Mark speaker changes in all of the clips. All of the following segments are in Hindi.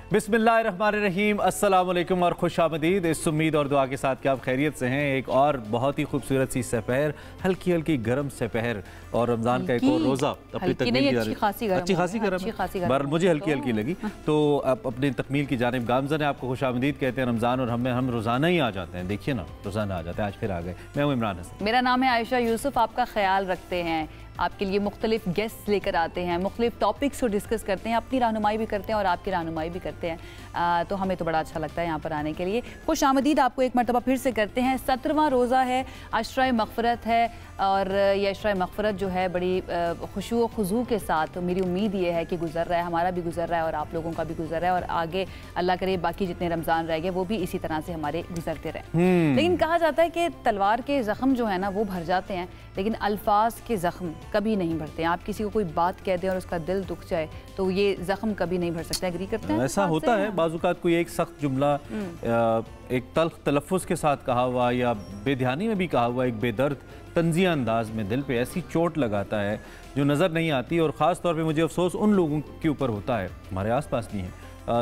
Speaker 1: बिस्मिल्लाहिर्रहमानिर्रहीम, अस्सलाम वालेकुम और खुश आमदीद। इस उम्मीद और दुआ के साथ कि आप खैरियत से हैं। एक और बहुत ही खूबसूरत सी सपहर, हल्की हल्की गर्म सपहर और रमज़ान का एक और रोज़ा अपनी तकमील की अच्छी खासी गर्म पर मुझे हल्की हल्की लगी। तो आप अपनी तकमील की जानिब गामज़ा ने आपको खुश आमदीद कहते हैं। रमज़ान और हम रोज़ाना ही आ जाते हैं, देखिए ना, रोज़ाना आ जाते हैं। आज फिर आ गए। मैं हूँ इमरान हसन।
Speaker 2: मेरा नाम है आयशा यूसुफ। आपका ख्याल रखते हैं, आपके लिए मुख्तलिफ गेस्ट लेकर आते हैं, मुख्तलिफ टॉपिक्स को डिस्कस करते हैं, अपनी रहनुमाई भी करते हैं और आपकी रहनुमाई भी करते हैं। तो हमें तो बड़ा अच्छा लगता है यहाँ पर आने के लिए। खुश आमदीद आपको एक मरतबा फिर से करते हैं। 17वां रोज़ा है, अशरा मग़फ़िरत है और ये अशरा मग़फ़िरत जो है बड़ी खुशू व खुजू के साथ मेरी उम्मीद ये है कि गुजर रहा है, हमारा भी गुजर रहा है और आप लोगों का भी गुजर रहा है। और आगे अल्लाह करे बाकी जितने रमज़ान रह गए वो भी इसी तरह से हमारे गुजरते रहे। लेकिन कहा जाता है कि तलवार के ज़ख्म जो है ना वो भर जाते हैं, लेकिन अल्फाज के ज़ख्म कभी नहीं भरते हैं। आप किसी को कोई बात कह दें और उसका दिल दुख जाए तो ये ज़ख्म कभी नहीं भर सकते। एग्री करते हैं?
Speaker 1: ऐसा होता है बाज़-औक़ात कोई एक सख्त जुमला एक तल्ख़ तलफ़्फ़ुज़ के साथ कहा हुआ या बेध्यानी में भी कहा हुआ एक बेदर्द तंज़िया अंदाज में दिल पे ऐसी चोट लगाता है जो नज़र नहीं आती। और ख़ास तौर पे मुझे अफसोस उन लोगों के ऊपर होता है, हमारे आसपास भी हैं,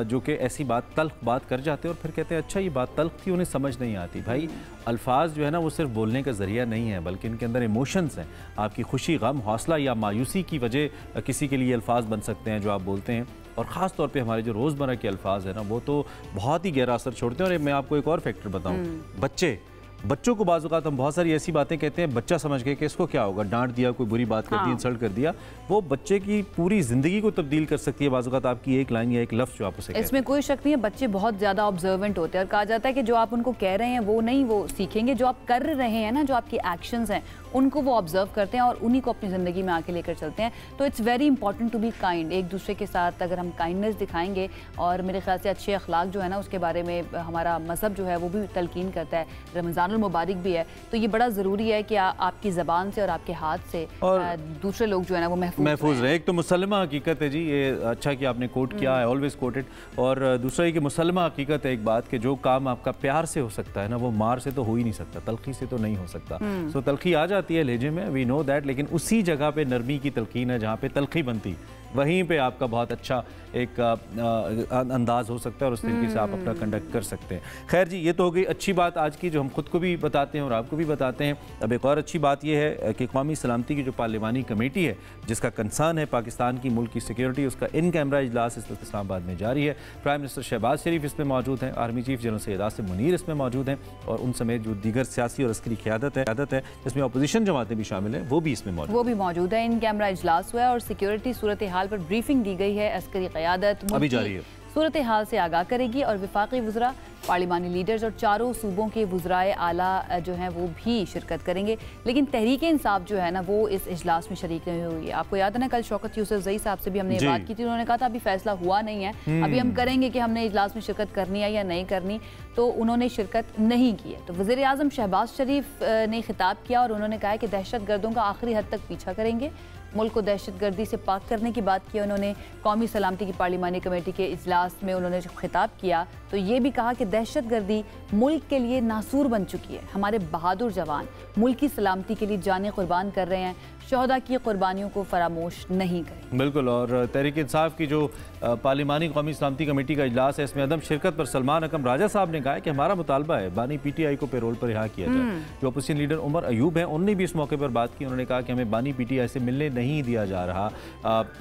Speaker 1: जो कि ऐसी बात तल्ख़ बात कर जाते हैं और फिर कहते हैं अच्छा ये बात तल्ख़ थी, उन्हें समझ नहीं आती। भाई अल्फाज जो है ना वो सिर्फ बोलने का ज़रिया नहीं है, बल्कि इनके अंदर इमोशंस हैं। आपकी खुशी, गम, हौसला या मायूसी की वजह किसी के लिए अल्फाज बन सकते हैं जो आप बोलते हैं। और ख़ास तौर पे हमारे जो रोज़मर्रा के अल्फाज हैं ना वो तो बहुत ही गहरा असर छोड़ते हैं। और मैं आपको एक और फैक्टर बताऊँ, बच्चों को बाज़ औक़ात हम बहुत सारी ऐसी बातें कहते हैं, बच्चा समझ गए कि इसको क्या होगा, डांट दिया, कोई बुरी बात कर दी, इंसल्ट कर दिया, वो बच्चे की पूरी ज़िंदगी को तब्दील कर सकती है बाज़ औक़ात आपकी एक लाइन या एक लफ्ज़ जो आप उसे कहते हैं।
Speaker 2: इसमें कोई शक नहीं है, बच्चे बहुत ज़्यादा ऑब्जर्वेंट होते हैं और कहा जाता है कि जो आप उनको कह रहे हैं वो नहीं वो सीखेंगे, जो आप कर रहे हैं ना, जो आपकी एक्शंस हैं उनको वो ऑब्जर्व करते हैं और उन्हीं को अपनी ज़िंदगी में आके लेकर चलते हैं। तो it's very important to be kind. एक दूसरे के साथ अगर हम काइंडनेस दिखाएंगे और मेरे ख्याल से अच्छे अखलाक जो है ना उसके बारे में हमारा मज़हब जो है वो भी तलकीन करता है, रमज़ानुल मुबारक भी है। तो ये बड़ा ज़रूरी है कि आपकी ज़बान से और आपके हाथ से दूसरे लोग जो है ना वो महफूज रहे।
Speaker 1: एक तो मुसल्लमा हकीकत है जी, ये अच्छा कि आपने कोट किया, आई ऑलवेज कोटेड। और दूसरा ये कि मुसल्लमा हकीकत है एक बात कि जो काम आपका प्यार से हो सकता है ना वो मार से तो हो ही नहीं सकता, तलखी से तो नहीं हो सकता। सो तलखी आ जाती है लहजे में, वी नो दैट, लेकिन उसी जगह पे नरमी की तलकीन है जहाँ पे तलखी बनती, वहीं पे आपका बहुत अच्छा एक अंदाज़ हो सकता है और उस तरीके से आप अपना कंडक्ट कर सकते हैं। खैर जी, ये तो हो गई अच्छी बात आज की जो हम खुद को भी बताते हैं और आपको भी बताते हैं। अब एक और अच्छी बात यह है कि कौमी सलामती की जो पार्लिमानी कमेटी है जिसका कंसर्न है पाकिस्तान की मुल्क की सिक्योरिटी, उसका इन कैमरा इजलास इस वक्त इस्लामाबाद में जारी है। प्राइम मिनिस्टर शहबाज शरीफ इसमें मौजूद हैं, army chief general Syed Asim Munir इसमें मौजूद हैं और उन समेत जो दीगर सियासी और अस्करी क़यादत है जिसमें अपोजिशन जमातें भी शामिल हैं वो भी इसमें
Speaker 2: मौजूद है। इन कैमरा इजलास हुआ है और सिक्योरिटी सूरत हाल पर ब्रीफिंग दी गई है। अस्करी क़यादत
Speaker 1: अभी जारी है,
Speaker 2: सूरत हाल से आगाह करेगी और वफाकी वज़रा, पार्लिमानी लीडर्स और चारों सूबों के वज़राए आला जो हैं वो भी शिरकत करेंगे। लेकिन तहरीक इंसाफ जो है ना वो इस इजलास में शरीक नहीं हुई है। आपको याद है ना, कल शौकत यूसुफ़ज़ई साहब से भी हमने ये बात की थी, उन्होंने कहा था अभी फैसला हुआ नहीं है, अभी हम करेंगे कि हमने इजलास में शिरकत करनी है या नहीं करनी, तो उन्होंने शिरकत नहीं की है। तो वज़ीर आज़म शहबाज शरीफ ने खिताब किया और उन्होंने कहा कि दहशत गर्दों का आखिरी हद तक पीछा करेंगे, मुल्क को दहशत गर्दी से पाक करने की बात की। उन्होंने कौमी सलामती की पार्लिमानी कमेटी के इजलास में उन्होंने खिताब किया तो ये भी कहा कि दहशत गर्दी मुल्क के लिए नासूर बन चुकी है। हमारे बहादुर जवान मुल्क की सलामती के लिए जानें कुर्बान कर रहे हैं, शहदा की कुर्बानियों को फरामोश नहीं करें।
Speaker 1: बिल्कुल। और तहरीक इंसाफ की जो पार्लिमानी कौमी सलामती कमेटी का इजलास है इसमें अदम शिरकत पर सलमान अकरम राजा साहब ने कहा है कि हमारा मुतालबा है बानी PTI को पेरोल पर रिहा किया जाए। जो अपोजिशन लीडर उमर अयूब हैं उन्होंने भी इस मौके पर बात की, उन्होंने कहा कि हमें बानी PTI से मिलने नहीं दिया जा रहा।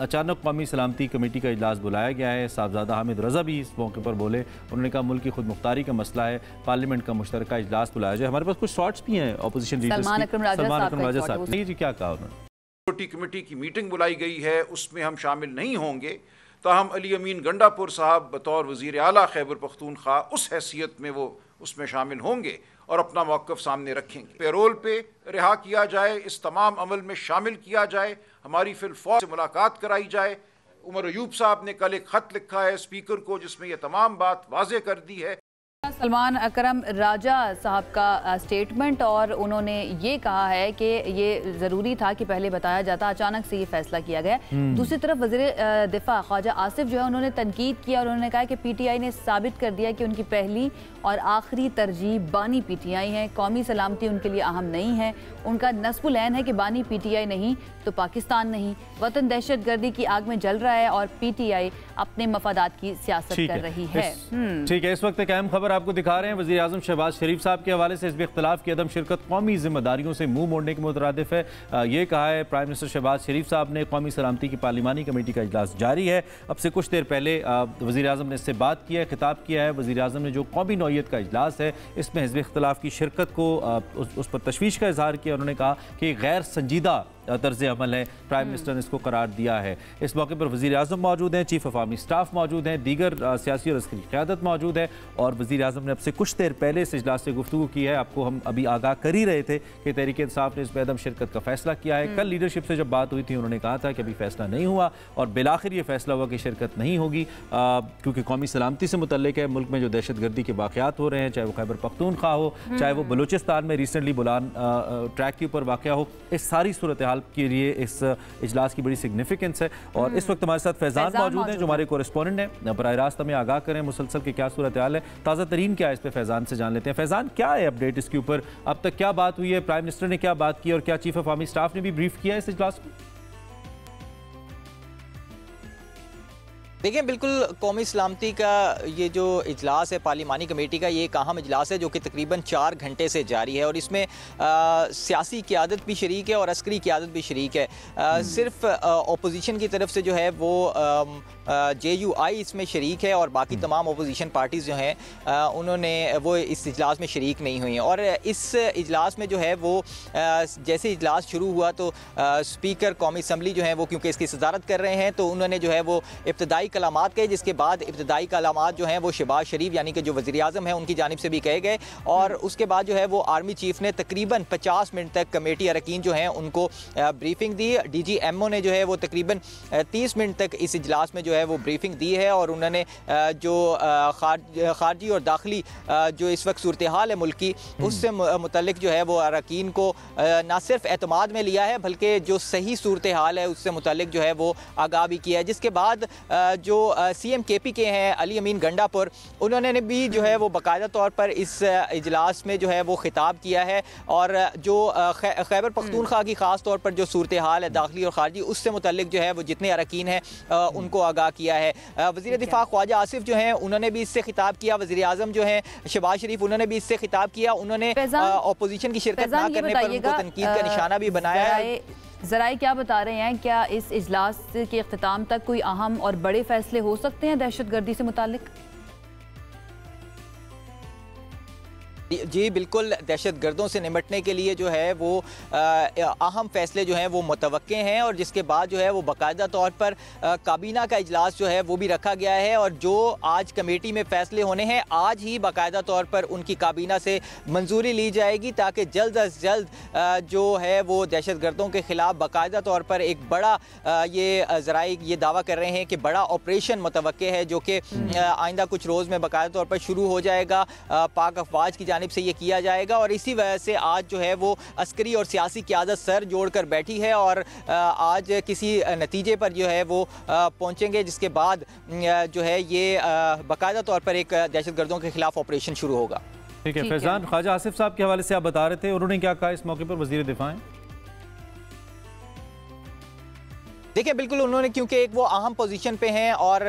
Speaker 1: अचानक कौमी सलामती कमेटी का इजलास बुलाया गया है, साहबजादा हामिद रजा भी इस मौके पर बोले, उन्होंने कहा मुल्क की खुद मुख्तारी का मसला है, पार्लियामेंट का मुश्तरका इजलास बुलाया जाए। हमारे पास कुछ शॉर्ट्स भी हैं अपोजिशन लीडर्स, सलमान अकरम राजा साहब ने जी क्या कहा उन्होंने।
Speaker 3: छोटी कमेटी की मीटिंग बुलाई गई है, उसमें हम शामिल नहीं होंगे। ताहम अली अमीन गंडापुर साहब बतौर वज़ीर आला खैबर पख्तूनख्वा उस हैसियत में वो उसमें शामिल होंगे और अपना मौक़िफ़ सामने रखेंगे। पेरोल पे रिहा किया जाए, इस तमाम अमल में शामिल किया जाए, हमारी फिलफौज से मुलाकात कराई जाए। उमर अयूब साहब ने कल एक ख़त लिखा है स्पीकर को जिसमें यह तमाम बात वाज़े कर दी है।
Speaker 2: सलमान अकरम राजा साहब का स्टेटमेंट और उन्होंने ये कहा है कि ये ज़रूरी था कि पहले बताया जाता, अचानक से ये फैसला किया गया। दूसरी तरफ वज़ीर दिफा ख्वाजा आसिफ जो है उन्होंने तनकीद किया और उन्होंने कहा कि PTI ने साबित कर दिया कि उनकी पहली और आखिरी तरजीह बानी PTI है, कौमी सलामती उनके लिए अहम नहीं है। उनका नस्बुल ऐन है कि बानी PTI नहीं तो पाकिस्तान नहीं। वतन दहशत गर्दी की आग में जल रहा है और PTI अपने मफादात की सियासत कर रही है।
Speaker 1: ठीक है, इस वक्त एक अहम खबर आपको दिखा रहे हैं। वज़ीर आज़म शहबाज शरीफ साहब के हवाले से हिज़्ब इख्तिलाफ की अदम शिरकत कौमी जिम्मेदारियों से मुंह मोड़ने के मुतरादिफ है। ये कहा है प्राइम मिनिस्टर शहबाज शरीफ साहब ने। कौमी सलामती की पार्लिमानी कमेटी का इजलास जारी है। अब से कुछ देर पहले वज़ीर आज़म ने इससे बात किया है, खिताब किया है। वज़ीर आज़म ने जो कौमी नौइयत का इजलास है इसमें हिज़्ब इख्तिलाफ की शिरकत को उस पर तशवीश का इजहार किया। उन्होंने कहा कि गैर संजीदा तर्ज अमल है, प्राइम मिनिस्टर ने इसको करार दिया है। इस मौके पर वज़ीर आज़म मौजूद हैं, चीफ ऑफ आर्मी स्टाफ मौजूद हैं, दीगर सियासी और अस्करी क़यादत मौजूद है। और वज़ीर आज़म ने अब से कुछ देर पहले इस इजलास से गुफ्तगू की है। आपको हम अभी आगाह कर ही रहे थे कि तहरीक इंसाफ ने इस बेदम शिरकत का फैसला किया है। कल लीडरशिप से जब बात हुई थी उन्होंने कहा था कि अभी फैसला नहीं हुआ और बिलाखिर ये फैसला हुआ कि शिरकत नहीं होगी, क्योंकि कौमी सलामती से मुतल्लिक है। मुल्क में जो दहशत गर्दी के वाक़यात हो रहे हैं, चाहे वो खैबर पख्तूनख्वा हो, चाहे वो बलूचिस्तान में रिसेंटली बुलान ट्रैक के ऊपर वाक़या हो, इस सारी सूरत हाल के लिए इस इजलास की बड़ी सिग्निफिकेंस है। और इस वक्त हमारे साथ फैजान मौजूद हैं जो हमारे कोरेस्पोंडेंट हैं। बराह रास्त हमें आगाह करें मुसलसल की क्या सूरत हाल है, ताज़ा तरीन क्या है, इस पर फैजान से जान लेते हैं। फैजान, क्या है अपडेट इसके ऊपर? अब तक क्या बात हुई है, प्राइम मिनिस्टर ने क्या बात की और क्या चीफ ऑफ आर्मी स्टाफ ने भी ब्रीफ किया इस इजलास में?
Speaker 4: देखिए, बिल्कुल कौमी सलामती का ये जो इजलास है पार्लिमानी कमेटी का, ये एक अहम इजलास है जो कि तकरीबन 4 घंटे से जारी है और इसमें सियासी क़यादत भी शरीक है और अस्करी क़यादत भी शरीक है। सिर्फ अपोजिशन की तरफ से जो है वो JUI इसमें शरीक है और बाकी तमाम अपोजिशन पार्टीज़ जो हैं उन्होंने वो इस इजलास में शरीक नहीं हुई हैं। और इस इजलास में जो है वो जैसे इजलास शुरू हुआ तो स्पीकर कौमी असम्बली जो है वो क्योंकि इसकी सदारत कर रहे हैं तो उन्होंने जो है वो इब्तदाई कलामात कहे, जिसके बाद इब्तदाई कलामात जो हैं वो शहबाज शरीफ यानी कि जो वज़ीर आज़म है उनकी जानिब से भी कहे गए। और उसके बाद जो है वो आर्मी चीफ ने तकरीबन 50 मिनट तक कमेटी अरकान जो हैं उनको ब्रीफिंग दी। DGMO ने जो है वो तकरीबन 30 मिनट तक इस इजलास में जो है वो ब्रीफिंग दी है और उन्होंने जो खारजी और दाखिली जो इस वक्त सूरत हाल है मुल्क की, उससे मुतल्लिक जो है वो अरकान को ना सिर्फ एतमाद में लिया है बल्कि जो सही सूरत हाल है उससे मुतल्लिक जो है वो आगाह भी किया है। जिसके बाद जो CM KP के हैं अली अमीन गंडापुर, उन्होंने भी जो है वो बाकायदा तौर पर इस इजलास में जो है वो खिताब किया है और जो खैबर पख्तूनख्वा की ख़ास तौर पर जो सूरत हाल है दाखिली और खारजी उससे मुतल्लिक जो है वो जितने अरकान हैं उनको आगाह किया है। वज़ीर दिफा ख्वाजा आसिफ जो हैं उन्होंने भी इससे खिताब किया। वज़ीर आज़म जो हैं शहबाज शरीफ उन्होंने भी इससे खिताब किया। उन्होंने अपोजिशन की शिरकत ना करने पर उनको तनकीद का निशाना भी बनाया है।
Speaker 2: ज़राए क्या बता रहे हैं, क्या इस इजलास के इख्तिताम तक कोई अहम और बड़े फैसले हो सकते हैं दहशत गर्दी से मुतालिक?
Speaker 4: जी बिल्कुल, दहशत गर्दों से निपटने के लिए जो है वो अहम फैसले जो हैं वो मुतवक्के हैं और जिसके बाद जो है वो बाकायदा तौर पर काबीना का इजलास जो है वो भी रखा गया है और जो आज कमेटी में फैसले होने हैं आज ही बाकायदा तौर पर उनकी काबीना से मंजूरी ली जाएगी ताकि जल्द अज जल्द जो है वो दहशत गर्दों के ख़िलाफ़ बाकायदा तौर पर एक बड़ा ये ज़राए ये दावा कर रहे हैं कि बड़ा ऑपरेशन मुतवक्के है जो कि आइंदा कुछ रोज़ में बाकायदा तौर पर शुरू हो जाएगा। पाक अफवाज की जानिब से ये किया जाएगा और इसी वजह से आज जो है वो अस्करी और सियासी क़यादत सर जोड़कर बैठी है और आज किसी नतीजे पर जो है वो पहुंचेंगे जिसके बाद जो है ये बाकायदा तौर पर एक दहशत गर्दों के खिलाफ ऑपरेशन शुरू होगा।
Speaker 1: ठीक है फैजान, ख्वाजा आसिफ साहब के हवाले से आप बता रहे थे, उन्होंने क्या कहा इस मौके पर? वज़ीर दिफा हैं।
Speaker 4: देखिए बिल्कुल, उन्होंने क्योंकि एक वो अहम पोजीशन पे हैं और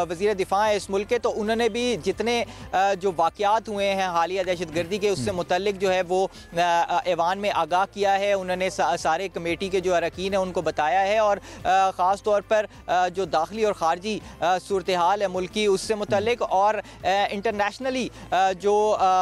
Speaker 4: वज़ीर दिफा है इस मुल्क के, तो उन्होंने भी जितने जो वाक़यात हुए हैं हालिया दहशत गर्दी के उससे मुतल्लिक जो है वो ऐवान में आगाह किया है। उन्होंने सारे कमेटी के जो अरकान हैं उनको बताया है और ख़ास तौर पर जो दाखिली और ख़ारजी सूरत हाल है मुल्क की उससे मुतल्लिक और इंटरनेशनली जो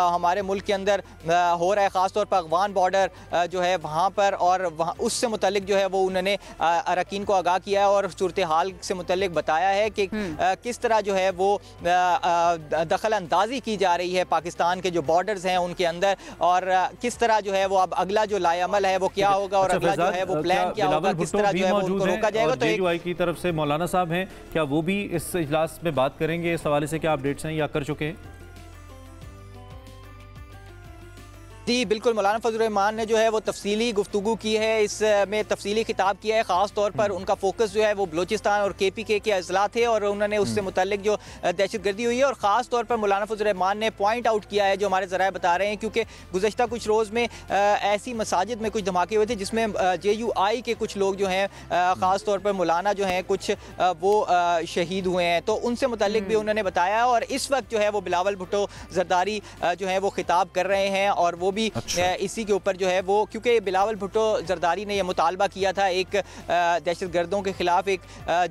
Speaker 4: हमारे मुल्क के अंदर हो रहा है ख़ास तौर पर अफ़गान बॉर्डर जो है वहाँ पर और वहाँ उससे मुतल्लिक जो है वो उन्होंने अरकान को किया है और सूरत हाल से मुतल्लिक बताया है कि किस तरह जो है वो दखल अंदाजी की जा रही है पाकिस्तान के जो बॉर्डर्स हैं उनके अंदर और किस तरह जो है वो अब अगला जो लाएअमल है वो क्या होगा और अगला जो है वो प्लान क्या होगा, किस तरह जो है वो उनको रोका जाएगा। तो JUI
Speaker 1: की तरफ से मौलाना साहब हैं, क्या वो भी इस इजलास में बात करेंगे? इस हवाले से क्या अपडेट्स हैं या कर चुके हैं?
Speaker 4: जी बिल्कुल, मौलाना फजल रहमान ने जो है वो तफसीली गुफ्तगू की है, इसमें तफसीली खिताब किया है। ख़ास तौर पर उनका फोकस जो है वो बलूचिस्तान और KPK के अजला थे और उन्होंने उससे मुतल्लिक जो दहशतगर्दी हुई है, और ख़ास तौर पर मौलाना फजल रहमान ने पॉइंट आउट किया है, जो हमारे ज़राए बता रहे हैं, क्योंकि गुज़श्ता कुछ रोज़ में ऐसी मसाजिद में कुछ धमाके हुए थे जिसमें JUI के कुछ लोग जो हैं, ख़ास तौर पर मौलाना जो हैं कुछ वो शहीद हुए हैं, तो उनसे मुतल्लिक भी उन्होंने बताया। और इस वक्त जो है वो बिलावल भुट्टो जरदारी जो है वो खिताब कर रहे हैं और वो भी इसी के ऊपर जो है वो, क्योंकि बिलावल भुट्टो जरदारी ने यह मुतालबा किया था एक दहशतगर्दों के खिलाफ एक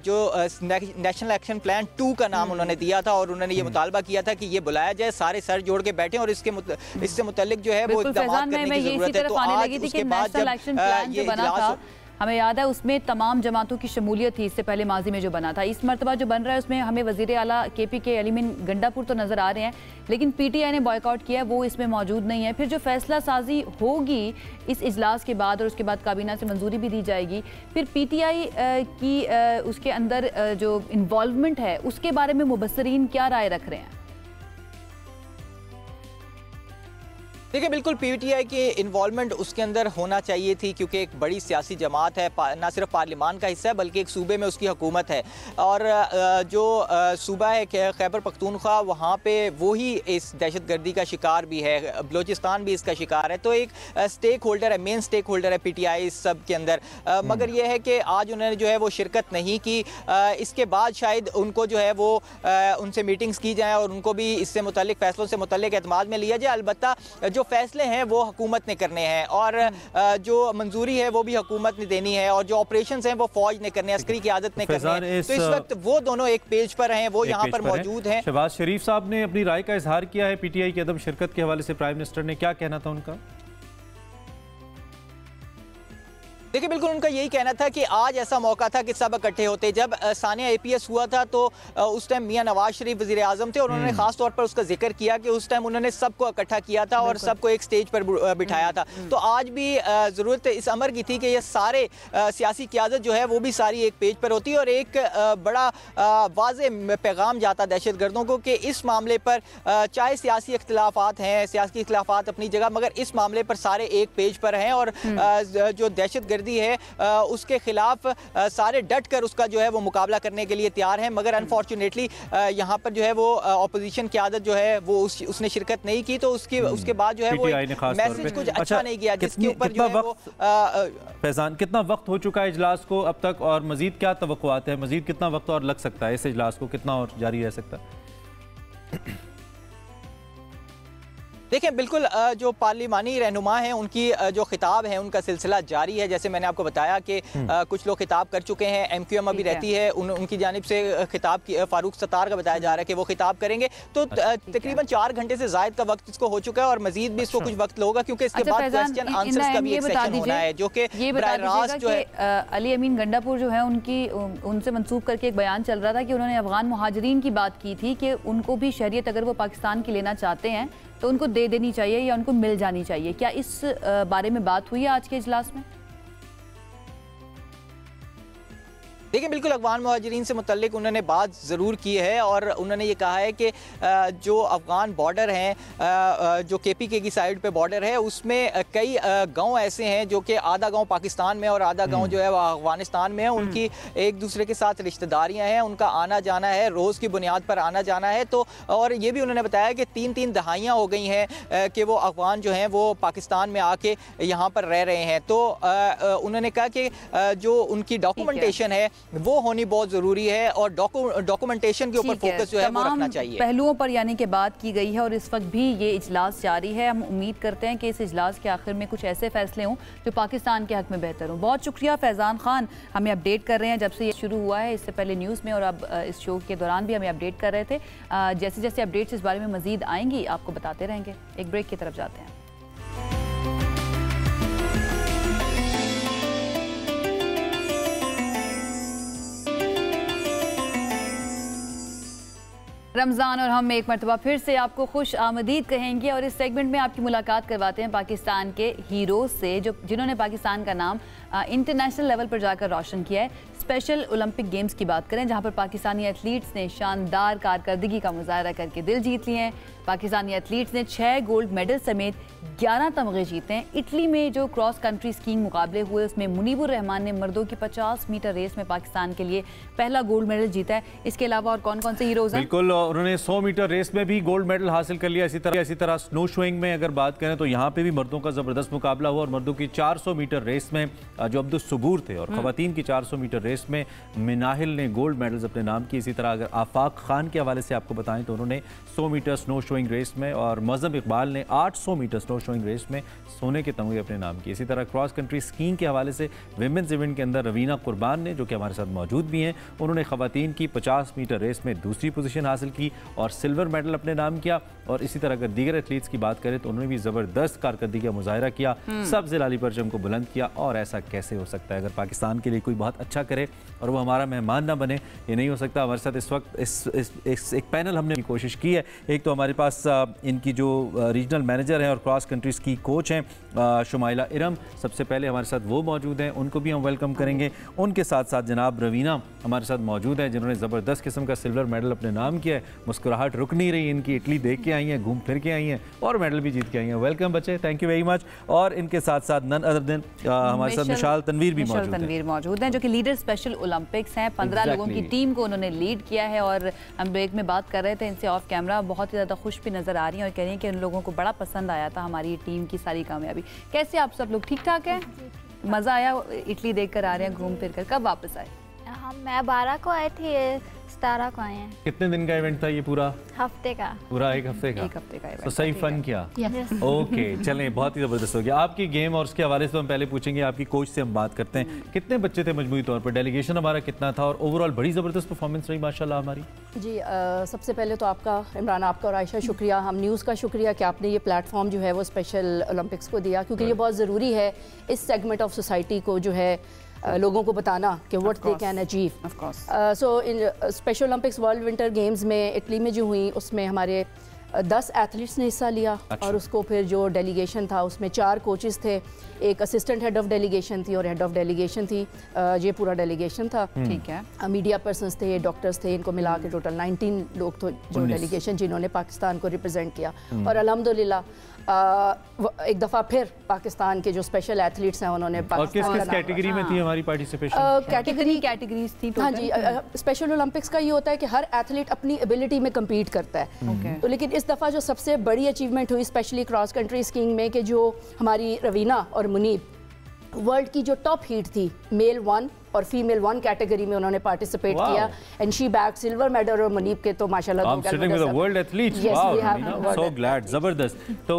Speaker 4: जो नेशनल एक्शन प्लान 2 का नाम उन्होंने दिया था, और उन्होंने ये मुतालबा किया था कि ये बुलाया जाए, सारे सर जोड़ के बैठे और इससे मुतल्लिक जो है वो इक़दाम करने की ज़रूरत है। तो आज उसके बाद जब ये इजलास
Speaker 2: हमें याद है उसमें तमाम जमातों की शमूलियत थी, इससे पहले माजी में जो बना था। इस मरतबा जो बन रहा है उसमें हमें वज़ीर आला KPK अली अमीन गंडापुर तो नज़र आ रहे हैं, लेकिन PTI ने बॉयकॉट किया है, वो इसमें मौजूद नहीं है। फिर जो फैसला साजी होगी इस इजलास के बाद और उसके बाद काबीना से मंजूरी भी दी जाएगी, फिर PTI की उसके अंदर जो इन्वॉल्वमेंट है उसके बारे में मुबस्सरीन क्या राय रख रहे हैं?
Speaker 4: देखिए बिल्कुल PTI की इन्वॉल्वमेंट उसके अंदर होना चाहिए थी, क्योंकि एक बड़ी सियासी जमात है, ना सिर्फ पार्लिमान का हिस्सा है बल्कि एक सूबे में उसकी हुकूमत है, और जो सूबा है खैबर पख्तूनख्वा, वहाँ पे वही इस दहशतगर्दी का शिकार भी है, बलूचिस्तान भी इसका शिकार है। तो एक स्टेक होल्डर है, मेन स्टेक होल्डर है PTI इस सब के अंदर, मगर यह है कि आज उन्होंने जो है वो शिरकत नहीं की। इसके बाद शायद उनको जो है वो उनसे मीटिंग्स की जाएँ और उनको भी इससे मुतल्लिक फैसलों से मुतल्लिक एतमाद में लिया जाए। अलबत्ता जो फैसले हैं वो हुकूमत ने करने हैं, और जो मंजूरी है वो भी हुकूमत ने देनी है, और जो ऑपरेशंस हैं वो फौज ने करने हैं, अस्करी क़यादत ने करने हैं। तो इस वक्त वो दोनों एक पेज पर हैं, वो यहाँ पर मौजूद हैं।
Speaker 1: शहबाज शरीफ साहब ने अपनी राय का इजहार किया है PTI की अदम शिरकत के हवाले से। प्राइम मिनिस्टर ने क्या कहना था उनका?
Speaker 4: देखिए बिल्कुल उनका यही कहना था कि आज ऐसा मौका था कि सब इकट्ठे होते। जब सानिया APS हुआ था तो उस टाइम मियां नवाज शरीफ वज़ीर आज़म थे, और उन्होंने खास तौर पर उसका जिक्र किया कि उस टाइम उन्होंने सबको इकट्ठा किया था और सबको एक स्टेज पर बिठाया था। तो आज भी ज़रूरत इस अमर की थी कि ये सारे सियासी क़यादत जो है वो भी सारी एक पेज पर होती, और एक बड़ा वाज़ेह पैगाम जाता दहशतगर्दों को कि इस मामले पर चाहे सियासी इख्तिलाफ़ात हैं, सियासी इख्तिलाफ़ात अपनी जगह, मगर इस मामले पर सारे एक पेज पर हैं, और जो दहशतगर्दी है उसके खिलाफ सारे डट कर उसका जो है वो मुकाबला करने के लिए तैयार हैं। मगर अनफॉर्चुनेटली यहाँ पर जो है वो अपोजिशन की आदत जो है वो उसने शिरकत नहीं की, तो उसके बाद जो है वो मैसेज कुछ अच्छा नहीं किया, जिसके ऊपर जो है वो
Speaker 1: फैजान कितना वक्त हो चुका है इजलास को अब तक, और मजीद क्या तवक्कुआत है, मजीद कितना वक्त और लग सकता है इस इजलास को, कितना और जारी रह सकता है?
Speaker 4: देखिए बिल्कुल जो पार्लिमानी रहनुमा हैं उनकी जो खिताब है उनका सिलसिला जारी है। जैसे मैंने आपको बताया कि कुछ लोग खिताब कर चुके हैं, MQM अभी रहती है, उनकी जानिब से खिताब फारूक सत्तार का बताया जा रहा है कि वो खिताब करेंगे। तो तकरीबन 4 घंटे से ज़ायद का वक्त इसको हो चुका है, और मजीद भी इसको कुछ वक्त होगा, क्योंकि इसके बाद क्वेश्चन आंसर्स का भी एक सेक्शन होना है, जो कि
Speaker 2: जो है अली अमीन गंडापुर जो है उनसे मंसूब करके एक बयान चल रहा था कि उन्होंने अफगान मुहाजिरीन की बात की थी कि उनको भी शहरियत अगर वो पाकिस्तान की लेना चाहते हैं तो उनको दे देनी चाहिए या उनको मिल जानी चाहिए। क्या इस बारे में बात हुई है आज के इजलास में?
Speaker 4: देखिए बिल्कुल अफगान मुहाजिरीन से मुतल्लिक उन्होंने बात ज़रूर की है, और उन्होंने ये कहा है कि जो अफगान बॉर्डर हैं, जो KPK की साइड पे बॉर्डर है, उसमें कई गांव ऐसे हैं जो कि आधा गांव पाकिस्तान में और आधा गांव जो है वो अफगानिस्तान में है। उनकी एक दूसरे के साथ रिश्तेदारियां हैं, उनका आना जाना है, रोज़ की बुनियाद पर आना जाना है। तो और ये भी उन्होंने बताया कि 3-3 दहाइयाँ हो गई हैं कि वो अफगान जो हैं वो पाकिस्तान में आके यहाँ पर रह रहे हैं। तो उन्होंने कहा कि जो उनकी डॉक्यूमेंटेशन है वो होनी बहुत ज़रूरी है, और डॉक्यूमेंटेशन के ऊपर फोकस जो है वो रखना चाहिए।
Speaker 2: पहलुओं पर यानी कि बात की गई है, और इस वक्त भी ये इजलास जारी है। हम उम्मीद करते हैं कि इस इजलास के आखिर में कुछ ऐसे फैसले हों जो पाकिस्तान के हक में बेहतर हों। बहुत शुक्रिया फैज़ान खान, हमें अपडेट कर रहे हैं जब से ये शुरू हुआ है, इससे पहले न्यूज़ में और अब इस शो के दौरान भी हमें अपडेट कर रहे थे। जैसे जैसे अपडेट्स इस बारे में मजीद आएंगी आपको बताते रहेंगे। एक ब्रेक की तरफ जाते हैं। रमज़ान और हम एक मरतबा फिर से आपको खुश आमदीद कहेंगे, और इस सेगमेंट में आपकी मुलाकात करवाते हैं पाकिस्तान के हीरोज़ से जिन्होंने पाकिस्तान का नाम इंटरनेशनल लेवल पर जाकर रोशन किया है। स्पेशल ओलंपिक गेम्स की बात करें, जहां पर पाकिस्तानी एथलीट्स ने शानदार कारकर्दगी का मुजाहरा करके दिल जीत लिए हैं। पाकिस्तानी एथलीट्स ने 6 गोल्ड मेडल समेत 11 तमगे जीते हैं। इटली में जो क्रॉस कंट्री स्कीइंग मुकाबले हुए उसमें मुनीबुर रहमान ने मर्दों की 50 मीटर रेस में पाकिस्तान के लिए पहला गोल्ड मेडल जीता है। इसके अलावा और कौन कौन से हीरोज हैं?
Speaker 1: बिल्कुल, उन्होंने 100 मीटर रेस में भी गोल्ड मेडल हासिल कर लिया। इसी तरह स्नो शोइंग में अगर बात करें तो यहाँ पे भी मर्दों का ज़बरदस्त मुकाबला हुआ और मर्दों की 400 मीटर रेस में जो अब्दुल सबूर थे और ख़वातीन की 400 मीटर रेस में मिनाहिल ने गोल्ड मेडल्स अपने नाम किए। इसी तरह अगर आफाक खान के हवाले से आपको बताएं तो उन्होंने 100 मीटर स्नो शोइंग रेस में और मज़हब इकबाल ने 800 मीटर स्नो शोइंग रेस में सोने के तमगे अपने नाम किए। इसी तरह क्रॉस कंट्री स्कीइंग के हवाले से विमेंस इवेंट के अंदर रवीना कुर्बान ने, जो कि हमारे साथ मौजूद भी हैं, उन्होंने ख़वातीन की 50 मीटर रेस में दूसरी पोजीशन हासिल की और सिल्वर मेडल अपने नाम किया। और इसी तरह अगर दीगर एथलीट्स की बात करें तो उन्होंने भी ज़बरदस्त कारकर्दगी का मुजाहरा किया, सब ज़िलाली परचम को बुलंद किया। और ऐसा कैसे हो सकता है? अगर पाकिस्तान के लिए कोई बहुत अच्छा करे और वो हमारा मेहमान ना बने, ये नहीं हो सकता। हमारे साथ इस वक्त एक पैनल हमने की कोशिश की है। एक तो हमारे पास इनकी जो रीजनल मैनेजर हैं और क्रॉस कंट्रीज की कोच हैं शुमाइला इरम, सबसे पहले हमारे साथ वो मौजूद हैं, उनको भी हम वेलकम करेंगे। उनके साथ साथ जनाब रवीना हमारे साथ मौजूद हैं, जिन्होंने ज़बरदस्त किस्म का सिल्वर मेडल अपने नाम किया है। मुस्कुराहट रुक नहीं रही इनकी, इटली देख के आई हैं, घूम फिर के आई हैं और मेडल भी जीत के आई हैं। वेलकम बच्चे, थैंक यू वेरी मच। और इनके साथ साथ नन अदर देन हमारे साथ मिशाल तनवीर भी
Speaker 2: मौजूद हैं, जो कि लीडर स्पेशल ओलंपिक्स हैं। 15 लोगों की टीम को उन्होंने लीड किया है। और हम ब्रेक में बात कर रहे थे इनसे ऑफ कैमरा, बहुत ही ज़्यादा खुश भी नज़र आ रही हैं और कह रही हैं कि उन लोगों को बड़ा पसंद आया था हमारी टीम की सारी कामयाबी। कैसे आप सब लोग? ठीक ठाक हैं? मज़ा आया? इटली देख कर आ रहे हैं घूम फिर कर। कब वापस आए?
Speaker 5: मैं 12 को आई थी, 17 को आए हैं।
Speaker 1: कितने दिन का इवेंट था ये? पूरा
Speaker 5: हफ्ते का।
Speaker 1: पूरा एक हफ्ते का तो सही फन किया। ओके, चलें, बहुत ही ज़बरदस्त हो गया। आपकी गेम और उसके हवाले से हम पहले पूछेंगे, आपकी कोच से हम बात करते हैं। कितने बच्चे थे मजमूई तौर पर? डेलीगेशन हमारा कितना था? और ओवरऑल बड़ी ज़बरदस्त परफॉर्मेंस रही माशाल्लाह हमारी।
Speaker 6: जी, सबसे पहले तो आपका, इमरान, आपका और आयशा शुक्रिया, हम न्यूज़ का शुक्रिया कि आपने ये प्लेटफॉर्म जो है वो स्पेशल ओलंपिक्स को दिया, क्योंकि ये बहुत ज़रूरी है इस सेगमेंट ऑफ सोसाइटी को जो है लोगों को बताना कि what they can achieve. So in special Olympics world winter games में इटली में जो हुई उसमें हमारे 10 एथलीट्स ने हिस्सा लिया। अच्छा। और उसको फिर जो डेलीगेशन था उसमें 4 कोचेस थे, एक असिस्टेंट हेड ऑफ डेलीगेशन थी और हेड ऑफ डेलीगेशन थी। ये पूरा डेलीगेशन था। ठीक है। मीडिया पर्सनस थे, डॉक्टर्स थे, इनको मिला के टोटल 19 लोग तो जो डेलीगेशन जिन्होंने पाकिस्तान को रिप्रेजेंट किया। और अल्हम्दुलिल्लाह एक दफ़ा फिर पाकिस्तान के जो स्पेशल एथलीट्स हैं उन्होंने
Speaker 1: पाकिस्तान किस कैटेगरी में थी हमारी पार्टिसिपेशन?
Speaker 6: कैटेगरीज थी। हाँ जी, स्पेशल ओलंपिक्स का ये होता है कि हर एथलीट अपनी एबिलिटी में कम्पीट करता है। तो लेकिन इस दफ़ा जो सबसे बड़ी अचीवमेंट हुई स्पेशली क्रॉस कंट्री स्कीइंग में, कि जो हमारी रवीना और मुनीब वर्ल्ड की जो टॉप हीट थी, मेल 1 और फीमेल 1 कैटेगरी में उन्होंने पार्टिसिपेट किया and she bag silver medal. और मुनीब के तो माशाल्लाह
Speaker 1: वर्ल्ड एथलीट, सो ग्लैड, जबरदस्त। तो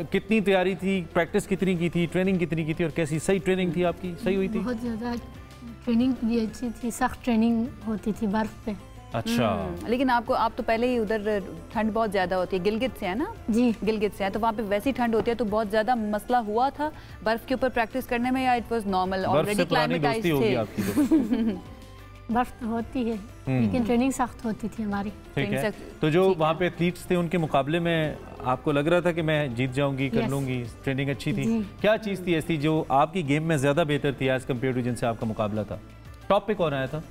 Speaker 1: कितनी तैयारी थी, प्रैक्टिस कितनी की थी, ट्रेनिंग कितनी की थी और कैसी सही ट्रेनिंग थी आपकी? सही हुई थी?
Speaker 7: बहुत ज़्यादा ट्रेनिंग भी अच्छी थी, सख्त ट्रेनिंग होती थी बर्फ पे।
Speaker 1: अच्छा।
Speaker 2: लेकिन आप तो पहले ही उधर ठंड बहुत ज़्यादा होती है, गिलगित से है ना? जी, गिलगित से है, तो वहाँ पे वैसी ठंड होती है, तो बहुत ज़्यादा मसला हुआ था बर्फ़ के ऊपर प्रैक्टिस करने में, या इट वाज नॉर्मल? ऑलरेडी क्लाइमेटाइज्ड थे।
Speaker 7: बर्फ होती है लेकिन ट्रेनिंग सख्त होती थी हमारी।
Speaker 1: ठीक है। तो जो वहाँ पे एथलीट्स थे उनके मुकाबले में आपको लग रहा था कि मैं जीत जाऊंगी, कर लूंगी? ट्रेनिंग अच्छी थी? क्या चीज़ थी ऐसी जो आपकी गेम में ज़्यादा बेहतर थी एज कम्पेयर टू जिनसे आपका मुकाबला था? टॉप पे कौन आया था?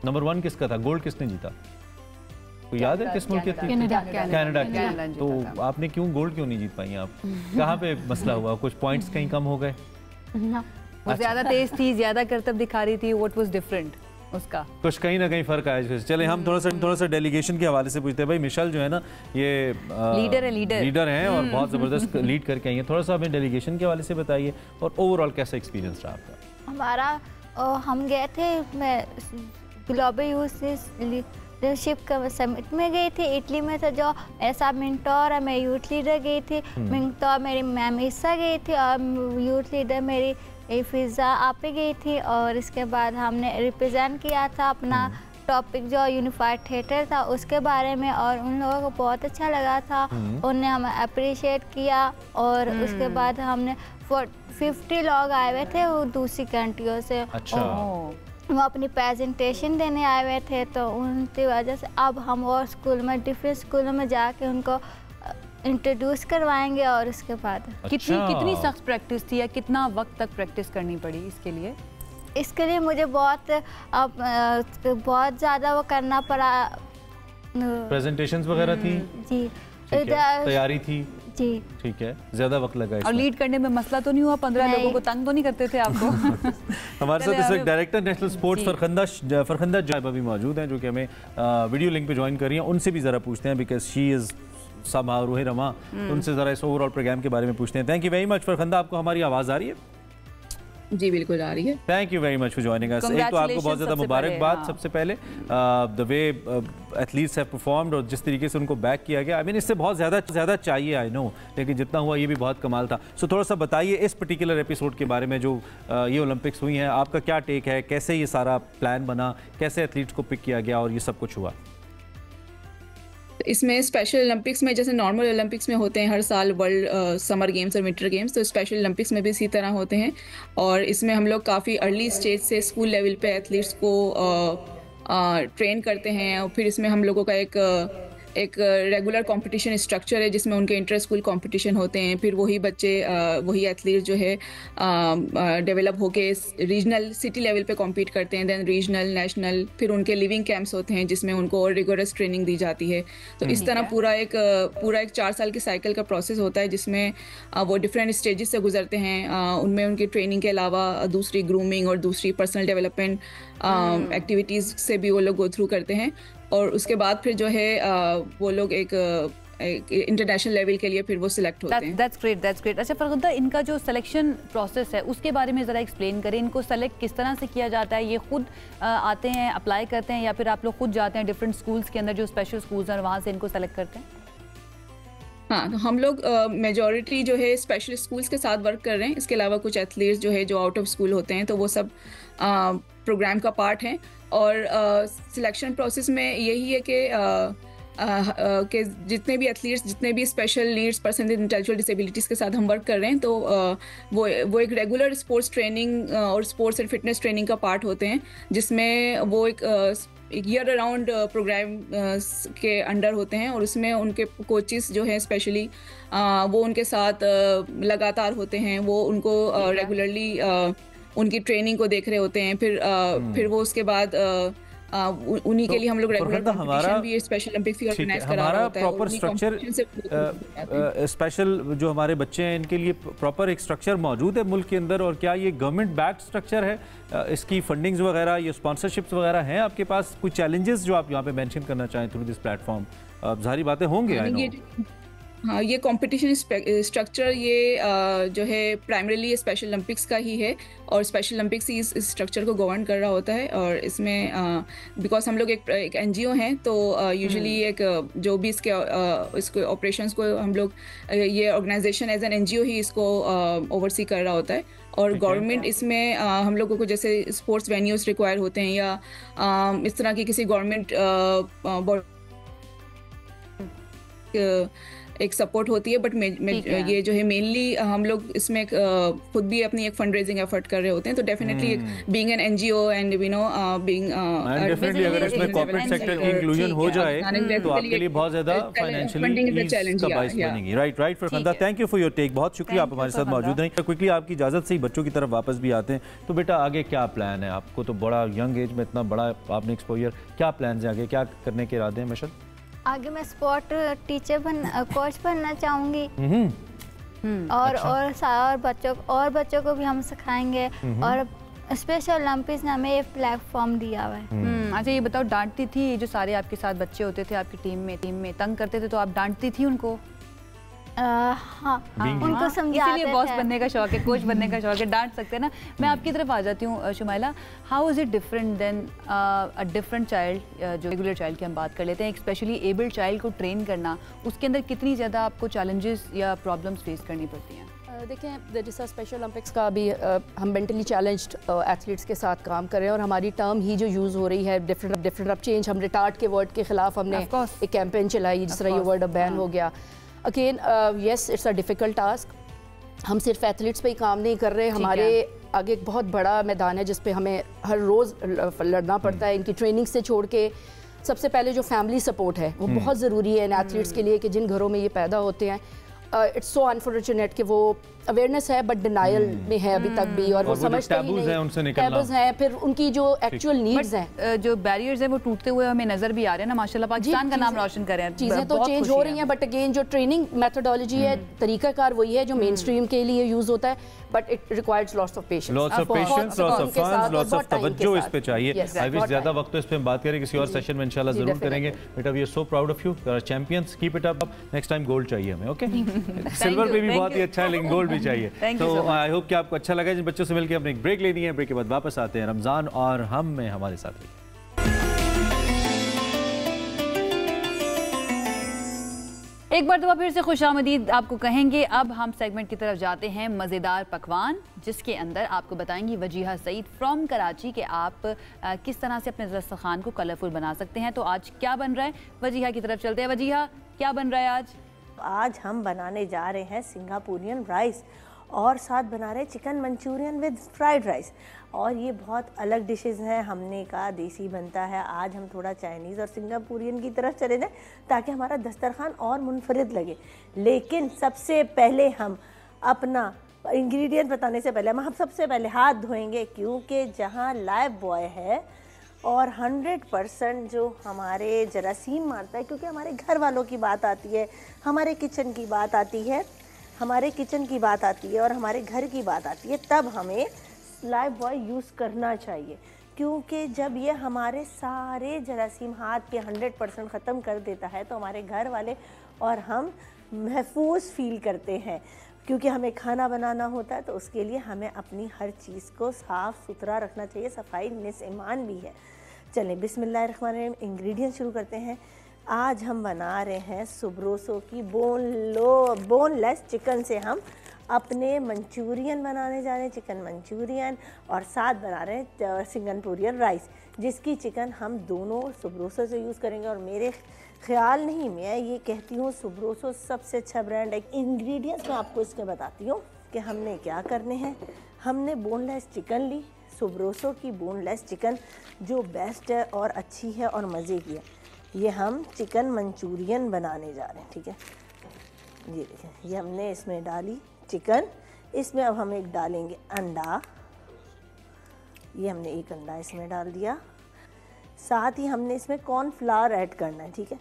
Speaker 1: नंबर 1 किसका था? गोल्ड किसने जीता? तो याद है किस मुल्क की थी? कनाडा की। तो आपने क्यों गोल्ड क्यों नहीं जीत पाई आप? कहाँ पे मसला हुआ? कुछ पॉइंट्स कहीं कम हो गए?
Speaker 2: वो ज्यादा तेज थी, ज्यादा करतब दिखा रही थी, व्हाट वाज डिफरेंट उसका? कुछ
Speaker 1: कहीं ना कहीं फर्क आया। चले हम थोड़ा सा डेलीगेशन के हवाले से पूछते हैं। भाई मिशेल जो है ना, ये लीडर हैं और बहुत ज़बरदस्त लीड करके आई हैं। थोड़ा सा हमें डेलीगेशन के हवाले से बताइए और ओवरऑल कैसा एक्सपीरियंस रहा आपका?
Speaker 5: हमारा हम गए थे, मैं ग्लोबल यूथ लीडरशिप का समिट में गई थी, इटली में था। जो ऐसा मिंटोर है, मैं यूथ लीडर गई थी। मिंटोर मेरी मैम ईसा गई थी और यूथ लीडर मेरी फिज़ा आपे गई थी। और इसके बाद हमने रिप्रेजेंट किया था अपना टॉपिक जो यूनिफाइड थिएटर था उसके बारे में, और उन लोगों को बहुत अच्छा लगा था, उन्हें हमें अप्रिशिएट किया। और उसके बाद हमने 50 लोग आए हुए थे वो दूसरी कंट्रियों से। अच्छा। वो अपनी प्रेजेंटेशन देने आए हुए थे, तो उनकी वजह से अब हम और स्कूल में, डिफरेंट स्कूलों में जाके उनको इंट्रोड्यूस करवाएंगे। और उसके बाद
Speaker 2: कितनी सख्त प्रैक्टिस थी या कितना वक्त तक प्रैक्टिस करनी पड़ी इसके लिए?
Speaker 5: इसके लिए मुझे बहुत ज़्यादा वो करना पड़ा।
Speaker 1: प्रेजेंटेशंस वगैरह थी
Speaker 5: जी,
Speaker 1: तैयारी थी
Speaker 5: जी,
Speaker 1: ठीक है, ज्यादा वक्त लगा
Speaker 2: और लीड करने में मसला तो नहीं हुआ? 15 लोगों को तंग तो नहीं करते थे आपको?
Speaker 1: हमारे साथ इस वक्त डायरेक्टर नेशनल स्पोर्ट्स फरखंदा जायबा भी मौजूद हैं, जो कि हमें वीडियो लिंक पे ज्वाइन कर रही हैं। उनसे भी ज़रा पूछते हैं, बिकॉज शी इज़ समहाउ रूह रमा, उनसे ज़रा इस ओवरऑल प्रोग्राम के बारे में पूछते हैं। Thank you very much Farkhanda, आपको हमारी आवाज़ आ रही है?
Speaker 8: जी बिल्कुल आ रही है।
Speaker 1: Thank you very much for joining us. एक तो आपको बहुत ज़्यादा मुबारकबाद सबसे पहले, the way athletes have performed और जिस तरीके से उनको बैक किया गया। आई मीन इससे बहुत ज़्यादा चाहिए, आई नो, लेकिन जितना हुआ ये भी बहुत कमाल था। सो थोड़ा सा बताइए इस पर्टिकुलर एपिसोड के बारे में, जो ये ओलंपिक्स हुई हैं, आपका क्या टेक है, कैसे ये सारा प्लान बना, कैसे एथलीट्स को पिक किया गया और ये सब कुछ हुआ?
Speaker 8: इसमें स्पेशल ओलंपिक्स में जैसे नॉर्मल ओलंपिक्स में होते हैं हर साल वर्ल्ड समर गेम्स और विंटर गेम्स, तो स्पेशल ओलंपिक्स में भी इसी तरह होते हैं। और इसमें हम लोग काफ़ी अर्ली स्टेज से स्कूल लेवल पे एथलीट्स को ट्रेन करते हैं। और फिर इसमें हम लोगों का एक रेगुलर कंपटीशन स्ट्रक्चर है जिसमें उनके इंटर स्कूल कंपटीशन होते हैं। फिर वही बच्चे वही एथलीट जो है डेवलप होके रीजनल सिटी लेवल पे कॉम्पीट करते हैं, देन रीजनल, नेशनल, फिर उनके लिविंग कैंप्स होते हैं जिसमें उनको और रिगोरस ट्रेनिंग दी जाती है। तो इस तरह पूरा एक 4 साल के साइकिल का प्रोसेस होता है जिसमें वो डिफरेंट स्टेजेस से गुजरते हैं। उनमें उनकी ट्रेनिंग के अलावा दूसरी ग्रूमिंग और दूसरी पर्सनल डेवलपमेंट एक्टिविटीज़ से भी वो लोग गो थ्रू करते हैं। और उसके बाद फिर जो है वो लोग एक इंटरनेशनल लेवल के लिए फिर वो सिलेक्ट होते हैं।
Speaker 2: That's great. अच्छा फरखंदा, इनका जो सिलेक्शन प्रोसेस है उसके बारे में ज़रा एक्सप्लेन करें। इनको सेलेक्ट किस तरह से किया जाता है? ये खुद आते हैं, अप्लाई करते हैं, या फिर आप लोग खुद जाते हैं डिफरेंट स्कूल्स के अंदर, जो स्पेशल स्कूल्स हैं, वहाँ से इनको सेलेक्ट करते हैं?
Speaker 8: हाँ, तो हम लोग मेजॉरिटी जो है स्पेशल स्कूल्स के साथ वर्क कर रहे हैं। इसके अलावा कुछ एथलीट्स जो है जो आउट ऑफ स्कूल होते हैं, तो वो सब प्रोग्राम का पार्ट हैं। और सिलेक्शन प्रोसेस में यही है कि जितने भी एथलीट्स, जितने भी special needs person with intellectual disabilities के साथ हम वर्क कर रहे हैं, तो वो एक रेगुलर स्पोर्ट्स ट्रेनिंग और स्पोर्ट्स एंड फिटनेस ट्रेनिंग का पार्ट होते हैं, जिसमें वो एक ईयर अराउंड प्रोग्राम के अंडर होते हैं। और उसमें उनके कोचेस जो हैं स्पेशली वो उनके साथ लगातार होते हैं। वो उनको रेगुलरली उनकी ट्रेनिंग को देख रहे होते हैं। फिर वो उसके बाद उन्हीं के लिए हम लोग रेगुलर कंपटीशन भी स्पेशल ओलंपिक्स की ऑर्गेनाइज करा रहा होता है।
Speaker 1: प्रॉपर स्ट्रक्चर स्पेशल जो हमारे बच्चे हैं इनके लिए प्रॉपर एक स्ट्रक्चर मौजूद है मुल्क के अंदर? और क्या ये गवर्नमेंट बैक्ड स्ट्रक्चर है? इसकी फंडिंग्स वगैरह, ये स्पॉन्सरशिप्स वगैरह हैं आपके पास? कुछ चैलेंजेस जो आप यहाँ पे मेंशन करना चाहें थ्रू दिस प्लेटफॉर्म? जाहिर बातें होंगे, आई नो।
Speaker 8: हाँ, ये कंपटीशन स्ट्रक्चर ये जो है प्राइमरीली स्पेशल ओलंपिक्स का ही है। और स्पेशल ओलंपिक्स ही इस स्ट्रक्चर को गवर्न कर रहा होता है। और इसमें बिकॉज हम लोग एक एनजीओ हैं, तो यूजुअली एक जो भी इसके ऑपरेशंस को हम लोग, ये ऑर्गेनाइजेशन एज एन एनजीओ ही इसको ओवरसी कर रहा होता है। और गवर्नमेंट इसमें हम लोगों को जैसे स्पोर्ट्स वेन्यूज रिक्वायर होते हैं या इस तरह की किसी गवर्नमेंट एक सपोर्ट होती है। बट ये जो है मेनली हम लोग इसमें खुद भी अपनी एक फंड रेजिंग एफर्ट कर रहे होते हैं। तो definitely being an NGO and you know being
Speaker 1: definitely अगर इसमें कॉर्पोरेट सेक्टर की इंक्लूजन हो जाए तो आपके लिए बहुत ज्यादा फाइनेंशियली का बाइस बनेगी। Right Farkhanda, thank you for your take. बहुत शुक्रिया आप हमारे साथ मौजूद रहे। क्विकली आपकी इजाजत से ही बच्चों की तरफ वापस भी आते हैं। तो बेटा आगे क्या प्लान है? आपको तो बड़ा यंग एज में इतना बड़ा आपने एक्सपोजर, क्या प्लान है आगे, क्या करने के इरादे हैं मशल?
Speaker 5: आगे मैं स्पोर्ट टीचर कोच बनना चाहूँगी। और बच्चों को भी हम सिखाएंगे। और स्पेशल ओलंपिक्स ने हमें ये प्लेटफॉर्म दिया हुआ है।
Speaker 2: अच्छा ये बताओ, डांटती थी जो सारे आपके साथ बच्चे होते थे आपकी टीम में तंग करते थे, तो आप डांटती थी उनको?
Speaker 5: हाँ, उनको समझाते
Speaker 2: इसीलिए बॉस बनने का शौक है, कोच बनने का शौक है, डांट सकते हैं ना। मैं आपकी तरफ आ जाती हूँ Shumaila. How is it different than a different child? जो रेगुलर चाइल्ड की हम बात कर लेते हैं, एक स्पेशली एबल्ड चाइल्ड को ट्रेन करना, उसके अंदर कितनी ज़्यादा आपको चैलेंजेस या प्रॉब्लम्स फेस करनी पड़ती हैं?
Speaker 6: देखें, जैसा स्पेशल ओलंपिक्स का अभी हम मेंटली चैलेंज्ड एथलीट्स के साथ काम कर रहे हैं। और हमारी टर्म ही जो यूज़ हो रही है डिफरेंट अब चेंज, हम रिटार्ड के वर्ड के खिलाफ हमने एक कैंपेन चलाई, जिस तरह ये वर्ड अब बैन हो गया। Again yes, it's a difficult task. हम सिर्फ एथलीट्स पे ही काम नहीं कर रहे, हमारे आगे एक बहुत बड़ा मैदान है जिस पे हमें हर रोज़ लड़ना पड़ता है। इनकी ट्रेनिंग से छोड़ के सबसे पहले जो फैमिली सपोर्ट है वो बहुत ज़रूरी है इन एथलीट्स के लिए, कि जिन घरों में ये पैदा होते हैं। इट्स सो अनफॉर्चुनेट कि वो अवेयरनेस है बट डिनायल में है अभी तक भी, और वो समझते ही नहीं,
Speaker 1: उनसे निकलना
Speaker 6: टैबूज हैं, फिर उनकी जो एक्चुअल नीड्स हैं,
Speaker 2: जो बैरियर्स हैं वो टूटते हुए हमें नजर भी आ रहे हैं ना, माशाल्लाह पाकिस्तान का नाम रोशन कर रहे हैं,
Speaker 6: चीज़ें तो चेंज हो रही हैं, बट अगेन जो ट्रेनिंग मेथोडोलॉजी है, तरीकाकार वही है जो मेन स्ट्रीम के लिए यूज होता है, but it requires lots of patience,
Speaker 1: lots of funds, lots of तवज्जो इस पे चाहिए। आई विश ज्यादा वक्त तो इस पे हम बात करें, किसी और सेशन में इंशाल्लाह जरूर करेंगे। बेटा we are so proud of you, you are champions, keep it up, next time gold चाहिए हमें, ओके? सिल्वर पे भी बहुत ही अच्छा है लेकिन गोल्ड भी चाहिए। तो आई होप कि आपको अच्छा लगा। जिन बच्चों से मिलकर हमने एक ब्रेक लेनी है, ब्रेक के बाद वापस आते हैं। रमजान और हम में हमारे साथ रहिए।
Speaker 2: एक बार तो फिर से खुशामदीद आपको कहेंगे। अब हम सेगमेंट की तरफ जाते हैं, मज़ेदार पकवान, जिसके अंदर आपको बताएंगी वजीहा सईद फ्रॉम कराची कि आप किस तरह से अपने दस्तरखान को कलरफुल बना सकते हैं। तो आज क्या बन रहा है, वजीहा की तरफ चलते हैं। वजीहा, क्या बन रहा है आज?
Speaker 9: आज हम बनाने जा रहे हैं सिंगापुरियन राइस और साथ बना रहे हैं chicken Manchurian with fried rice, और ये बहुत अलग डिशेस हैं। हमने कहा देसी बनता है, आज हम थोड़ा चाइनीज़ और सिंगापुरियन की तरफ चले जाएं ताकि हमारा दस्तरखान और मुनफरिद लगे। लेकिन सबसे पहले हम अपना इंग्रेडिएंट बताने से पहले हम सबसे पहले हाथ धोएंगे, क्योंकि जहाँ लाइव बॉय है और 100% जो हमारे जरासीम मारता है, क्योंकि हमारे घर वालों की बात आती है, हमारे किचन की बात आती है, हमारे किचन की बात आती है और हमारे घर की बात आती है, तब हमें लाइव बॉय यूज़ करना चाहिए। क्योंकि जब ये हमारे सारे जरासीम हाथ के 100% ख़त्म कर देता है तो हमारे घर वाले और हम महफूज फील करते हैं। क्योंकि हमें खाना बनाना होता है तो उसके लिए हमें अपनी हर चीज़ को साफ़ सुथरा रखना चाहिए, सफाई निस ईमान भी है। चलें बिस्मिल्लाहिर्रहमानिर्रहीम, इंग्रेडिएंट शुरू करते हैं। आज हम बना रहे हैं सुब्रोसो की बोनलेस चिकन से हम अपने मंचूरियन बनाने जा रहे हैं, चिकन मंचूरियन, और साथ बना रहे हैं सिंगापुरियन राइस, जिसकी चिकन हम दोनों सुब्रोसो से यूज़ करेंगे। और मेरे ख्याल नहीं, मैं ये कहती हूँ सुब्रोसो सबसे अच्छा ब्रांड है। इंग्रेडिएंट्स मैं आपको इसके बताती हूँ कि हमने क्या करने हैं। हमने बोनलेस चिकन ली, सुब्रोसो की बोनलेस चिकन जो बेस्ट है और अच्छी है और मज़े की है। ये हम चिकन मंचूरियन बनाने जा रहे हैं, ठीक है? ये देखें, ये हमने इसमें डाली चिकन, इसमें अब हम एक डालेंगे अंडा, ये हमने एक अंडा इसमें डाल दिया। साथ ही हमने इसमें कॉर्नफ्लावर ऐड करना है, ठीक है?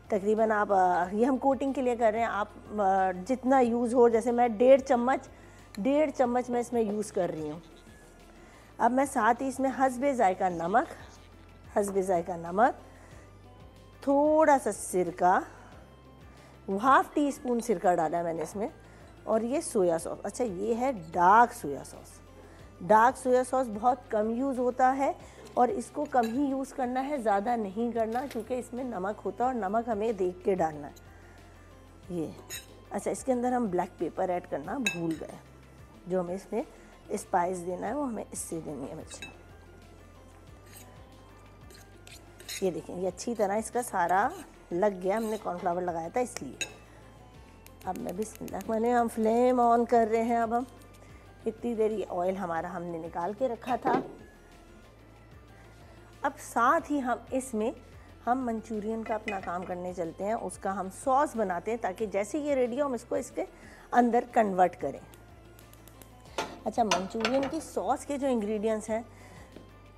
Speaker 9: तकरीबन आप ये हम कोटिंग के लिए कर रहे हैं, आप जितना यूज़ हो, जैसे मैं 1.5 चम्मच मैं इसमें यूज़ कर रही हूँ। अब मैं साथ ही इसमें हस्बे ज़ायका नमक, थोड़ा सा सिरका, 1/2 टीस्पून सिरका डाला है मैंने इसमें, और ये सोया सॉस। अच्छा, ये है dark soya sauce. Dark soya sauce बहुत कम यूज़ होता है और इसको कम ही यूज़ करना है, ज़्यादा नहीं करना, क्योंकि इसमें नमक होता है और नमक हमें देख के डालना है। ये अच्छा, इसके अंदर हम ब्लैक पेपर ऐड करना भूल गए, जो हमें इसमें स्पाइस देना है वो हमें इससे देनी है बच्चे। ये देखें, ये अच्छी तरह इसका सारा लग गया, हमने कॉर्नफ्लावर लगाया था इसलिए। अब मैं बिस्मिल्लाह, हम फ्लेम ऑन कर रहे हैं। अब हम इतनी देर ये ऑयल हमारा हमने निकाल के रखा था। अब साथ ही हम इसमें हम मंचूरियन का अपना काम करने चलते हैं, उसका हम सॉस बनाते हैं, ताकि जैसे ये रेडी हो हम इसको इसके अंदर कन्वर्ट करें। अच्छा, मंचूरियन की सॉस के जो इंग्रेडिएंट्स हैं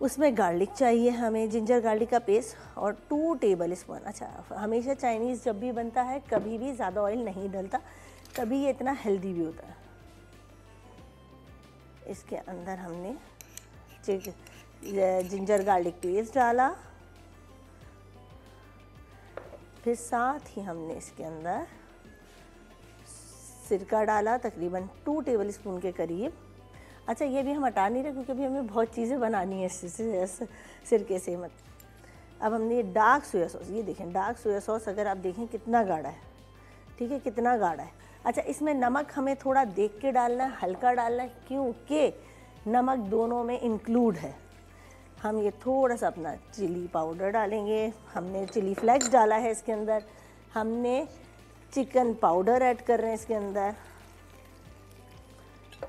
Speaker 9: उसमें गार्लिक चाहिए हमें, जिंजर गार्लिक का पेस्ट और 2 टेबल स्पून। अच्छा, हमेशा चाइनीज़ जब भी बनता है कभी भी ज़्यादा ऑयल नहीं डलता, कभी ये इतना हेल्दी भी होता है। इसके अंदर हमने जिंजर गार्लिक पेस्ट डाला, फिर साथ ही हमने इसके अंदर सिरका डाला, तकरीबन 2 टेबल स्पून के करीब। अच्छा, ये भी हम हटा नहीं रहे क्योंकि अभी हमें बहुत चीज़ें बनानी है सिरके से मत। अब हमने ये डार्क सोया सॉस, ये देखें डार्क सोया सॉस, अगर आप देखें कितना गाढ़ा है, ठीक है, कितना गाढ़ा है। अच्छा, इसमें नमक हमें थोड़ा देख के डालना है, हल्का डालना है, क्योंकि नमक दोनों में इंक्लूड है। हम ये थोड़ा सा अपना चिली पाउडर डालेंगे, हमने चिली फ्लेक्स डाला है इसके अंदर, हमने चिकन पाउडर ऐड कर रहे हैं इसके अंदर।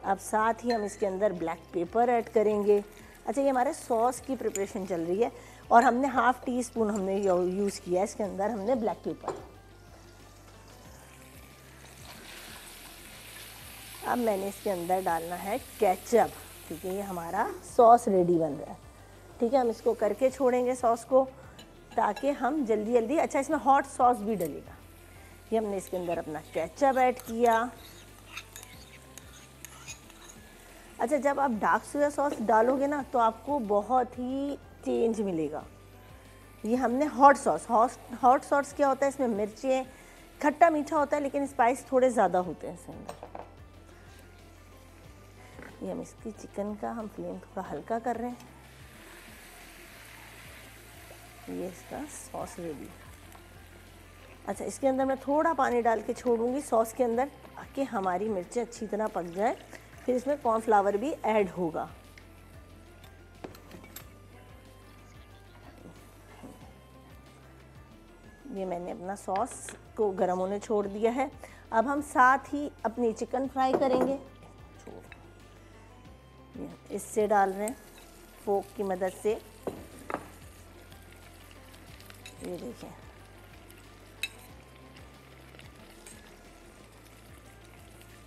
Speaker 9: अब साथ ही हम इसके अंदर ब्लैक पेपर ऐड करेंगे। अच्छा, ये हमारे सॉस की प्रिपरेशन चल रही है और हमने 1/2 टीस्पून हमने यूज़ किया है इसके अंदर हमने ब्लैक पेपर। अब मैंने इसके अंदर डालना है केचप, क्योंकि ये हमारा सॉस रेडी बन रहा है। ठीक है, हम इसको करके छोड़ेंगे सॉस को, ताकि हम जल्दी जल्दी, अच्छा इसमें हॉट सॉस भी डलेगा। ये हमने इसके अंदर अपना केचप ऐड किया। अच्छा, जब आप डार्क सोया सॉस डालोगे ना तो आपको बहुत ही चेंज मिलेगा। ये हमने हॉट सॉस, हॉट सॉस क्या होता है, इसमें मिर्चें, खट्टा मीठा होता है लेकिन स्पाइस थोड़े ज़्यादा होते हैं इसके अंदर। ये हम इसकी चिकन का हम फ्लेम थोड़ा हल्का कर रहे हैं। ये इसका सॉस रेडी। अच्छा, इसके अंदर मैं थोड़ा पानी डाल के छोड़ूंगी सॉस के अंदर, ताकि हमारी मिर्चें अच्छी तरह पक जाए। फिर इसमें कॉर्नफ्लावर भी ऐड होगा। ये मैंने अपना सॉस को गर्म होने छोड़ दिया है। अब हम साथ ही अपनी चिकन फ्राई करेंगे। इससे डाल रहे हैं फोक की मदद से। ये देखिए,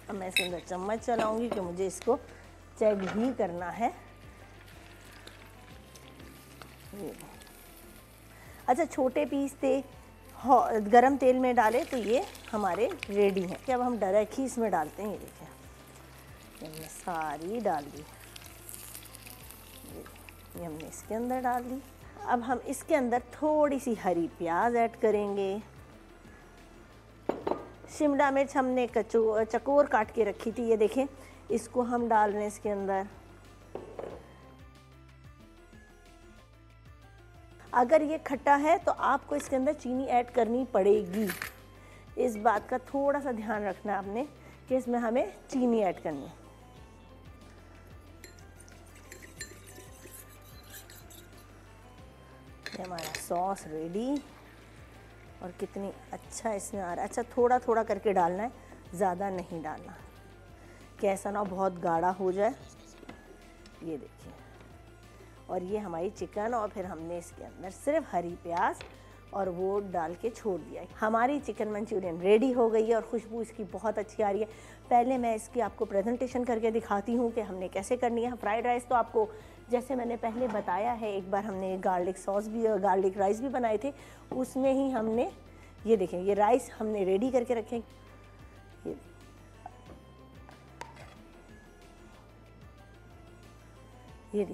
Speaker 9: अब मैं इसके अंदर चम्मच चलाऊंगी कि मुझे इसको चेक भी करना है। अच्छा, छोटे पीस थे, गरम तेल में डाले तो ये हमारे रेडी हैं। कि अब हम डायरेक्ट ही इसमें डालते हैं। ये देखिए, हमने सारी डाल दी। ये हमने इसके अंदर डाल दी। अब हम इसके अंदर थोड़ी सी हरी प्याज ऐड करेंगे। शिमला मिर्च हमने चकोर काट के रखी थी, ये देखें, इसको हम डाल रहे हैं इसके अंदर। अगर ये खट्टा है तो आपको इसके अंदर चीनी ऐड करनी पड़ेगी। इस बात का थोड़ा सा ध्यान रखना है आपने कि इसमें हमें चीनी ऐड करनी है। ये हमारा सॉस रेडी, और कितनी अच्छा इसमें आ रहा है। अच्छा, थोड़ा थोड़ा करके डालना है, ज़्यादा नहीं डालना, कि ऐसा ना बहुत गाढ़ा हो जाए। ये देखिए, और ये हमारी चिकन, और फिर हमने इसके अंदर सिर्फ हरी प्याज और वो डाल के छोड़ दिया। हमारी चिकन मंचूरियन रेडी हो गई है और खुशबू इसकी बहुत अच्छी आ रही है। पहले मैं इसकी आपको प्रेजेंटेशन करके दिखाती हूँ कि हमने कैसे करनी है। फ्राइड राइस तो आपको जैसे मैंने पहले बताया है, एक बार हमने गार्लिक सॉस भी, गार्लिक राइस भी बनाए थे, उसमें ही हमने, ये देखें, ये राइस हमने रेडी करके रखे। ये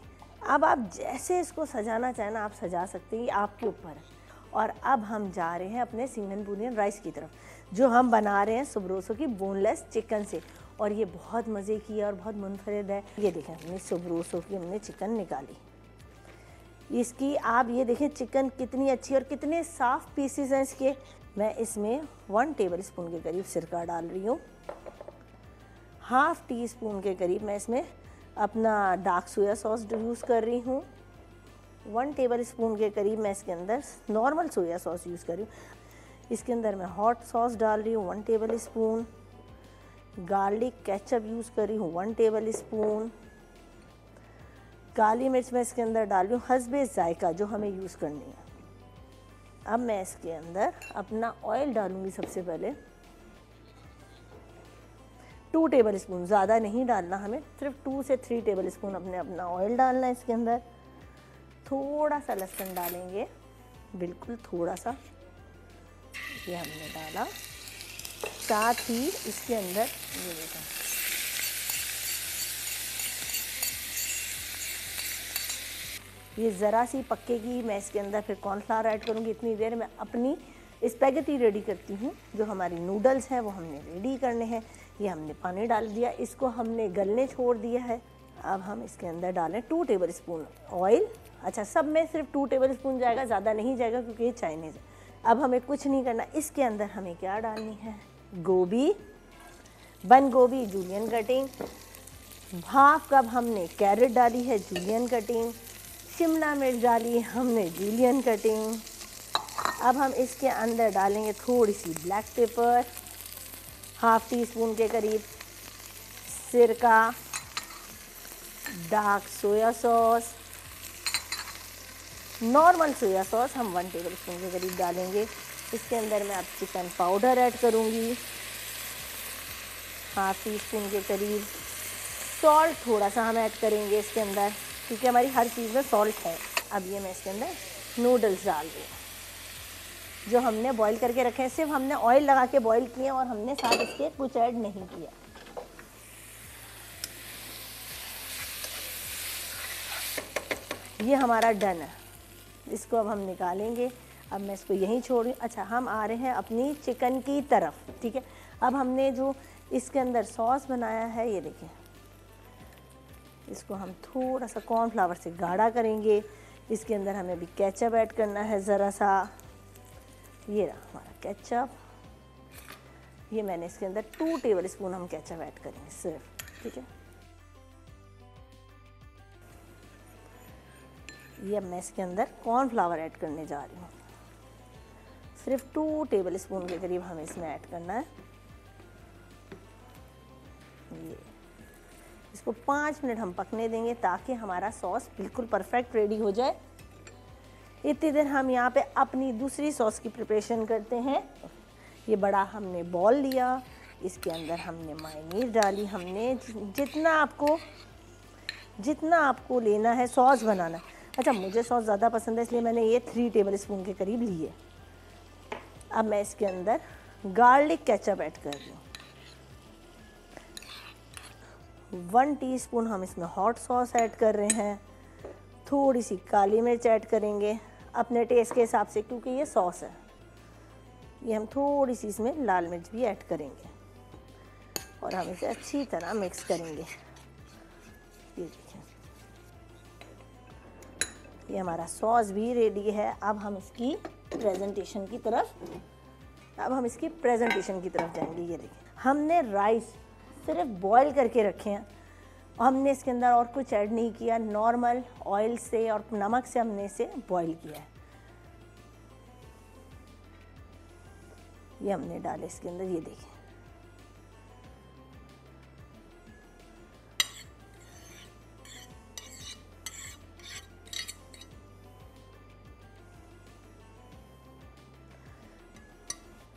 Speaker 9: अब आप जैसे इसको सजाना चाहें ना, आप सजा सकते हैं, ये आपके ऊपर है। और अब हम जा रहे हैं अपने सिंगनपुरियन राइस की तरफ, जो हम बना रहे हैं सुब्रोसो की बोनलेस चिकन से, और ये बहुत मज़े की है और बहुत मुनफरिद है। ये देखें, हमने सुब्रोसो की हमने चिकन निकाली। इसकी आप ये देखें चिकन कितनी अच्छी और कितने साफ़ पीसेस हैं इसके। मैं इसमें 1 टेबल स्पून के करीब सिरका डाल रही हूँ। हाफ़ टी स्पून के करीब मैं इसमें अपना डार्क सोया सॉस यूज़ कर रही हूँ। 1 टेबल स्पून के करीब मैं इसके अंदर नॉर्मल सोया सॉस यूज़ कर रही हूँ। इसके अंदर मैं हॉट सॉस डाल रही हूँ 1 table spoon. Garlic ketchup use कर रही हूँ 1 टेबल स्पून। काली मिर्च मैं इसके अंदर डाल रही हूँ हस्बे जायका, जो हमें यूज़ करनी है। अब मैं इसके अंदर अपना ऑयल डालूँगी। सबसे पहले 2 टेबल स्पून, ज़्यादा नहीं डालना हमें, सिर्फ 2 से 3 टेबल स्पून अपना ऑयल डालना है इसके अंदर। थोड़ा सा लहसुन डालेंगे, बिल्कुल थोड़ा सा, ये हमने डाला। साथ ही इसके अंदर ये देखें, ये ज़रा सी पक्केगी, मैं इसके अंदर फिर कॉर्नफ्लावर ऐड करूँगी। इतनी देर में अपनी स्पैगेटी रेडी करती हूँ। जो हमारी नूडल्स हैं वो हमने रेडी करने हैं। ये हमने पानी डाल दिया, इसको हमने गलने छोड़ दिया है। अब हम इसके अंदर डालें 2 टेबल स्पून ऑयल। अच्छा, सब में सिर्फ 2 टेबल स्पून जाएगा, ज़्यादा नहीं जाएगा क्योंकि ये चाइनीज़ है। अब हमें कुछ नहीं करना, इसके अंदर हमें क्या डालनी है, गोभी, बंद गोभी जूलियन कटिंग, हाफ कप हमने कैरेट डाली है जूलियन कटिंग, शिमला मिर्च डाली हमने जूलियन कटिंग। अब हम इसके अंदर डालेंगे थोड़ी सी black pepper, half teaspoon के करीब सिरका, dark soya sauce, normal soya sauce हम 1 टेबल स्पून के करीब डालेंगे। इसके अंदर मैं अब चिकन पाउडर ऐड करूँगी। हाफ टी स्पून के करीब सॉल्ट थोड़ा सा हम ऐड करेंगे इसके अंदर, क्योंकि हमारी हर चीज़ में सॉल्ट है। अब ये मैं इसके अंदर नूडल्स डाल रही हूँ जो हमने बॉईल करके रखे हैं। सिर्फ हमने ऑयल लगा के बॉईल किए और हमने साथ इसके कुछ ऐड नहीं किया। ये हमारा डन है, इसको अब हम निकालेंगे। अब मैं इसको यहीं छोड़ रही हूँ। अच्छा, हम आ रहे हैं अपनी चिकन की तरफ, ठीक है। अब हमने जो इसके अंदर सॉस बनाया है, ये देखिए, इसको हम थोड़ा सा कॉर्नफ्लावर से गाढ़ा करेंगे। इसके अंदर हमें भी केचप ऐड करना है ज़रा सा। ये रहा हमारा केचप, ये मैंने इसके अंदर 2 टेबल स्पून हम केचप ऐड करेंगे सिर्फ, ठीक है। ये अब मैं इसके अंदर कॉर्नफ्लावर ऐड करने जा रही हूँ। सिर्फ 2 टेबल स्पून के करीब हमें इसमें ऐड करना है। ये इसको 5 मिनट हम पकने देंगे ताकि हमारा सॉस बिल्कुल परफेक्ट रेडी हो जाए। इतनी देर हम यहाँ पे अपनी दूसरी सॉस की प्रिपरेशन करते हैं। ये बड़ा हमने बॉल लिया, इसके अंदर हमने मायोनीज डाली। हमने जितना आपको लेना है सॉस बनाना। अच्छा, मुझे सॉस ज़्यादा पसंद है इसलिए मैंने ये 3 टेबल स्पून के करीब लिए। अब मैं इसके अंदर गार्लिक केचप ऐड कर रही हूँ। 1 टीस्पून हम इसमें हॉट सॉस ऐड कर रहे हैं। थोड़ी सी काली मिर्च ऐड करेंगे अपने टेस्ट के हिसाब से, क्योंकि ये सॉस है। ये हम थोड़ी सी इसमें लाल मिर्च भी ऐड करेंगे और हम इसे अच्छी तरह मिक्स करेंगे। ये देखिए, ये हमारा सॉस भी रेडी है। अब हम इसकी प्रेजेंटेशन की तरफ जाएंगे। ये देखिए, हमने राइस सिर्फ बॉईल करके रखे हैं और हमने इसके अंदर और कुछ ऐड नहीं किया। नॉर्मल ऑयल से और नमक से हमने इसे बॉईल किया है। ये हमने डाले इसके अंदर, ये देखिए।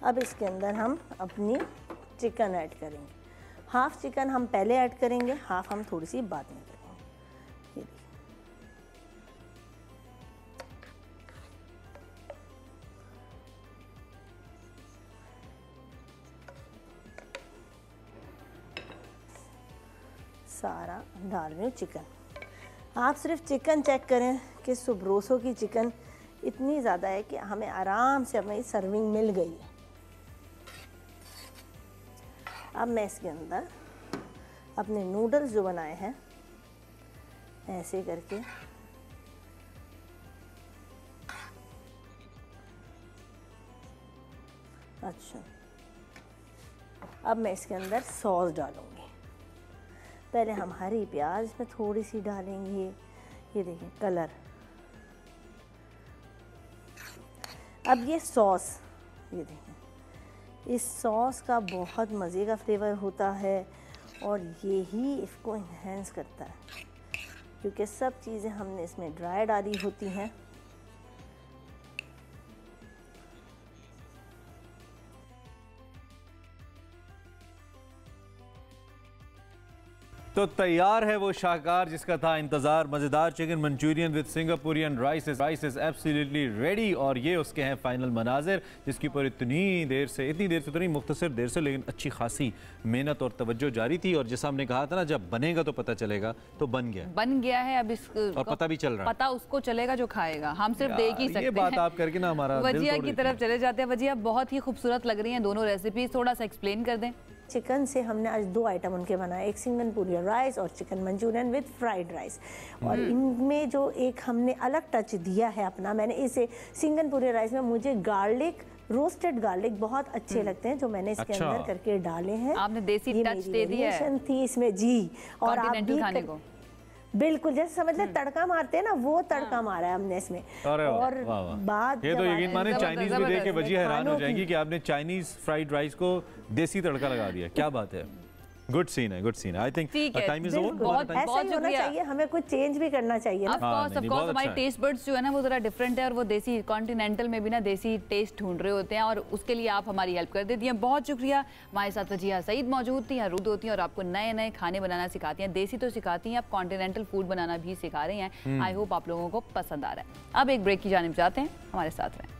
Speaker 9: अब इसके अंदर हम अपनी चिकन ऐड करेंगे। हाफ चिकन हम पहले ऐड करेंगे, हाफ हम थोड़ी सी बाद में करेंगे। ये देखिए, सारा डाल रही हूँ चिकन। आप सिर्फ चिकन चेक करें कि सुब्रोसो की चिकन इतनी ज़्यादा है कि हमें आराम से अपनी सर्विंग मिल गई है। अब मैं इसके अंदर अपने नूडल्स जो बनाए हैं ऐसे करके अच्छा, अब मैं इसके अंदर सॉस डालूंगी। पहले हम हरी प्याज में थोड़ी सी डालेंगे। ये देखिए कलर। अब ये सॉस, ये देखिए, इस सॉस का बहुत मज़े का फ्लेवर होता है और ये ही इसको इन्हेंस करता है, क्योंकि सब चीज़ें हमने इसमें ड्राई डाली होती हैं।
Speaker 1: तो तैयार है वो शाहकार जिसका था इंतज़ार। मज़ेदार chicken Manchurian with Singaporean rice is absolutely ready. और ये उसके हैं फाइनल मनाजिर, जिसकी पर इतनी देर से तो नहीं, मुख्तसर देर से लेकिन अच्छी खासी मेहनत और तवज्जो जारी थी। और जैसा हमने कहा था ना, जब बनेगा तो पता चलेगा, तो बन गया है। अब इसको और पता भी चल रहा है, पता
Speaker 2: उसको चलेगा जो खाएगा। हम सिर्फ देख ही सकते हैं।
Speaker 1: ये बात आप करके ना हमारा
Speaker 2: वजिया की तरफ चले जाते हैं। वजिया, बहुत ही खूबसूरत लग रही हैं दोनों रेसिपी, थोड़ा सा एक्सप्लेन कर दें।
Speaker 9: चिकन से हमने आज 2 आइटम उनके बनाए, एक सिंगापुरियन राइस और chicken Manchurian with fried rice. और इनमें जो एक हमने अलग टच दिया है अपना, मैंने इसे सिंगापुरियन राइस में मुझे रोस्टेड गार्लिक बहुत अच्छे लगते हैं, जो मैंने इसके अंदर करके डाले हैं।
Speaker 2: आपने देसी टच दे दिया है
Speaker 9: थी इसमें जी। और आप भी
Speaker 2: खाने को
Speaker 9: बिल्कुल जैसे समझ लें तड़का मारते हैं ना, वो तड़का मारा है हमने इसमें। और बात
Speaker 1: ये तो यकीन माने चाइनीज भी देख के वजी हैरान हो जाएंगी कि आपने चाइनीज फ्राइड राइस को देसी तड़का लगा दिया। क्या बात है। गुड सीन है, गुड सीन है। I think time is over.
Speaker 2: बहुत
Speaker 9: ऐसा ही होना
Speaker 2: शुक्रिया।
Speaker 9: चाहिए, हमें कुछ चेंज भी करना चाहिए ना।
Speaker 2: ऑफ कोर्स हमारे टेस्ट बर्ड्स जो है ना वो जरा डिफरेंट है, और वो देसी कॉन्टिनेंटल में भी ना देसी टेस्ट ढूंढ रहे होते हैं, और उसके लिए आप हमारी हेल्प कर देती हैं। बहुत शुक्रिया। हमारे साथ वजीहा सईद मौजूद थी, रुद होती हैं और आपको नए नए खाने बनाना सिखाती हैं। देसी तो सिखाती हैं, आप कॉन्टिनेंटल फूड बनाना भी सिखा रही हैं। आई होप आप लोगों को पसंद आ रहा है। अब एक ब्रेक की जानिब जाते हैं, हमारे साथ रहें।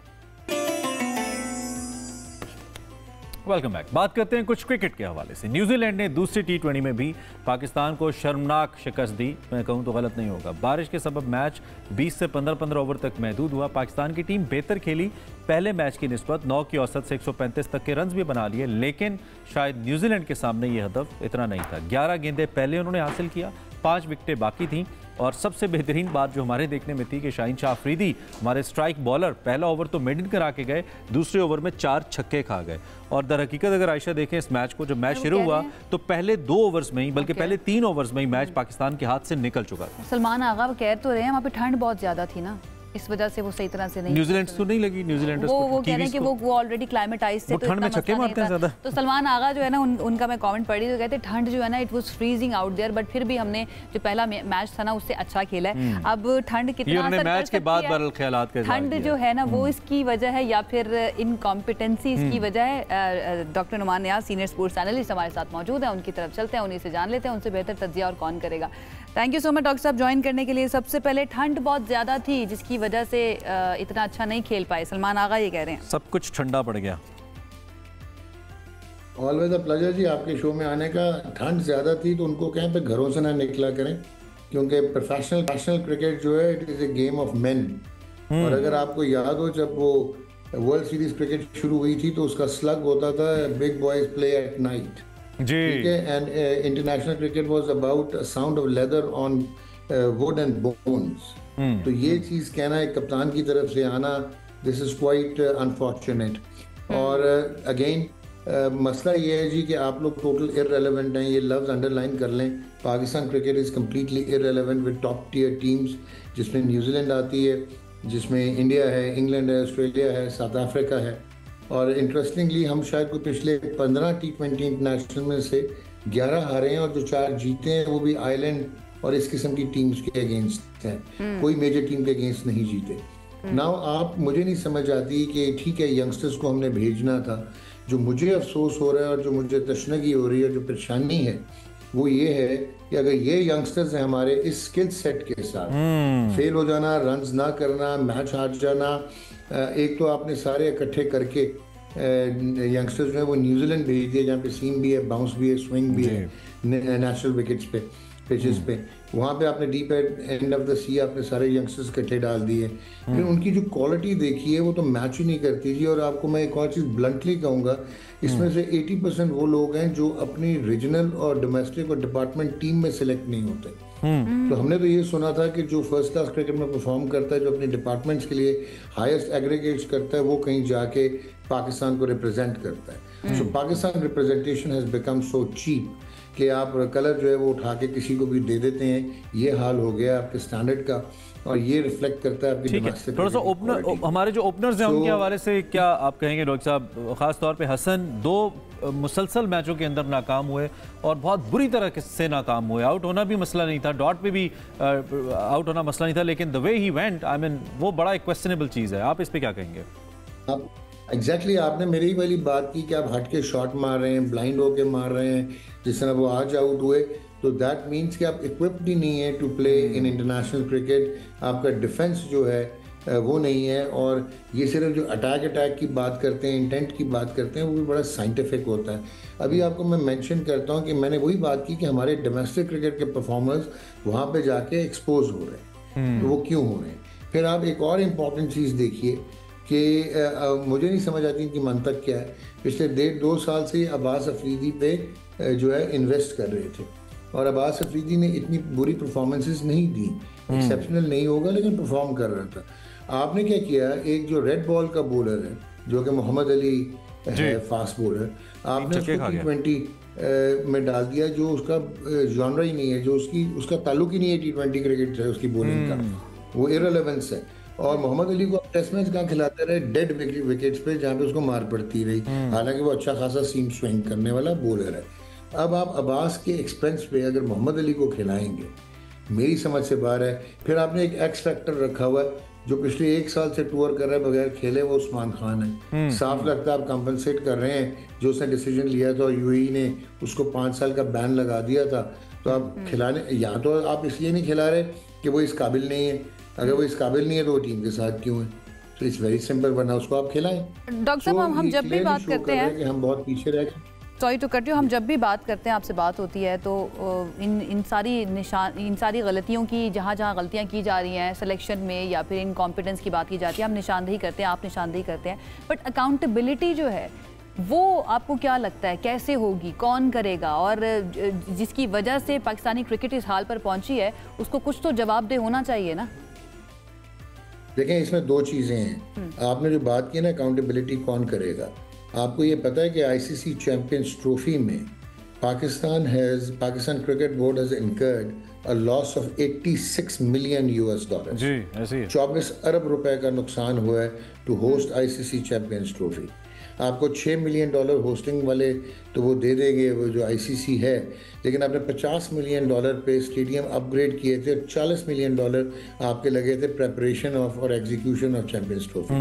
Speaker 1: Welcome back. बात करते हैं कुछ क्रिकेट के हवाले से। न्यूजीलैंड ने दूसरी T20 में भी पाकिस्तान को शर्मनाक शिकस्त दी। मैं कहूं तो गलत नहीं होगा। बारिश के सबब मैच 20 से 15 ओवर तक महदूद हुआ। पाकिस्तान की टीम बेहतर खेली। पहले मैच की निस्बत 9 की औसत से 135 तक के रन्स भी बना लिए, लेकिन शायद न्यूजीलैंड के सामने ये हदफ इतना नहीं था। 11 गेंदें पहले उन्होंने हासिल किया, 5 विकेटें बाकी थीं, और सबसे बेहतरीन बात जो हमारे देखने में थी कि शाहीन शाह अफरीदी हमारे स्ट्राइक बॉलर पहला ओवर तो मेडन करा के गए, दूसरे ओवर में 4 छक्के खा गए। और दर हकीकत अगर आयशा देखें इस मैच को, जब मैच शुरू हुआ तो पहले 2 ओवर्स में ही, बल्कि पहले 3 ओवर्स में ही मैच पाकिस्तान के हाथ से निकल चुका था।
Speaker 2: सलमान आगा कह तो रहे हैं वहाँ पे ठंड बहुत ज्यादा थी ना, इस वजह से वो सही तरह से नहीं।
Speaker 1: न्यूजीलैंड को नहीं लगी, न्यूजीलैंडर्स को
Speaker 2: वो कह रहे हैं कि वो ऑलरेडी क्लाइमेटाइज से, तो
Speaker 1: ठंड में छक्के मारते हैं ज्यादा।
Speaker 2: तो सलमान आगा जो है ना उनका मैं कमेंट पढ़ी तो कहते ठंड जो है ना it was freezing out there, but फिर भी हमने जो पहला मैच था ना उससे अच्छा खेला है। अब ठंड कितना असर कर
Speaker 1: मैच के बाद बरल ख्यालात के
Speaker 2: ठंड जो है ना वो इसकी वजह है या फिर इनकॉम्पिटेंसी इसकी वजह है। डॉक्टर नुमान नियाज सीनियर स्पोर्ट्स एनालिस्ट हमारे साथ मौजूद है, उनकी तरफ चलते हैं, उन्हीं से जान लेते हैं उनसे बेहतर तज्जिया और कौन करेगा। Thank you so much doctor साहब ज्वाइन करने के लिए। सबसे पहले ठंड बहुत ज़्यादा थी जिसकी वजह से इतना अच्छा नहीं खेल पाए। सलमान आगा ये कह रहे हैं
Speaker 1: सब कुछ ठंडा पड़ गया।
Speaker 10: ऑलवेज अ प्लेजर जी आपके शो में आने का। ठंड ज़्यादा थी तो उनको कहें पे घरों से ना निकला करें, क्योंकि प्रोफेशनल क्रिकेट जो है it is a game of main. और अगर आपको याद हो जब वो वर्ल्ड सीरीज क्रिकेट शुरू हुई थी तो उसका स्लग होता था big boys play at night, ठीक है, and international cricket was about sound of leather on would and bones. तो ये चीज़ कहना एक कप्तान की तरफ से आना, दिस इज़ क्वाइट अनफॉर्चुनेट। और अगेन मसला ये है जी कि आप लोग टोटल इररेलेवेंट हैं, ये लफ्ज़ अंडरलाइन कर लें। Pakistan cricket is completely irrelevant with top tier teams, जिसमें न्यूजीलैंड आती है, जिसमें इंडिया है, इंग्लैंड है, ऑस्ट्रेलिया है, साउथ अफ्रीका है। और इंटरेस्टिंगली हम शायद कोई पिछले 15 T20 इंटरनेशनल में से 11 हारे हैं, और जो 4 जीते हैं वो भी आइलैंड और इस किस्म की टीम्स के अगेंस्ट हैं, कोई मेजर टीम के अगेंस्ट नहीं जीते। नाउ आप मुझे नहीं समझ आती कि ठीक है यंगस्टर्स को हमने भेजना था। जो मुझे अफसोस हो रहा है और जो मुझे तशनगी हो रही है, जो परेशानी है वो ये है कि अगर ये यंगस्टर्स हैं हमारे इस स्किल सेट के साथ फेल हो जाना, रन्स ना करना, मैच हार जाना, एक तो आपने सारे इकट्ठे करके यंगस्टर्स जो है वो न्यूजीलैंड भेज दिए जहाँ पे सीम भी है, बाउंस भी है, स्विंग भी है नेशनल विकेट्स पे, पिचेस पे। वहाँ पे आपने डीप एंड ऑफ द सी आपने सारे यंगस्टर्स इकट्ठे डाल दिए। फिर उनकी जो क्वालिटी देखी है वो तो मैच ही नहीं करती जी। और आपको मैं एक और चीज़ ब्लंटली कहूँगा, इसमें से 80% वो लोग हैं जो अपनी रीजनल और डोमेस्टिक और डिपार्टमेंट टीम में सिलेक्ट नहीं होते। तो हमने तो ये सुना था कि जो फर्स्ट क्लास क्रिकेट में परफॉर्म करता है, जो अपने डिपार्टमेंट्स के लिए हाईएस्ट एग्रीगेट्स करता है, वो कहीं जाके पाकिस्तान को रिप्रेजेंट करता है। So Pakistan representation has become so cheap कि आप कलर जो है वो उठा के किसी को भी दे देते हैं। ये हाल हो गया आपके स्टैंडर्ड का, और ये रिफ्लेक्ट करता है आपकी डोमेस्टिक।
Speaker 1: थोड़ा सा ओपनर, हमारे जो ओपनर्स हैं उनके हवाले से क्या आप कहेंगे डॉक्टर साहब? खास तौर पे हसन 2 मुसलसल मैचों के अंदर नाकाम हुए और बहुत बुरी तरह से नाकाम हुए। आउट होना भी मसला नहीं था, डॉट पे भी आउट होना मसला नहीं था, लेकिन the way he went, I mean वो बड़ा एक क्वेश्चनेबल चीज़ है। आप इस पर क्या कहेंगे?
Speaker 10: आप एग्जैक्टली आपने मेरी वाली बात की कि आप हट के शॉट मार रहे हैं, ब्लाइंड होके मार रहे हैं, जिस तरह वो आज आउट हुए, तो दैट मीन्स कि आप इक्विप्ड ही नहीं है to play in international cricket. आपका डिफेंस जो है वो नहीं है, और ये सिर्फ जो अटैक की बात करते हैं, इंटेंट की बात करते हैं, वो भी बड़ा साइंटिफिक होता है। अभी आपको मैं मेंशन करता हूँ कि मैंने वही बात की कि हमारे डोमेस्टिक क्रिकेट के परफॉर्मर्स वहाँ पे जाके एक्सपोज हो रहे हैं, तो वो क्यों हो रहे हैं? फिर आप एक और इम्पॉर्टेंट चीज़ देखिए कि मुझे नहीं समझ आती इनकी मंतक क्या है। पिछले 1.5-2 साल से अब्बास अफरीदी पे जो है इन्वेस्ट कर रहे थे, और अब्बास अफरीदी ने इतनी बुरी परफॉर्मेंसेस नहीं दी, एक्सेप्शनल नहीं होगा लेकिन परफॉर्म कर रहा था। आपने क्या किया, एक जो रेड बॉल का बॉलर है जो कि मोहम्मद अली है, फास्ट बॉलर, आपने उसको T20 में डाल दिया, जो उसका जॉनरा ही नहीं है, जो उसका ताल्लुक ही नहीं है T20 क्रिकेट है, उसकी बॉलिंग का वो इररिलेवेंस है। और मोहम्मद अली को टेस्ट मैच कहाँ खिलाते रहे? डेड विकेट्स पे, जहाँ पे उसको मार पड़ती रही, हालांकि वो अच्छा खासा सीम स्विंग करने वाला बॉलर है। अब आप अब्बास के एक्सपेंस पे अगर मोहम्मद अली को खिलाएंगे, मेरी समझ से बाहर है। फिर आपने एक एक्स फैक्टर रखा हुआ है जो पिछले 1 साल से टूर कर रहा है बगैर खेले, वो उस्मान खान है। साफ लगता है आप कंपनसेट कर रहे हैं जो उसने डिसीजन लिया था और यूएई ने उसको 5 साल का बैन लगा दिया था। तो आप खिलाने, या तो आप इसलिए नहीं खिला रहे कि वो इस काबिल नहीं है, अगर वो इस काबिल नहीं है तो वो टीम के साथ क्यों है? तो इट्स वेरी सिंपल, वरना उसको आप खिलाएं।
Speaker 2: डॉक्टर साहब, हम जब भी बात करते हैं
Speaker 10: कि हम बहुत पीछे रह गए,
Speaker 2: सॉरी टू कट यू, हम जब भी बात करते हैं, आपसे बात होती है तो इन सारी गलतियों की, जहाँ गलतियाँ की जा रही हैं सिलेक्शन में या फिर इन कॉम्पिटेंस की बात की जाती है, हम निशानदेही करते हैं, आप निशानदेही करते हैं, बट अकाउंटेबिलिटी जो है वो आपको क्या लगता है कैसे होगी, कौन करेगा? और जिसकी वजह से पाकिस्तानी क्रिकेट इस हाल पर पहुंची है उसको कुछ तो जवाबदेह होना चाहिए ना?
Speaker 10: देखें, इसमें 2 चीज़ें हैं। आपने जो बात की ना अकाउंटेबिलिटी कौन करेगा, आपको ये पता है कि आईसीसी चैंपियंस ट्रॉफी में Pakistan cricket board has incurred a loss of 86 million US dollar.
Speaker 1: जी, ऐसे ही
Speaker 10: 24 अरब रुपए का नुकसान हुआ है to host ICC champions trophy. आपको $6 मिलियन होस्टिंग वाले तो वो दे देंगे, वो जो आईसीसी है, लेकिन आपने $50 मिलियन पे स्टेडियम अपग्रेड किए थे, $40 मिलियन आपके लगे थे प्रेपरेशन ऑफ और एग्जीक्यूशन ऑफ चैंपियंस ट्रॉफी,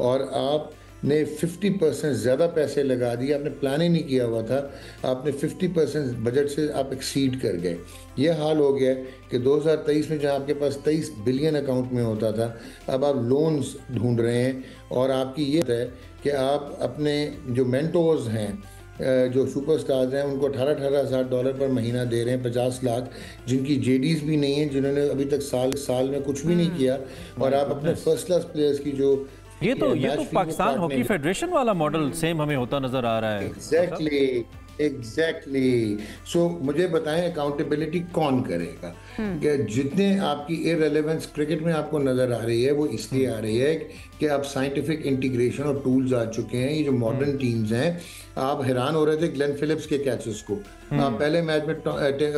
Speaker 10: और आपने 50% ज़्यादा पैसे लगा दिए। आपने प्लान ही नहीं किया हुआ था, आपने 50% बजट से आप एक्सीड कर गए। ये हाल हो गया कि 2023 में जहाँ आपके पास 23 बिलियन अकाउंट में होता था, अब आप लोन्स ढूंढ रहे हैं, और आपकी ये है कि आप अपने जो मेंटोर्स हैं, जो सुपरस्टार्स हैं, उनको $18,000 पर महीना दे रहे हैं, 50 लाख, जिनकी जेडीज भी नहीं है, जिन्होंने अभी तक साल में कुछ भी नहीं किया, और आप अपने फर्स्ट क्लास प्लेयर्स की जो
Speaker 1: ये तो पाकिस्तान हॉकी फेडरेशन वाला मॉडल सेम हमें होता नजर आ रहा है।
Speaker 10: एग्जैक्टली। सो मुझे बताएं अकाउंटेबिलिटी कौन करेगा? कि जितने आपकी इररिलेवेंस क्रिकेट में आपको नजर आ रही है वो इसलिए आ रही है कि अब साइंटिफिक इंटीग्रेशन और टूल्स आ चुके हैं। ये जो मॉडर्न टीम्स हैं, आप हैरान हो रहे थे ग्लेन फिलिप्स के कैचेस को, आप पहले मैच में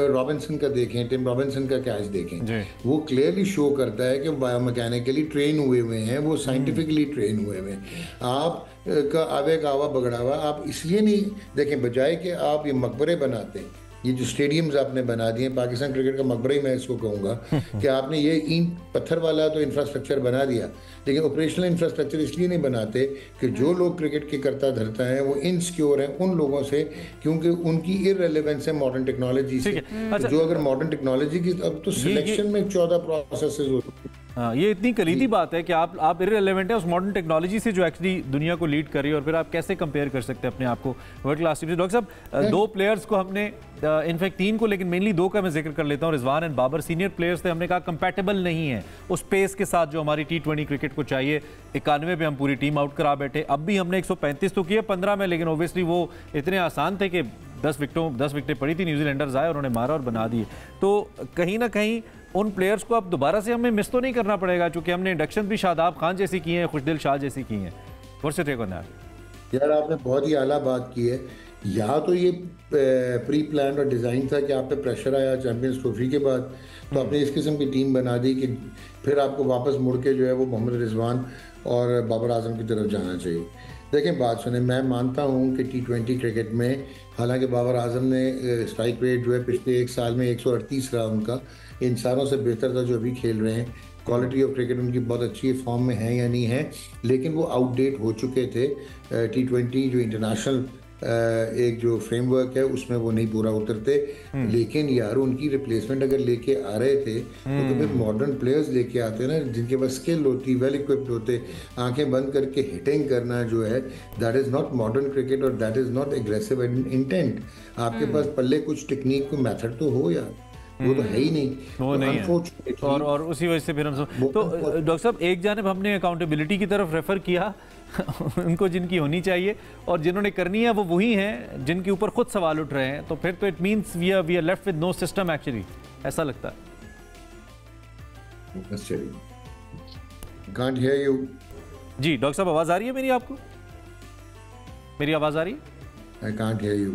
Speaker 10: रॉबिन्सन का देखें, टिम रॉबिन्सन का कैच देखें, वो क्लियरली शो करता है कि बायोमैकेनिकली ट्रेन हुए हैं, वो साइंटिफिकली ट्रेन हुए हैं। आप का आवे का आवा बगड़ावा आप इसलिए नहीं देखें, बजाय कि आप ये मकबरे बनाते हैं, ये जो स्टेडियम्स आपने बना दिए, पाकिस्तान क्रिकेट का मकबरा ही मैं इसको कहूँगा कि आपने ये ईंट पत्थर वाला तो इंफ्रास्ट्रक्चर बना दिया, लेकिन ऑपरेशनल इंफ्रास्ट्रक्चर इसलिए नहीं बनाते कि जो लोग क्रिकेट के करता धरता है वो इनसिक्योर हैं उन लोगों से, क्योंकि उनकी इररिलेवेंस है मॉडर्न टेक्नोलॉजी से। अच्छा, जो अगर मॉडर्न टेक्नोलॉजी की, अब तो सिलेक्शन में 14 प्रोसेसेस होते हैं।
Speaker 1: हाँ, ये इतनी कलीदी बात है कि आप इररिलेवेंट है उस मॉडर्न टेक्नोलॉजी से जो एक्चुअली दुनिया को लीड कर रही है, और फिर आप कैसे कंपेयर कर सकते हैं अपने आप को वर्ल्ड क्लास टीम से? डॉक्टर साहब, 2 प्लेयर्स को हमने, इनफैक्ट 3 को, लेकिन मेनली 2 का मैं जिक्र कर लेता हूँ। Rizwan and Babar senior players थे, हमने कहा कंपैटिबल नहीं है उस पेस के साथ जो हमारी T20 क्रिकेट को चाहिए। 91 पे हम पूरी टीम आउट करा बैठे। अब भी हमने 135 तो किए 15 में, लेकिन ओब्वियसली वो इतने आसान थे कि 10 विकेटें पड़ी थी, न्यूजीलैंडर्स आए, उन्होंने मारा और बना दिए। तो कहीं ना कहीं उन प्लेयर्स को अब दोबारा से हमें मिस तो नहीं करना पड़ेगा, क्योंकि हमने इंडक्शन भी शादाब खान जैसी की हैं, खुशदिल शाह जैसी की हैं।
Speaker 10: यार आपने बहुत ही आला बात की है। या तो ये प्री प्लान और डिज़ाइन था कि आप पे प्रेशर आया चैंपियंस ट्रॉफी के बाद, तो आपने इस किस्म की टीम बना दी कि फिर आपको वापस मुड़ के जो है वो मोहम्मद रिजवान और बाबर आजम की तरफ जाना चाहिए। देखें, बात सुने, मैं मानता हूँ कि T20 क्रिकेट में हालांकि बाबर आजम ने स्ट्राइक रेट जो है पिछले 1 साल में 138 रहा उनका, इन सारों से बेहतर था जो अभी खेल रहे हैं। क्वालिटी ऑफ क्रिकेट उनकी बहुत अच्छी फॉर्म में है या नहीं है, लेकिन वो आउटडेट हो चुके थे। T20 जो इंटरनेशनल एक जो फ्रेमवर्क है उसमें वो नहीं पूरा उतरते, लेकिन यार उनकी रिप्लेसमेंट अगर लेके आ रहे थे तो फिर मॉडर्न प्लेयर्स लेके आते ना, जिनके पास स्किल होती, वेल इक्विप्ड होते। आंखें बंद करके हिटिंग करना जो है, that is not modern cricket और that is not aggressive intent. आपके पास पल्ले कुछ टेक्निक को मेथड तो हो यार, वो तो है ही नहीं,
Speaker 1: वो नहीं है। और उसी वजह से फिर हम तो डॉक्टर साहब, एक जानब हमने अकाउंटेबिलिटी की तरफ रेफर किया उनको जिनकी होनी चाहिए, और जिन्होंने करनी है वो वही हैं जिनके ऊपर खुद सवाल उठ रहे हैं। तो फिर तो it means we are left with no system actually, ऐसा लगता है।
Speaker 10: Can't hear you.
Speaker 1: Ji doctor साहब, आवाज़ आ रही है मेरी आपको? मेरी आवाज़ आ रही है?
Speaker 10: I can't hear you.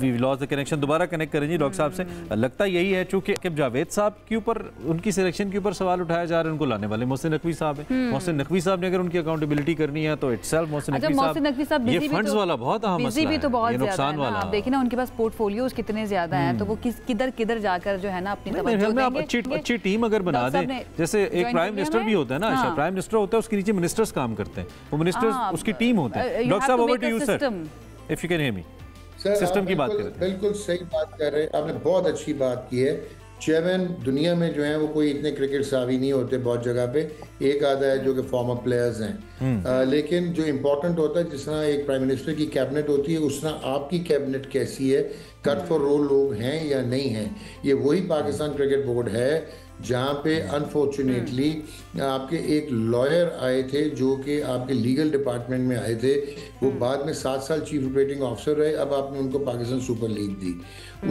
Speaker 1: We lost the connection, दोबारा कनेक्ट करें जी डॉक्टर साहब से। लगता यही है चूंकि जावेद साहब के ऊपर, उनकी सिलेक्शन के ऊपर सवाल उठाया जा रहा है, उनको लाने वाले मोहसिन नकवी साहब हैं। मोहसिन नकवी साहब ने अगर उनकी अकाउंटेबिलिटी करनी है तो इटसेल्फ मोहसिन नकवी साहब ये फंड्स वाला बहुत अहम मसला है, ये नुकसान वाला।
Speaker 2: आप देखिए ना उनके पास पोर्टफोलियोज कितने ज्यादा हैं, तो वो किधर जाकर जो है ना अपनी तवज्जो देंगे।
Speaker 1: अच्छी टीम अगर बना दें, जैसे एक प्राइम मिनिस्टर भी होता है ना, प्राइम मिनिस्टर होता है, उसके नीचे मिनिस्टर्स काम करते हैं, वो मिनिस्टर्स उसकी टीम होते हैं। डॉक्टर साहब over to you sir, if you can hear me. System की बात कर रहे हैं।
Speaker 10: बिल्कुल सही बात कर रहे हैं आपने, बहुत अच्छी बात की है। चेयरमैन दुनिया में जो है वो कोई इतने क्रिकेट सावी नहीं होते, बहुत जगह पे एक आधा है जो कि फॉर्मर प्लेयर्स हैं। लेकिन जो इम्पोर्टेंट होता है, जिस तरह एक प्राइम मिनिस्टर की कैबिनेट होती है, उस तरह आपकी कैबिनेट कैसी है, कट फॉर रोल लोग हैं या नहीं हैं। ये वही पाकिस्तान क्रिकेट बोर्ड है जहाँ पे अनफॉर्चुनेटली आपके एक लॉयर आए थे जो कि आपके लीगल डिपार्टमेंट में आए थे, वो बाद में 7 साल चीफ ऑपरेटिंग ऑफिसर रहे, अब आपने उनको पाकिस्तान सुपर लीग दी।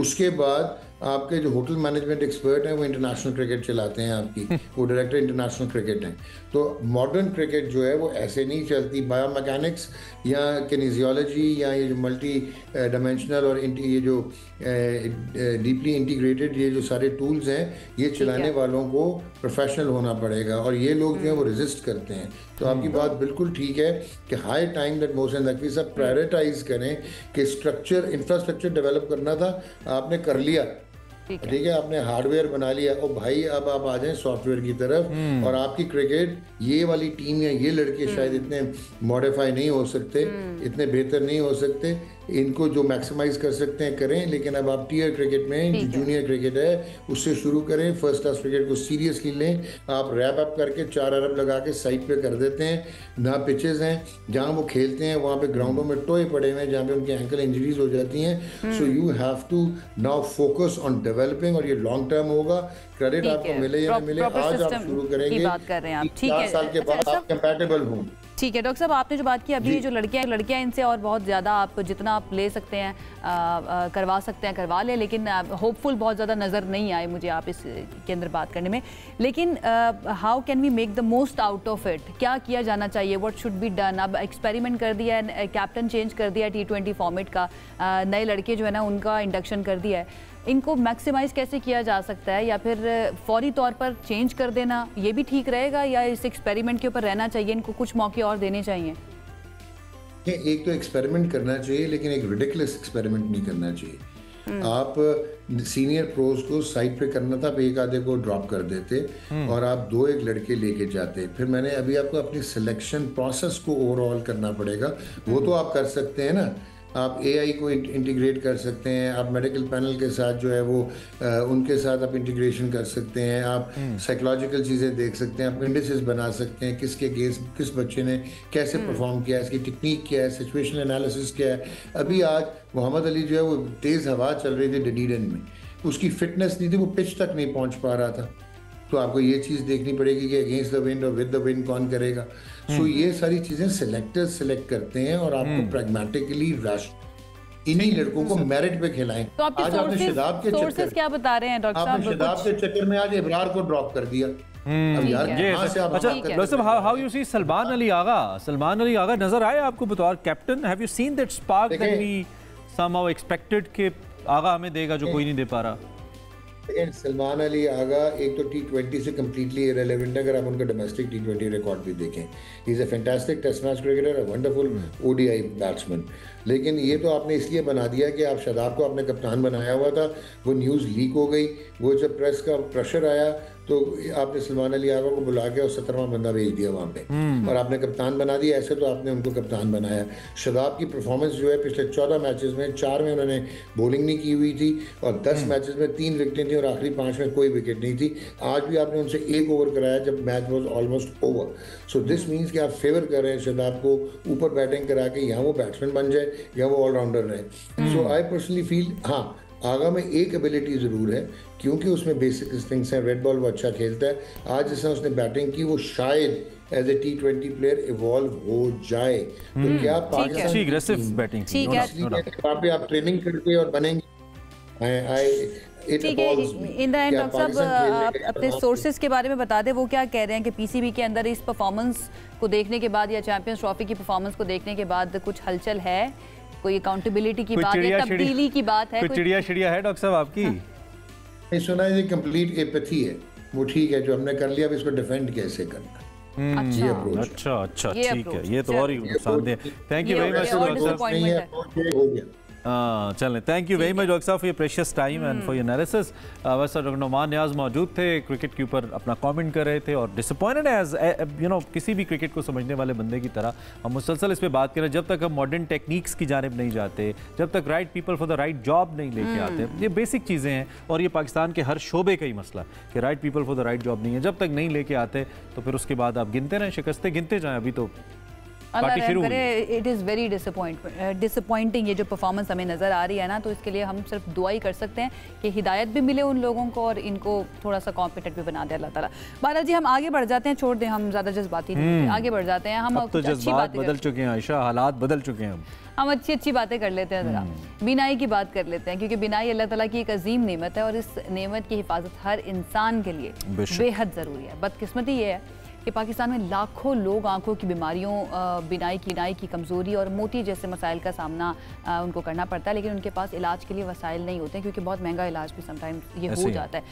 Speaker 10: उसके बाद आपके जो होटल मैनेजमेंट एक्सपर्ट हैं वो इंटरनेशनल क्रिकेट चलाते हैं आपकी, वो डायरेक्टर इंटरनेशनल क्रिकेट हैं। तो मॉडर्न क्रिकेट जो है वो ऐसे नहीं चलती। बायोमैकेनिक्स या किनेसियोलॉजी या ये जो मल्टी डायमेंशनल और ये जो डीपली इंटीग्रेटेड ये जो सारे टूल्स हैं, ये चलाने वालों को प्रोफेशनल होना पड़ेगा, और ये लोग जो है वो रेजिस्ट करते हैं। तो आपकी बात बिल्कुल ठीक है कि high time that Mohsin Naqvi साहब प्रायोरिटाइज करें कि स्ट्रक्चर इंफ्रास्ट्रक्चर डेवलप करना था, आपने कर लिया, ठीक है, आपने हार्डवेयर बना लिया, और भाई अब आप आ जाएं सॉफ्टवेयर की तरफ। और आपकी क्रिकेट ये वाली टीम या ये लड़के शायद इतने मॉडिफाई नहीं हो सकते, इतने बेहतर नहीं हो सकते, इनको जो मैक्सिमाइज कर सकते हैं करें, लेकिन अब आप टीयर क्रिकेट में जो जूनियर क्रिकेट है उससे शुरू करें, फर्स्ट क्लास क्रिकेट को सीरियसली लें। आप रैप अप करके 4 अरब लगा के साइड पे कर देते हैं ना, पिचेस हैं जहाँ वो खेलते हैं वहाँ पे ग्राउंडों में टोए पड़े हुए हैं जहाँ पे उनकी एंकल इंजरीज हो जाती हैं। So you have to now focus on developing, और ये लॉन्ग टर्म होगा। क्रेडिट आपको मिले या ना मिले, आज आप शुरू करेंगे, 4 साल के बाद आप कंपैटिबल हों।
Speaker 2: ठीक है डॉक्टर साहब, आपने जो बात की अभी, जो लड़कियां इनसे और बहुत ज़्यादा आप जितना आप ले सकते हैं करवा सकते हैं करवा लें, लेकिन होपफुल बहुत ज़्यादा नज़र नहीं आए मुझे आप इसके अंदर बात करने में। लेकिन how can we make the most out of it, क्या किया जाना चाहिए, व्हाट शुड बी डन? अब एक्सपेरिमेंट कर दिया है, कैप्टन चेंज कर दिया T20 फॉर्मेट का, नए लड़के जो है ना उनका इंडक्शन कर दिया है, इनको मैक्सिमाइज कैसे किया जा सकता है, या फिर फौरी तौर पर चेंज कर देना ये भी ठीक रहेगा, या इस एक्सपेरिमेंट के ऊपर रहना चाहिए, इनको कुछ मौके और देने चाहिए?
Speaker 10: एक तो एक्सपेरिमेंट करना चाहिए, लेकिन एक रिडिकुलस एक्सपेरिमेंट नहीं करना चाहिए। आप सीनियर प्रोज को साइड पे करना था, एक आधे को ड्रॉप कर देते और आप 2-1 लड़के लेके जाते। फिर मैंने अभी आपको अपनी सिलेक्शन प्रोसेस को ओवरऑल करना पड़ेगा, वो तो आप कर सकते हैं ना, आप AI को इंटीग्रेट कर सकते हैं, आप मेडिकल पैनल के साथ जो है वो उनके साथ आप इंटीग्रेशन कर सकते हैं, आप साइकोलॉजिकल चीज़ें देख सकते हैं, आप इंडिसेस बना सकते हैं, किसके केस किस बच्चे ने कैसे परफॉर्म किया, इसकी टेक्निक क्या है, सिचुएशनल एनालिसिस क्या है। अभी आज मोहम्मद अली जो है वो तेज़ हवा चल रही थी डडीडन में, उसकी फिटनेस नहीं थी, वो पिच तक नहीं पहुँच पा रहा था। तो आपको ये चीज़ देखनी पड़ेगी कि अगेंस्ट द विंड और विद द विंड कौन करेगा। सो ये सारी चीज़ें सिलेक्टर्स सिलेक्ट करते हैं, और आपको प्रैग्मेटिकली रश इन्हीं लड़कों को मेरिट पे खिलाएं।
Speaker 2: तो आज आपने शदाब के चक्कर क्या बता रहे हैं डॉक्टर साहब?
Speaker 10: आपने शदाब के चक्कर में आज इब्रार को ड्रॉप कर दिया। अब यार कहां से आप
Speaker 1: डॉक्टर साहब, how you see Salman Ali Agha नजर आए आपको बतौर captain? Have you seen that spark that we somehow expected कि आगा हमें देगा जो कोई नहीं दे पा रहा?
Speaker 10: लेकिन सलमान अली आगा एक तो T20 से कम्प्लीटली इरेलेवेंट है, अगर आप उनका डोमेस्टिक T20 रिकॉर्ड भी देखें। He is a fantastic test match cricketer, a wonderful ODI batsman. लेकिन ये तो आपने इसलिए बना दिया कि आप शदाब को आपने कप्तान बनाया हुआ था, वो न्यूज़ लीक हो गई, वो जब प्रेस का प्रेशर आया तो आपने सलमान अली आगा को बुला के और 17वां बंदा भेज दिया वहाँ पे, और आपने कप्तान बना दिया। ऐसे तो आपने उनको कप्तान बनाया। शदाब की परफॉर्मेंस जो है पिछले 14 मैचेस में 4 में उन्होंने बॉलिंग नहीं की हुई थी, और 10 मैचेस में 3 विकेटें थी, और आखिरी 5 में कोई विकेट नहीं थी। आज भी आपने उनसे 1 ओवर कराया जब match was almost over. So this means कि आप फेवर कर रहे हैं शदाब को ऊपर बैटिंग करा के, यहाँ वो बैट्समैन बन जाए या वो ऑलराउंडर रहे। सो आई पर्सनली फील हाँ आगा में एक एबिलिटी ज़रूर है, क्योंकि उसमें बेसिक इंस्टिंक्ट्स हैं, रेड बॉल वो अच्छा खेलता है। आज जैसे उसने बैटिंग की वो शायद as a T20 player evolve हो जाए। तो क्या पाकिस्तान
Speaker 1: एग्रेसिव बैटिंग
Speaker 2: ठीक है,
Speaker 10: वहाँ पे आप ट्रेनिंग करके और बनेंगे।
Speaker 2: ठीक है, इन द एंड डॉक्टर साहब आप अपने सोर्सेज के बारे में बता दें, वो क्या कह रहे हैं कि पीसीबी के अंदर इस परफॉर्मेंस को देखने के बाद या चैंपियंस ट्रॉफी की परफॉर्मेंस को देखने के बाद कुछ हलचल है, कोई अकाउंटेबिलिटी की बात या तब्दीली की बात है,
Speaker 1: कुछ चिड़िया है डॉक्टर साहब आपकी?
Speaker 10: नहीं सुना है, कंप्लीट एपैथी है, वो ठीक है जो हमने कर लिया, अब इसको डिफेंड कैसे करना।
Speaker 1: अच्छा ठीक है, ये तो और ही नुकसानदेह। Thank you very much. चलें, thank you very much doctor साहब for your precious time and for your analysis. वैसे डॉक्टर नुमान नियाज़ मौजूद थे, क्रिकेट के ऊपर अपना कमेंट कर रहे थे और डिसअपॉइंटेड एज यू नो किसी भी क्रिकेट को समझने वाले बंदे की तरह हम मुसलसल इस पर बात करें। जब तक हम मॉडर्न टेक्निक्स की जानिब नहीं जाते, जब तक right people for the right job नहीं लेके आते, ये बेसिक चीज़ें हैं और ये पाकिस्तान के हर शोबे का ही मसला कि right people for the right job नहीं है। जब तक नहीं लेके आते तो फिर उसके बाद आप गिनते रहें, शिकस्तें गिनते जाएँ। अभी तो
Speaker 2: इट इज़ वेरी डिसअपॉइंटिंग ये जो परफॉर्मेंस हमें नज़र आ रही है ना, तो इसके लिए हम सिर्फ दुआ ही कर सकते हैं कि हिदायत भी मिले उन लोगों को और इनको थोड़ा सा कॉम्पिटेंट भी बना दे अल्लाह ताला। बाला जी हम आगे बढ़ जाते हैं, छोड़ दें हम ज़्यादा जज्बाती नहीं, आगे बढ़ जाते हैं। हम
Speaker 1: तो जज्बात बदल चुके हैं आयशा, हालात बदल चुके हैं,
Speaker 2: हम अच्छी बातें कर लेते हैं। ज़रा बिनाई की बात कर लेते हैं, क्योंकि बिनाई अल्लाह ताला की एक अजीम नेमत है और इस नेमत की हिफाजत हर इंसान के लिए बेहद ज़रूरी है। बदकिस्मती ये है कि पाकिस्तान में लाखों लोग आंखों की बीमारियों, बिनाई की कमज़ोरी और मोती जैसे मसाइल का सामना उनको करना पड़ता है, लेकिन उनके पास इलाज के लिए वसाइल नहीं होते, क्योंकि बहुत महंगा इलाज भी समटाइम्स ये हो जाता है।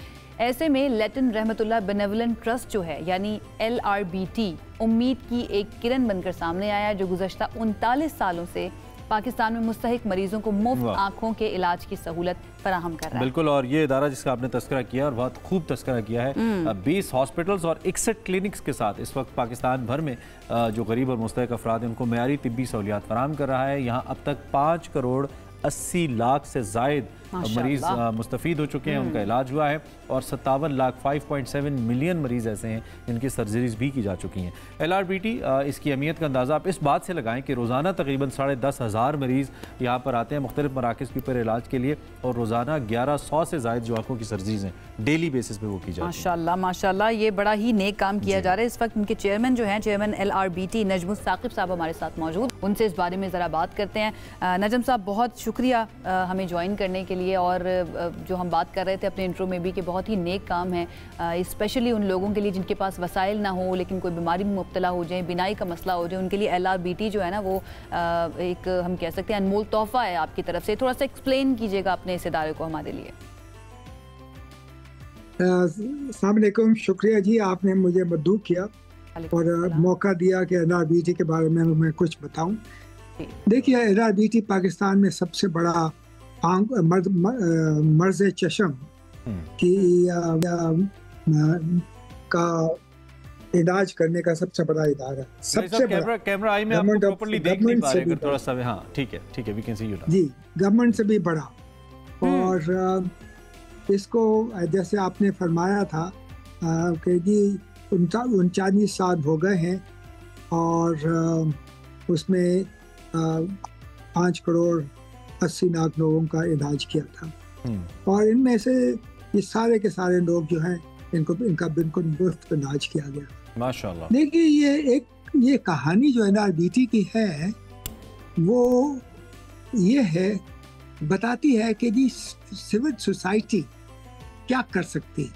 Speaker 2: ऐसे में लेटिन रहमतुल्लाह बेनेवलेंट ट्रस्ट जो है यानी LRBT उम्मीद की एक किरण बनकर सामने आया, जो गुज़श्ता 39 सालों से पाकिस्तान में मुस्तहिक मरीजों को मुफ्त आंखों के इलाज की सहूलत फराहम कर रहा है।
Speaker 1: बिल्कुल, और ये इदारा जिसका आपने तस्करा किया और बहुत खूब तस्करा किया है, 20 हॉस्पिटल्स और 61 क्लिनिक्स के साथ इस वक्त पाकिस्तान भर में जो गरीब और मुस्तहिक अफराद हैं उनको मेयारी तिब्बी सहूलियात फराहम कर रहा है। यहाँ अब तक 5 करोड़ 80 लाख से जायद मरीज मुस्तफ़ीद हो चुके हैं, उनका इलाज हुआ है और 57 लाख 5.7 मिलियन मरीज़ ऐसे हैं जिनकी सर्जरीज भी की जा चुकी हैं। LRBT इसकी अहमियत का अंदाज़ा आप इस बात से लगाएं कि रोज़ाना तकरीबन 10,500 मरीज़ यहाँ पर आते हैं मुख्तलिफ मराकज़ के ऊपर इलाज के लिए और रोज़ाना 1100 से ज़ायद जो आँखों की सर्जरीज हैं डेली बेसिस पे वो की जाती हैं।
Speaker 2: माशाल्लाह माशाल्लाह, ये बड़ा ही नेक काम किया जा रहा है। इस वक्त उनके चेयरमैन जो हैं, चेयरमैन LRBT नजमुस साकिब साहब हमारे साथ मौजूद, उनसे इस बारे में ज़रा बात करते हैं। नजम साहब बहुत शुक्रिया हमें ज्वाइन करने के लिए, और जो हम बात कर रहे थे अपने इंट्रो में भी कि बहुत ही नेक काम है, स्पेशली उन लोगों के लिए जिनके पास वसाइल ना हो लेकिन कोई बीमारी में मुब्तला हो जाए, बिनाई का मसला हो जाए, उनके लिए LRBT जो है ना वो एक हम कह सकते हैं अनमोल तोहफा है आपकी तरफ से। थोड़ा सा एक्सप्लेन कीजिएगा अपने इस इदारे को हमारे लिए।
Speaker 11: अस्सलाम वालेकुम, शुक्रिया जी, आपने मुझे मददू किया और मौका दिया कि LRBT के बारे में मैं कुछ बताऊं। देखिए, LRBT पाकिस्तान में सबसे बड़ा मर्ज़ चशम की का इलाज करने का सबसे बड़ा इदारा, सबसे बड़ा।
Speaker 1: कैमरा आई में आपको प्रॉपर्ली देख नहीं पा रहे, अगर थोड़ा सा, हाँ ठीक है, वी कैन सी यू
Speaker 11: जी, गवर्नमेंट से भी बड़ा। और इसको जैसे आपने फरमाया था कि जी 39 साल हो गए हैं और उसमें 5 करोड़ 80 लाख लोगों का इलाज किया था और इनमें से ये सारे के सारे लोग जो हैं इनका बिल्कुल मुफ्त इलाज किया गया
Speaker 1: माशाल्लाह।
Speaker 11: देखिए, ये कहानी जो LRBT की है वो ये है, बताती है कि जी सिविल सोसाइटी क्या कर सकती है।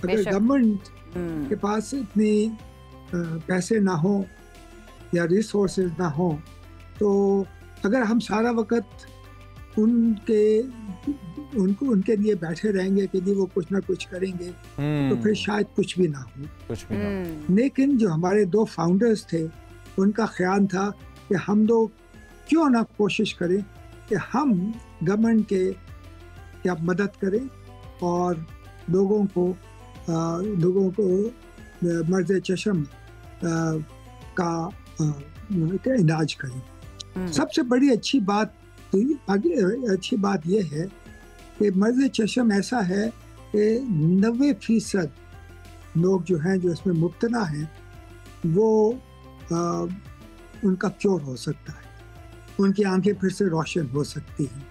Speaker 11: अगर गवर्नमेंट के पास इतने पैसे ना हो या रिसोर्सेज ना हो, तो अगर हम सारा वक्त उनके लिए बैठे रहेंगे कि जी वो कुछ ना कुछ करेंगे, तो फिर शायद कुछ भी ना हो। लेकिन जो हमारे 2 फाउंडर्स थे, उनका ख्याल था कि हम लोग क्यों ना कोशिश करें कि हम गवर्नमेंट के क्या मदद करें और लोगों को मर्ज़ चशम का इलाज करें। सबसे बड़ी अच्छी बात यह है कि मर्ज़ चशम ऐसा है कि 90% लोग जो हैं जो इसमें मुब्तला हैं वो उनका क्योर हो सकता है, उनकी आंखें फिर से रोशन हो सकती हैं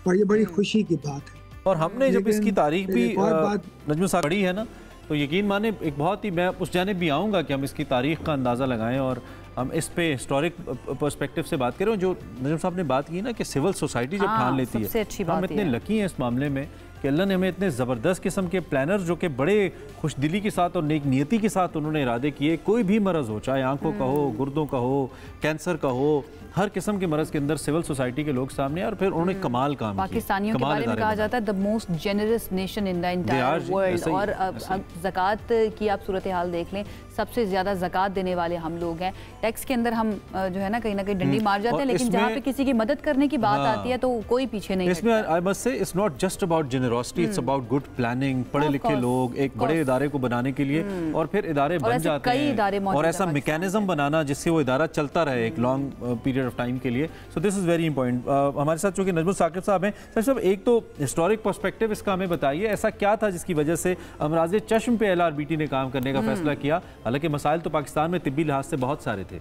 Speaker 11: और ये बड़ी खुशी की बात है।
Speaker 1: और हमने जब इसकी तारीख भी नजमुल साहब पढ़ी है ना, तो यकीन माने एक बहुत ही, मैं उस जानिब भी आऊँगा कि हम इसकी तारीख का अंदाज़ा लगाएं और हम इस पे हिस्टोरिक पर्सपेक्टिव से बात करें। जो नजम साहब ने बात की ना कि सिविल सोसाइटी जब ठान लेती है, हम इतने लकी हैं इस मामले में कि अल्लाह ने हमें इतने ज़बरदस्त किस्म के प्लानर्स जो कि बड़े खुशदिली के साथ और नेक नियति के साथ उन्होंने इरादे किए, कोई भी मरज़ हो, चाहे आंखों का हो, गुर्दों का हो, कैंसर का हो, हर किस्म के मरज़ के अंदर सिविल सोसाइटी के लोग सामने और फिर उन्होंने कमाल काम किया।
Speaker 2: पाकिस्तानियों के बारे में कहा जाता है the most generous nation in the entire world. और अब ज़कात की आप सूरत हाल देख लें, सबसे ज़्यादा ज़कात देने वाले हम लोग हैं। टैक्स के अंदर हम जो है ना कहीं ना कहीं डंडी मार जाते हैं, लेकिन जहाँ पे किसी की मदद करने की बात आती है तो कोई पीछे नहीं।
Speaker 1: इसमें I must say it's not just about generosity, it's about good planning. पढ़े लिखे लोग एक बड़े इदारे को बनाने के लिए और फिर इदारे बन जाते हैं और ऐसा मैकेनिज्म बनाना जिससे वो इदारा चलता रहे एक लॉन्ग पीरियड ऑफ टाइम के लिए। So this is very important. हमारे साथ चूँकि नजमुल साकिब साहब हैं, सर साहब एक तो हिस्टोरिक पर्सपेक्टिव इसका हमें बताइए, ऐसा क्या था जिसकी वजह से अमराज चश्म पे LRBT ने काम करने का फैसला किया? हालांकि मसाइल तो पाकिस्तान में तिब्बी लिहाज से बहुत सारे थे।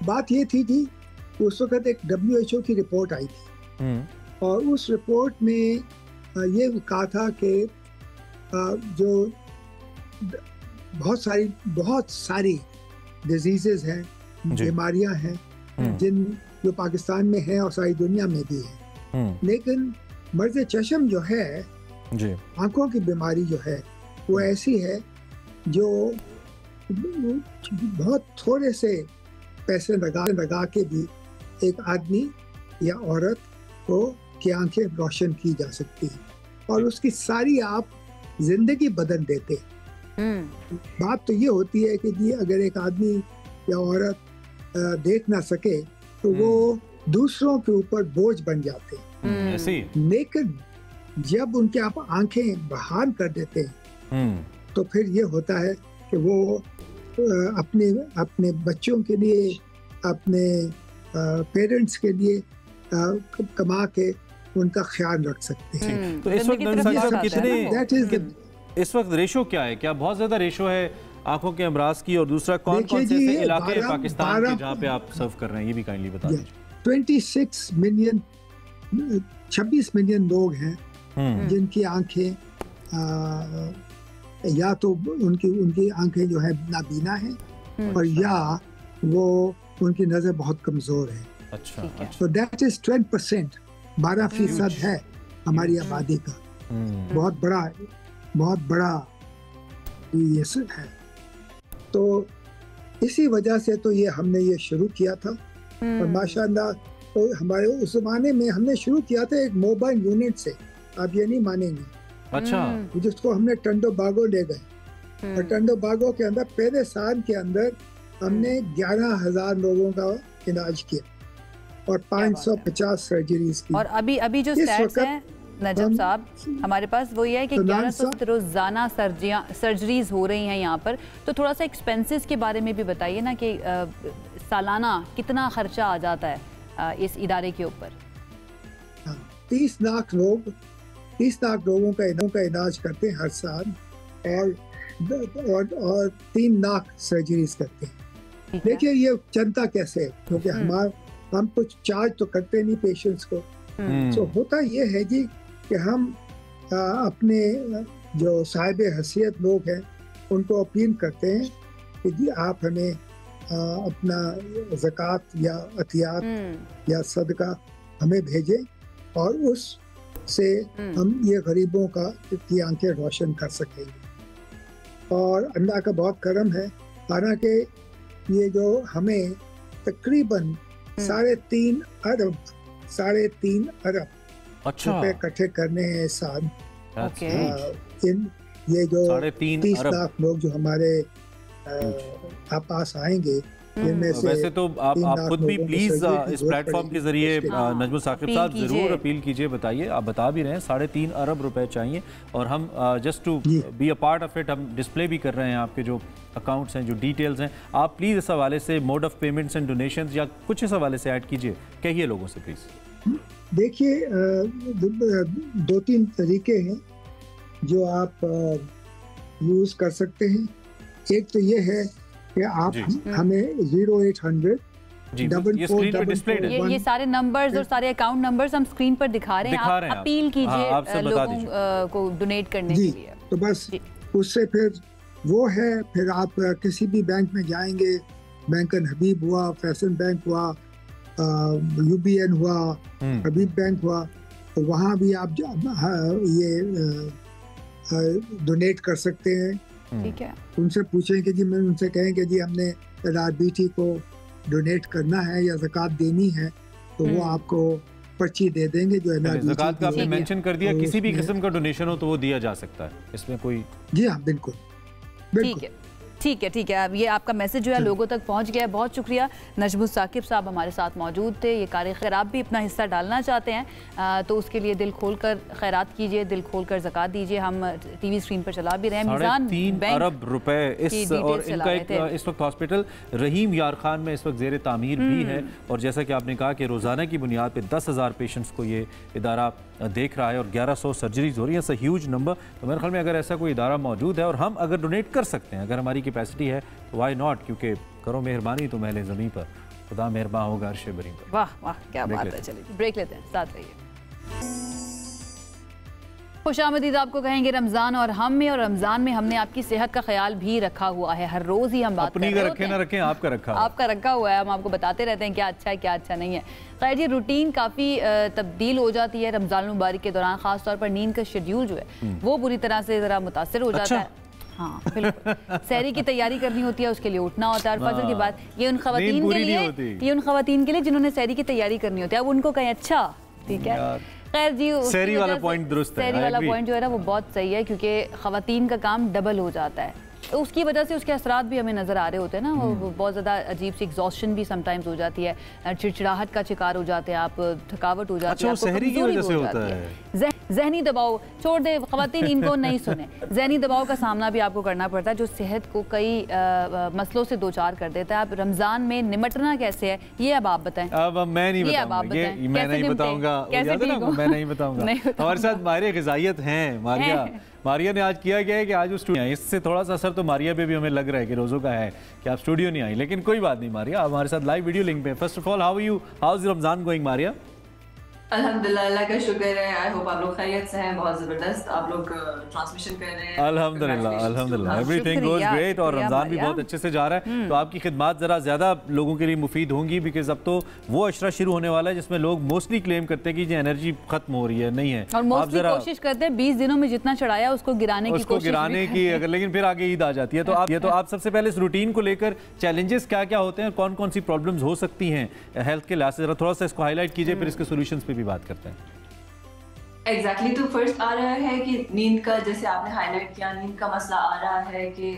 Speaker 11: बात ये थी कि उस वक्त एक WHO की रिपोर्ट आई थी और उस रिपोर्ट में ये कहा था कि जो बहुत सारी डिजीजेज हैं, बीमारियां हैं जो पाकिस्तान में हैं और सारी दुनिया में भी है, लेकिन मर्ज़ चश्म जो है, आंखों की बीमारी जो है, वो ऐसी है जो बहुत थोड़े से पैसे लगा के भी एक आदमी या औरत को की आंखें रोशन की जा सकती है और उसकी सारी आप जिंदगी बदल देते। बात तो ये होती है कि जी अगर एक आदमी या औरत देख ना सके तो वो दूसरों के ऊपर बोझ बन जाते हैं, लेकिन जब उनके आप आंखें बहाल कर देते हैं तो फिर ये होता है कि वो अपने बच्चों के लिए, अपने पेरेंट्स के लिए कमा के उनका ख्याल रख सकते हैं।
Speaker 1: तो इस वक्त कितने इस वक्त रेशो क्या है? क्या बहुत ज्यादा रेशो है आंखों के अमराज की? और दूसरा कौन कौन से इलाके पाकिस्तान के जहाँ पे आप सर्व कर रहे हैं, ये भी काइंडली बता दीजिए।
Speaker 11: 26 मिलियन लोग हैं जिनकी आंखें या तो उनकी आंखें जो है नाबीना हैं और या वो उनकी नजर बहुत कमजोर है। अच्छा, तो दैट इज 12%, 12% है हमारी आबादी का। बहुत बड़ा ये है। तो इसी वजह से तो ये हमने ये शुरू किया था और माशाअल्लाह तो हमारे उस जमाने में हमने शुरू किया था एक मोबाइल यूनिट से, आप ये नहीं मानेंगे।
Speaker 1: अच्छा,
Speaker 11: जिसको हमने टंडो बागो ले गए और टंडो बागो के अंदर पहले साल के अंदर हमने 11,000 लोगों का इलाज किया और 550 सर्जरीज की।
Speaker 2: और अभी जो स्टैट्स हैं नजम साहब हमारे पास वो ये है कि 1100 रोजाना सर्जरीज हो रही हैं यहाँ पर। तो थोड़ा सा एक्सपेंसेस के बारे में भी बताइए ना कि सालाना कितना खर्चा आ जाता है इस इदारे के ऊपर?
Speaker 11: 30 लाख लोगों का इलाज करते हैं हर साल और 3 लाख सर्जरीज करते हैं। देखिए ये जनता कैसे है, क्योंकि हम कुछ चार्ज तो करते नहीं पेशेंट्स को। तो होता ये है जी कि हम अपने जो साहिब हैसियत लोग हैं उनको अपील करते हैं कि जी आप हमें अपना ज़कात या अतियात या सदका हमें भेजें और उस से हम ये गरीबों की आंखें रोशन कर सकेंगे। और अल्लाह का बहुत करम है, हालांकि ये जो हमें तकरीबन 3.5 अरब रुपए इकट्ठे करने हैं इस साल। ये जो 30 लाख लोग जो हमारे पास आएंगे,
Speaker 1: वैसे तो आप खुद भी प्लीज इस प्लेटफॉर्म के जरिए नजमुल साकिब साहब जरूर अपील कीजिए, बताइए। आप बता भी रहे हैं 3.5 अरब रुपए चाहिए और हम just to be a part of it हम डिस्प्ले भी कर रहे हैं आपके जो अकाउंट्स हैं, जो डिटेल्स हैं। आप प्लीज इस हवाले से mode of payments and donations या कुछ इस हवाले से ऐड कीजिए, कहिए लोगों से प्लीज।
Speaker 11: देखिए 2-3 तरीके हैं जो आप यूज कर सकते हैं। एक तो ये है कि आप हमें 0800
Speaker 2: ये सारे नंबर्स और सारे अकाउंट नंबर्स हम स्क्रीन पर दिखा रहे हैं। आप अपील कीजिए लोगों को डोनेट करने के लिए।
Speaker 11: तो बस उससे फिर वो है, फिर आप किसी भी बैंक में जाएंगे बैंकन हबीब हुआ, फैशन बैंक हुआ, UBN हुआ, हबीब बैंक हुआ, तो वहाँ भी आप ये डोनेट कर सकते हैं।
Speaker 2: ठीक है।
Speaker 11: उनसे पूछें कि जी, मैं उनसे कहें कि जी हमने RBT को डोनेट करना है या ज़कात देनी है, तो वो आपको पर्ची दे देंगे जो
Speaker 1: ज़कात का आपने मेंशन कर दिया, किसी भी किस्म का डोनेशन हो तो वो दिया जा सकता है, इसमें कोई। जी
Speaker 11: हाँ, बिल्कुल।
Speaker 2: ठीक है, ठीक है, ठीक है। अब ये आपका मैसेज जो है लोगों तक पहुंच गया है, बहुत शुक्रिया। नजमुल साकिब साहब हमारे साथ मौजूद थे। ये कार खैरात भी अपना हिस्सा डालना चाहते हैं तो उसके लिए दिल खोल कर खैरात कीजिए, दिल खोल कर ज़कात दीजिए। हम TV स्क्रीन पर चला भी रहे हैं।
Speaker 1: 3.5 अरब रुपए इस, और इनका एक इस वक्त हॉस्पिटल रहीम यार खान में इस वक्त ज़ेर तामीर भी है, और जैसा कि आपने कहा कि रोज़ाना की बुनियाद पर 10,000 पेशेंट्स को ये इदारा देख रहा है और 1100 सर्जरीज हो रही हैं। Huge number. तो मेरे ख्याल में अगर ऐसा कोई इदारा मौजूद है और हम अगर डोनेट कर सकते हैं, अगर हमारी कैपेसिटी है, तो वाई नॉट, क्योंकि करो मेहरबानी तो महले ज़मीं पर, खुदा मेहरबान होगा अर्श बरी पर।
Speaker 2: वाह वाह, क्या बात है। चलिए ब्रेक लेते हैं, साथ रहिए। खुशामदीद आपको कहेंगे रमज़ान और हम में, और रमज़ान में हमने आपकी सेहत का ख्याल भी रखा हुआ है। हर रोज़ ही हम बात
Speaker 1: अपनी का रखें ना रखें, आपका रखा
Speaker 2: आपका रखा हुआ है। हम आपको बताते रहते हैं क्या अच्छा है क्या अच्छा नहीं है। खैर जी, रूटीन काफ़ी तब्दील हो जाती है रमज़ान मुबारक के दौरान। ख़ास तौर पर नींद का शेड्यूल जो है वो बुरी तरह से ज़रा मुतासर हो जाता है। हाँ बिल्कुल। सहरी की तैयारी करनी होती है, उसके लिए उठना होता है। और फजर के बाद ये उन खवातीन के लिए जिन्होंने सहरी की तैयारी करनी होती है, अब उनको कहें अच्छा ठीक है। खैर जी,
Speaker 1: सहरी वाला पॉइंट दुरुस्त है।
Speaker 2: सहरी वाला पॉइंट जो है ना वो बहुत सही है, क्योंकि खवातीन का काम डबल हो जाता है, तो उसकी वजह से उसके असरात भी हमें नज़र आ रहे होते हैं ना। वो बहुत ज़्यादा अजीब सी एग्जॉस्शन भी समटाइम्स हो जाती है, चिड़चिड़ाहट का शिकार हो जाते हैं आप, थकावट हो जाती है,
Speaker 1: आपको कमजोरी हो जाती है,
Speaker 2: ज़हनी दबाव छोड़ दे खवातीन, इनको नहीं सुने। ज़हनी दबाव का सामना भी आपको करना पड़ता है, जो सेहत को कई मसलों से दो चार कर देता है। आप रमज़ान में निमटना कैसे है, ये अब आप बताएं।
Speaker 1: अब मैं नहीं बताऊंगा, मैं नहीं बताऊंगा, मैं नहीं बताऊंगा। हमारे साथ मारिया ग़िज़ाइयत हैं। मारिया ने आज किया गया है कि आज वो स्टूडियो, इससे थोड़ा सा असर तो मारिया पे भी हमें लग रहा है कि रोज़ों का है कि आप स्टूडियो नहीं आई, लेकिन कोई बात नहीं मारिया, आप हमारे साथ लाइव वीडियो लिंक पे। First of all, how are you, how is Ramzan going Maria?
Speaker 12: अल्हम्दुलिल्लाह, अल्लाह का शुक्र है। आई होप आप लोग खैरियत से हैं। बहुत ज़बरदस्त आप लोग ट्रांसमिशन कर रहे हैं।
Speaker 1: अल्हम्दुलिल्लाह एवरीथिंग गोज ग्रेट, और रमज़ान भी बहुत अच्छे से जा रहा है। तो आपकी खिदमत ज़रा ज़्यादा लोगों के लिए मुफीद होंगी, बिकॉज अब तो वो अशरा शुरू होने वाला है जिसमें लोग मोस्टली क्लेम करते हैं कि जी एनर्जी खत्म हो रही है, नहीं है,
Speaker 2: और मोस्टली कोशिश करते हैं 20 दिनों में जितना चढ़ाया उसको गिराने की
Speaker 1: अगर, लेकिन फिर आगे ईद आ जाती है। तो आप सबसे पहले इस रूटीन को लेकर चैलेंजेस क्या क्या होते हैं, कौन कौन सी प्रॉब्लम्स हो सकती हैं हेल्थ के लिहाज से, जरा थोड़ा सा इसको हाईलाइट कीजिए, फिर इसके सोल्यूशंस पे भी बात करते हैं।
Speaker 12: एग्जैक्टली तो फर्स्ट आ रहा है कि नींद का, जैसे आपने हाईलाइट किया, नींद का मसला आ रहा है कि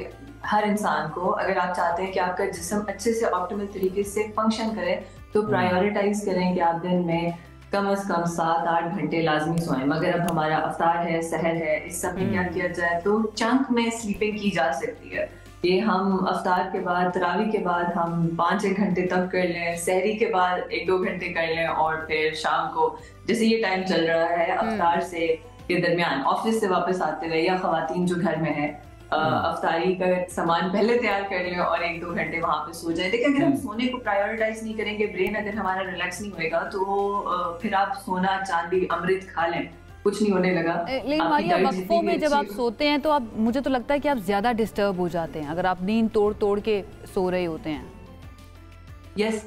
Speaker 12: हर इंसान को, अगर आप चाहते हैं कि आपका जिस्म अच्छे से ऑप्टिमल तरीके से फंक्शन करे, तो प्रायोरिटाइज करें कि आप दिन में कम से कम 7-8 घंटे लाजमी सोएं। मगर अब हमारा अफ्तार है, सहर है, इस सब में क्या किया जाए, तो चंक में स्लीपिंग की जा सकती है। ये हम अफ्तार के बाद, तरावी के बाद हम 5-1 घंटे तक कर लें, सहरी के बाद 1-2 घंटे कर लें, और फिर शाम को जैसे ये टाइम चल रहा है अफ्तार से के दरमियान ऑफिस से वापस आते हुए, या खवातीन जो घर में है, अफ्तारी का सामान पहले तैयार कर लें और 1-2 घंटे वहाँ पे सो जाए। देखिए, अगर हम सोने को प्रायोरिटाइज नहीं करेंगे, ब्रेन अगर हमारा रिलैक्स नहीं होएगा, तो फिर आप सोना चांदी अमृत खा लें, कुछ नहीं होने लगा।
Speaker 2: लेकिन मारिया, वक्फों में जब आप सोते हैं तो आप, मुझे तो लगता है कि आप ज्यादा डिस्टर्ब हो जाते हैं अगर आप नींद तोड़ के सो रहे होते हैं।
Speaker 12: यस,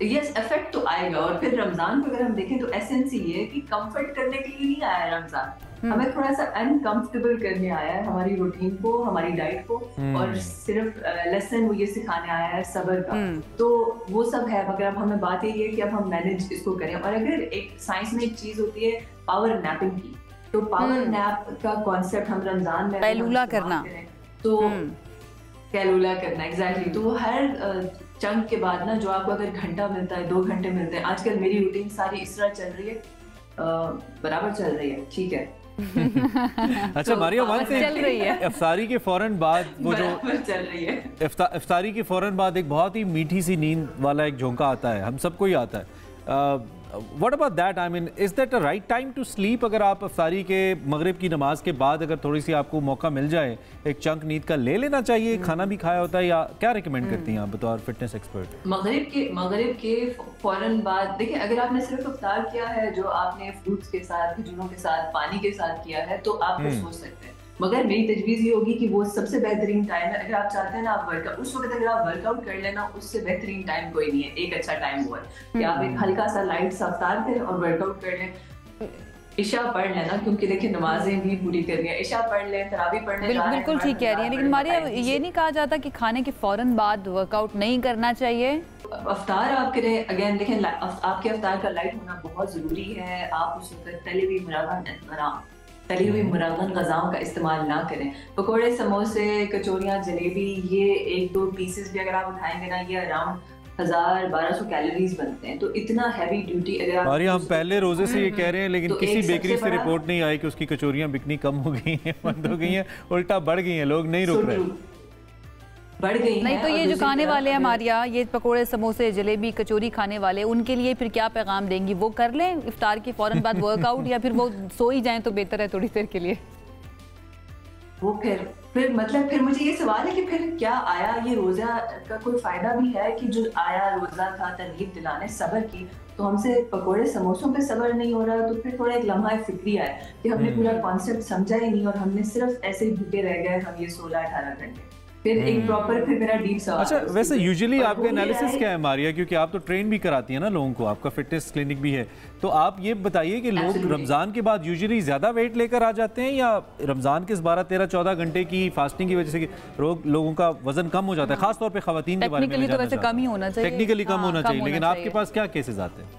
Speaker 12: इफेक्ट तो आएगा। और फिर रमजान को अगर हम देखें तो एसेंस ये है कि कंफर्ट करने के लिए नहीं आया रमजान, हमें थोड़ा सा अनकंफर्टेबल करने आया है हमारी रूटीन को, हमारी डाइट को, और सिर्फ लेसन वो ये सिखाने आया है सब्र का। तो वो सब है, मगर अब हमें बात यही है कि अब हम मैनेज इसको करें। और अगर एक साइंस में एक चीज होती है पावर नैपिंग की, तो पावर नैप का कॉन्सेप्ट हम रमजान में
Speaker 2: कैलूला करना,
Speaker 12: तो कैलूला करना एग्जैक्टली। तो हर चंक के बाद ना, जो आपको अगर घंटा मिलता है, 2 घंटे मिलते हैं, आजकल मेरी रूटीन सारी इस तरह चल रही है, बराबर चल रही है, ठीक है।
Speaker 1: अच्छा मारिया, वन से
Speaker 2: चल रही है।
Speaker 1: इफ्तारी के फौरन बाद वो जो
Speaker 12: चल रही है,
Speaker 1: इफ्तारी के फौरन बाद एक बहुत ही मीठी सी नींद वाला एक झोंका आता है, हम सबको ही आता है। What about that? I mean, is that a right time to sleep? अगर आप इफ्तारी के मगरिब की नमाज के बाद अगर थोड़ी सी आपको मौका मिल जाए, एक चंक नींद का ले लेना चाहिए, खाना भी खाया होता है, या क्या रिकमेंड करती हैं आप बतौर फिटनेस एक्सपर्ट?
Speaker 12: मगरिब के फौरन बाद देखिए, अगर आपने सिर्फ इफ्तार किया है, जो आपने फ्रूट्स के साथ, खजूरों के साथ, पानी के साथ किया है, तो आप सोच सकते हैं। मगर मेरी तजवीज़ ये होगी कि वो सबसे बेहतरीन टाइम है अगर आप चाहते हैं ना आप वर्कआउट, उस वक्त अगर आप वर्कआउट कर लेना उससे बेहतरीन टाइम कोई नहीं है। एक अच्छा टाइम वो है कि आप एक हल्का सा लाइट सा अफ्तार करें और वर्कआउट कर लें, इशा पढ़ लेना, क्योंकि देखिए नमाजें भी पूरी करनी है, इशा पढ़ लें, तरावी पढ़ने जा रहे हैं।
Speaker 2: बिल्कुल ठीक कह रही है, लेकिन मारिया ये नहीं कहा जाता कि खाने के फौरन बाद वर्कआउट नहीं करना चाहिए?
Speaker 12: अफ्तार आप करें, अगेन देखें आपके अफ्तार का लाइट होना बहुत ज़रूरी है। आप उस वक्त तली हुई मुरगन गज़ाओं का इस्तेमाल ना करें। पकौड़े, समोसे, कचौरियाँ, जलेबी, ये 1-2 पीसेस भी अगर आप उठाएंगे ना, ये अराउंड 1000-1200 कैलोरीज बनते हैं। तो इतना हैवी ड्यूटी अगर आप
Speaker 1: हम पहले रोजे से ये कह रहे हैं, लेकिन किसी बेकरी से रिपोर्ट नहीं आई कि उसकी कचौरियाँ बिकनी कम हो गई हैं, बंद हो गई हैं, उल्टा बढ़ गई हैं, लोग नहीं रुक रहे,
Speaker 12: बढ़ गई
Speaker 2: नहीं। तो ये जो खाने वाले हैं मारिया, ये पकोड़े, समोसे, जलेबी, कचौरी खाने वाले, उनके लिए फिर क्या पैगाम देंगी? वो कर लें इफ्तार के फौरन बाद वर्कआउट, या फिर वो सो ही जाएं तो बेहतर है थोड़ी देर के लिए?
Speaker 12: वो फिर मतलब फिर मुझे ये सवाल है कि फिर क्या आया ये रोजा का कोई फायदा भी है कि जो आया रोजा था तरगीब दिलाने सब्र की, तो हमसे पकोड़े समोसों पे सब्र नहीं हो रहा, तो फिर थोड़ा एक लम्हा फिक्री आया कि हमने पूरा कॉन्सेप्ट समझा ही नहीं और हमने सिर्फ ऐसे ही भूखे रह गए हम ये 16-18 घंटे। फिर एक प्रॉपर फिर मेरा डीप सवाल।
Speaker 1: अच्छा, वैसे यूजुअली आपका एनालिसिस क्या है मारिया, क्योंकि आप तो ट्रेन भी कराती हैं ना लोगों को, आपका फिटनेस क्लिनिक भी है, तो आप ये बताइए कि लोग रमज़ान के बाद यूजुअली ज़्यादा वेट लेकर आ जाते हैं, या रमज़ान के इस 12-13-14 घंटे की फास्टिंग की वजह से लोगों का वजन कम हो जाता है, खासतौर पर खवातीन के बारे में?
Speaker 2: टेक्निकली तो वैसे कम ही होना चाहिए,
Speaker 1: टेक्निकली कम होना चाहिए, लेकिन आपके पास क्या केसेस आते हैं?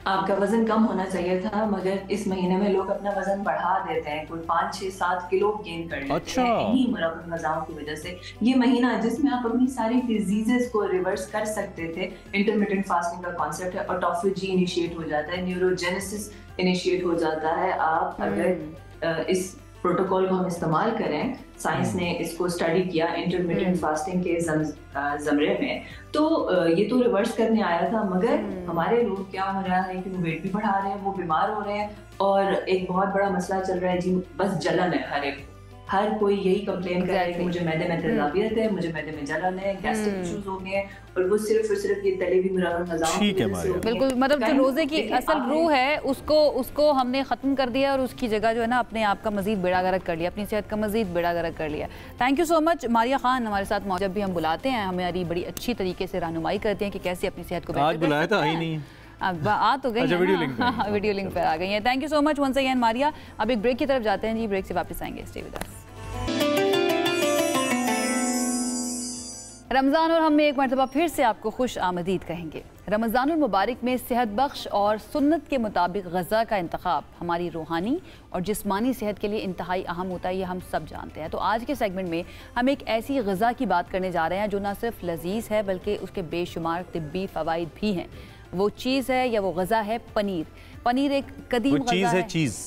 Speaker 12: आपका वजन कम होना चाहिए था, मगर इस महीने में लोग अपना वजन बढ़ा देते हैं, कोई 5-6-7 किलो गेन कर लेते हैं इन्हीं मुरब्बत गज़ाओं की वजह से। ये महीना जिसमें आप अपनी सारी डिजीजेस को रिवर्स कर सकते थे, इंटरमिटेंट फास्टिंग का कॉन्सेप्ट है, ऑटोफेजी इनिशिएट हो जाता है, न्यूरोजेनेसिस इनिशिएट हो जाता है। आप अगर इस प्रोटोकॉल को हम इस्तेमाल करें, साइंस ने इसको स्टडी किया इंटरमिटेंट फास्टिंग के ज़मरे में, तो ये तो रिवर्स करने आया था, मगर हमारे लोग क्या हो रहा है कि वो वेट भी बढ़ा रहे हैं, वो बीमार हो रहे हैं, और एक बहुत बड़ा मसला चल रहा है जी, बस जलन है। हर कोई यही कंप्लेन कर रहा है कि मुझे मैदे में तेजाबियत है, मुझे मैदे में जलन है, गैस्ट्रिक इश्यूज हो गए हैं, और वो सिर्फ और सिर्फ ये तली हुई मुरब्बत गज़ाओं की वजह से।
Speaker 2: बिल्कुल, मतलब जो रोजे की असल रूह है उसको हमने ख़त्म कर दिया, और उसकी जगह जो है ना अपने आप का मजीद बेड़ा गर्क कर लिया, अपनी सेहत का मजीद बेड़ा गर्क कर लिया। Thank you so much Maria Khan, हमारे साथ जब भी हम बुलाते हैं हमारी बड़ी अच्छी तरीके से रहनुमाई करते हैं कि कैसे अपनी सेहत को
Speaker 1: आज बुलाया था ही नहीं,
Speaker 2: अब आ तो गई, वीडियो लिंक पर आ गई है। Thank you so much once again Maria. अब एक ब्रेक की तरफ जाते हैं जी, ब्रेक से वापस आएंगे, स्टे विद अस। रमज़ान और हम में एक मरतबा फिर से आपको खुश आमदीद कहेंगे। रमज़ानुल मुबारक में सेहत बख्श और सुन्नत के मुताबिक ग़ज़ा का इंतखाब हमारी रूहानी और जिस्मानी सेहत के लिए इंतहाई अहम होता है, ये हम सब जानते हैं। तो आज के सेगमेंट में हम एक ऐसी ग़ज़ा की बात करने जा रहे हैं जो ना सिर्फ लजीज़ है बल्कि उसके बेशुमार तिब्बी फ़वाइद भी हैं। वो चीज़ है या वो ग़ज़ा है पनीर। पनीर एक कदीम ग़ज़ा है,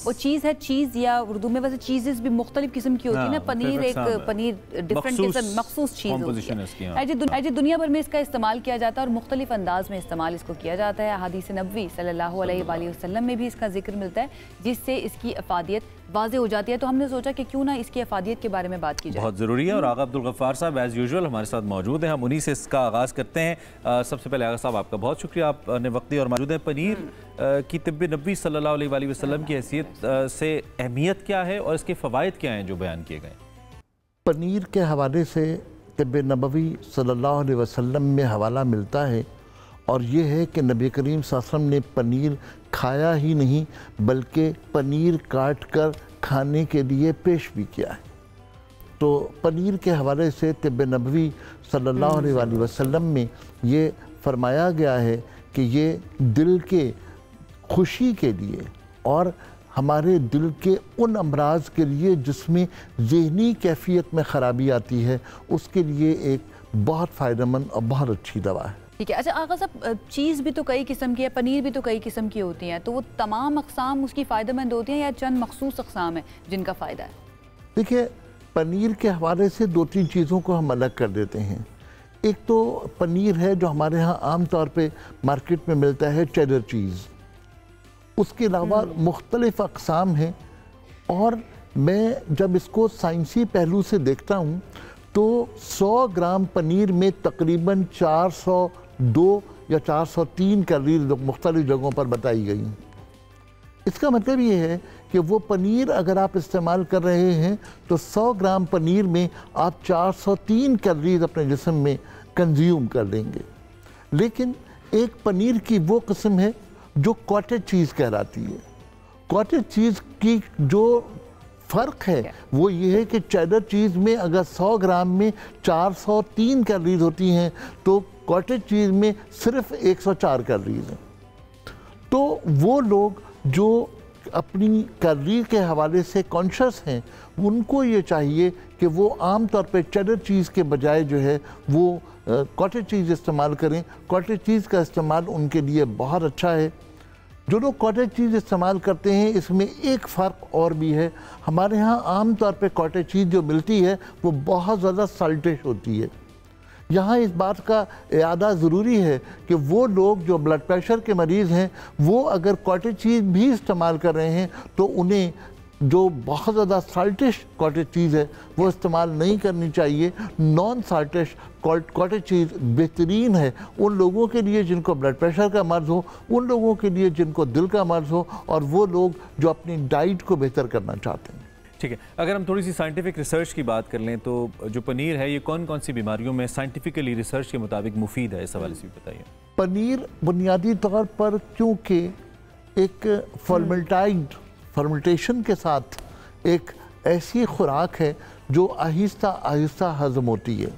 Speaker 2: वो चीज़ है, चीज़ या उर्दू में वैसे चीज़ेस भी मुख्तलिफ किस्म की होती है ना, पनीर एक पनीर डिफरेंट किस्म मखसूस चीज़ होती है। आज दुनिया भर में इसका इस्तेमाल किया जाता है और मुख्तलिफ अंदाज में इस्तेमाल इसको किया जाता है। हदीस नबवी सल्लल्लाहु अलैहि वसल्लम में भी इसका जिक्र मिलता है, जिससे इसकी अफादियत वाज़े हो जाती है। तो हमने सोचा कि क्यों ना इसकी अफादियत के बारे में बात की जाए, बहुत
Speaker 1: ज़रूरी है। और आगा अब्दुल गफ्फार साहब एज़ यूजुअल हमारे साथ मौजूद हैं, हम उन्हीं से इसका आगाज़ करते हैं। सबसे पहले आगा साहब आपका बहुत शुक्रिया, आपने वक्त दिया और मौजूद है। पनीर की तिब्बे नबी सल्लल्लाहु अलैहि वसल्लम की हैसियत से अहमियत क्या है और इसके फ़वाइद क्या हैं जो बयान किए गए?
Speaker 13: पनीर के हवाले से तिब्बे नबवी सल्लल्लाहु अलैहि वसल्लम में हवाला मिलता है, और ये है कि नबी करीम सल्लल्लाहु अलैहि वसल्लम ने पनीर खाया ही नहीं बल्कि पनीर काट कर खाने के लिए पेश भी किया है। तो पनीर के हवाले से तिब्बे नबवी सल्लल्लाहु अलैहि वसल्लम में ये फरमाया गया है कि ये दिल के खुशी के लिए और हमारे दिल के उन अमराज के लिए जिसमें ज़हनी कैफियत में ख़राबी आती है, उसके लिए एक बहुत फ़ायदेमंद और बहुत अच्छी दवा है।
Speaker 2: ठीक है। अच्छा आगा साहब, चीज़ भी तो कई किस्म की है, पनीर भी तो कई किस्म की होती हैं, तो वो तमाम अक़साम उसकी फ़ायदेमंद होती हैं या चंद मखसूस अक़साम है जिनका फ़ायदा है? देखिए,
Speaker 13: पनीर के हवाले से 2-3 चीज़ों को हम अलग कर देते हैं। एक तो पनीर है जो हमारे यहाँ आम तौर पे मार्केट में मिलता है, चेडर चीज़। उसके अलावा मुख्तलिफ़ अक़साम हैं, और मैं जब इसको साइंसी पहलू से देखता हूँ तो 100 ग्राम पनीर में तकरीबन 402 या 403 कैलोरी मुख्तलिफ़ जगहों पर बताई गई। इसका मतलब ये है कि वो पनीर अगर आप इस्तेमाल कर रहे हैं तो 100 ग्राम पनीर में आप 403 कैलोरीज अपने जिस्म में कंज्यूम कर लेंगे। लेकिन एक पनीर की वो किस्म है जो कॉटेज चीज़ कहलाती है। कॉटेज चीज़ की जो फ़र्क है वो ये है कि चेडर चीज़ में अगर 100 ग्राम में 403 कैलोरीज होती हैं तो कॉटेज चीज़ में सिर्फ 104 कैलोरीज हैं। तो वो लोग जो अपनी कैलोरी के हवाले से कॉन्शियस हैं उनको ये चाहिए कि वो आम तौर पे चेडर चीज़ के बजाय जो है वो कॉटेज चीज़ इस्तेमाल करें। कॉटेज चीज़ का इस्तेमाल उनके लिए बहुत अच्छा है। जो लोग कॉटेज चीज़ इस्तेमाल करते हैं इसमें एक फ़र्क और भी है। हमारे यहाँ आम तौर पे कॉटेज चीज़ जो मिलती है वो बहुत ज़्यादा साल्टिश होती है। यहाँ इस बात का यादा ज़रूरी है कि वो लोग जो ब्लड प्रेशर के मरीज़ हैं वो अगर कॉटेज चीज़ भी इस्तेमाल कर रहे हैं तो उन्हें जो बहुत ज़्यादा साल्टिश कॉटेज चीज़ है वो इस्तेमाल नहीं करनी चाहिए। नॉन साल्टिश कॉटेज चीज़ बेहतरीन है उन लोगों के लिए जिनको ब्लड प्रेशर का मर्ज़ हो, उन लोगों के लिए जिनको दिल का मर्ज़ हो और वो लोग जो अपनी डाइट को बेहतर करना चाहते हैं।
Speaker 1: ठीक है, अगर हम थोड़ी सी साइंटिफिक रिसर्च की बात कर लें तो जो पनीर है ये कौन कौन सी बीमारियों में साइंटिफिकली रिसर्च के मुताबिक मुफीद है, इस हवाले से भी बताइए।
Speaker 13: पनीर बुनियादी तौर पर क्योंकि एक फर्मेंटेशन के साथ एक ऐसी खुराक है जो आहिस्ता आहिस्ता हज़म होती है,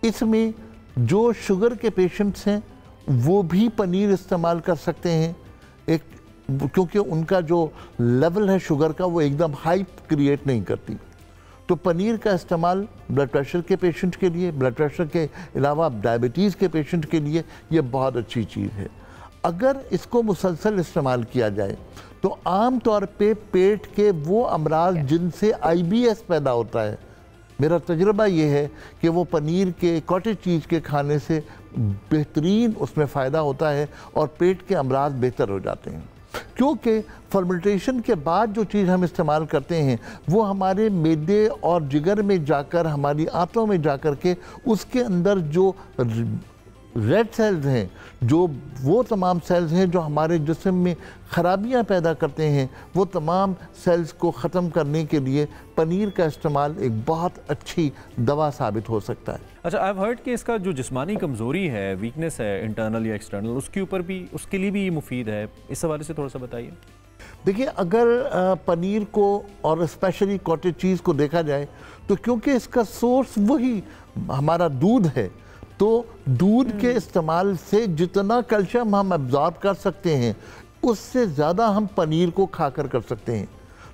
Speaker 13: इसमें जो शुगर के पेशेंट्स हैं वो भी पनीर इस्तेमाल कर सकते हैं। एक क्योंकि उनका जो लेवल है शुगर का वो एकदम हाई क्रिएट नहीं करती, तो पनीर का इस्तेमाल ब्लड प्रेशर के पेशेंट के लिए, ब्लड प्रेशर के अलावा डायबिटीज़ के पेशेंट के लिए ये बहुत अच्छी चीज़ है। अगर इसको मुसलसल इस्तेमाल किया जाए तो आम तौर पे पेट के वो अमराज जिनसे IBS पैदा होता है, मेरा तजुर्बा ये है कि वो पनीर के कॉटेज चीज़ के खाने से बेहतरीन उसमें फ़ायदा होता है और पेट के अमराज बेहतर हो जाते हैं। क्योंकि फर्मेंटेशन के बाद जो चीज़ हम इस्तेमाल करते हैं वो हमारे मैदे और जिगर में जाकर, हमारी आंतों में जाकर के उसके अंदर जो रेड सेल्स हैं, जो वो तमाम सेल्स हैं जो हमारे जिस्म में ख़राबियाँ पैदा करते हैं, वो तमाम सेल्स को ख़त्म करने के लिए पनीर का इस्तेमाल एक बहुत अच्छी दवा साबित हो सकता है।
Speaker 1: अच्छा, आई हैव हर्ड कि इसका जो जिस्मानी कमज़ोरी है, वीकनेस है इंटरनल या एक्सटर्नल, उसके ऊपर भी, उसके लिए भी ये मुफीद है, इस हवाले से थोड़ा सा बताइए।
Speaker 13: देखिए, अगर पनीर को और स्पेशली कॉटेज चीज़ को देखा जाए तो क्योंकि इसका सोर्स वही हमारा दूध है, तो दूध के इस्तेमाल से जितना कैल्शियम हम अब्जॉर्ब कर सकते हैं उससे ज़्यादा हम पनीर को खाकर कर सकते हैं।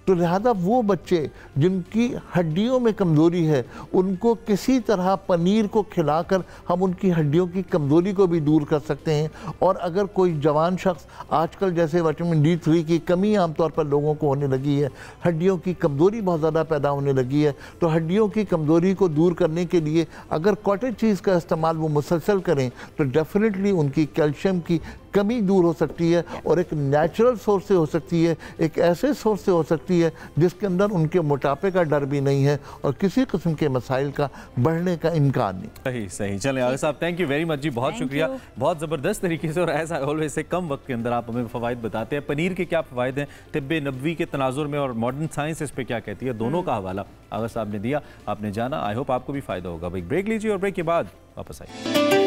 Speaker 13: तो लिहाजा वो बच्चे जिनकी हड्डियों में कमज़ोरी है उनको किसी तरह पनीर को खिलाकर हम उनकी हड्डियों की कमज़ोरी को भी दूर कर सकते हैं। और अगर कोई जवान शख्स, आजकल जैसे विटामिन D3 की कमी आमतौर पर लोगों को होने लगी है, हड्डियों की कमज़ोरी बहुत ज़्यादा पैदा होने लगी है, तो हड्डियों की कमज़ोरी को दूर करने के लिए अगर कॉटेज चीज़ का इस्तेमाल वो मुसलसल करें तो डेफिनेटली उनकी कैल्शियम की कमी दूर हो सकती है और एक नेचुरल सोर्स से हो सकती है, एक ऐसे सोर्स से हो सकती है जिसके अंदर उनके मोटापे का डर भी नहीं है और किसी किस्म के मसाइल का बढ़ने का इम्कान नहीं।
Speaker 1: सही सही। चलें आगे साहब, थैंक यू वेरी मच जी, बहुत शुक्रिया, बहुत ज़बरदस्त तरीके से और ऐसा ऑलवेज से कम वक्त के अंदर आप हमें फ़वाइद बताते हैं। पनीर के क्या फ़वाइद हैं, तिब्ब नबवी के तनाजुर में और मॉडर्न साइंस इस पर क्या कहती है, दोनों का हवाला आगा साहब ने दिया, आपने जाना। आई होप आपको भी फ़ायदा होगा। भाई ब्रेक लीजिए और ब्रेक के बाद वापस आइए।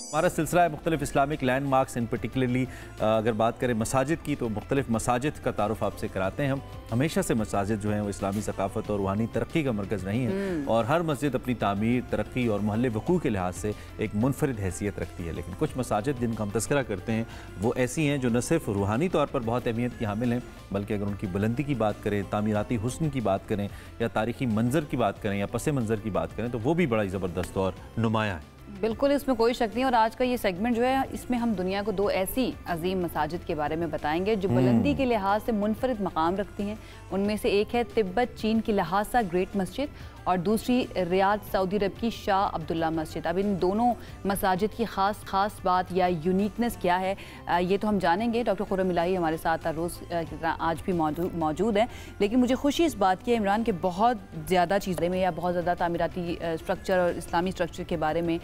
Speaker 1: हमारा सिलसिला है मुख्तलिफ इस्लामिक लैंडमार्क्स, इन पर्टिकुलरली अगर बात करें मसाजिद की तो मुख्तलिफ मसाजिद का तारुफ आपसे कराते हैं हम। हमेशा से मसाजिद जो हैं वो इस्लामी सकाफ़त और रूहानी तरक्की का मरकज़ नहीं है और हर मस्जिद अपनी तामीर, तरक्की और महल्ले वक़ू के लिहाज से एक मुनफरिद हैसियत रखती है। लेकिन कुछ मसाजिद जिनका हम तज़किरा करते हैं वो ऐसी हैं जो न सिर्फ रूहानी तौर पर बहुत अहमियत की हामिल हैं, बल्कि अगर उनकी बुलंदी की बात करें, तामीराती हुस्न की बात करें या तारीख़ी मंजर की बात करें या पस मंज़र की बात करें तो वो भी बड़ा ही ज़बरदस्त और नुमायाँ है।
Speaker 2: बिल्कुल, इसमें कोई शक नहीं। और आज का ये सेगमेंट जो है इसमें हम दुनिया को दो ऐसी अजीम मसाजिद के बारे में बताएंगे जो बुलंदी के लिहाज से मुनफरिद मकाम रखती हैं। उनमें से एक है तिब्बत चीन की लहासा ग्रेट मस्जिद और दूसरी रियाद सऊदी अरब की शाह अब्दुल्ला मस्जिद। अब इन दोनों मसाजिद की खास बात या यूनिकनेस क्या है, ये तो हम जानेंगे। डॉक्टर खुर्रम इलाही हमारे साथ रोज़ की तरह आज भी मौजूद हैं, लेकिन मुझे खुशी इस बात की है इमरान के बहुत ज़्यादा चीज़ें में या बहुत ज़्यादा तामीराती स्ट्रक्चर और इस्लामी स्ट्रक्चर के बारे में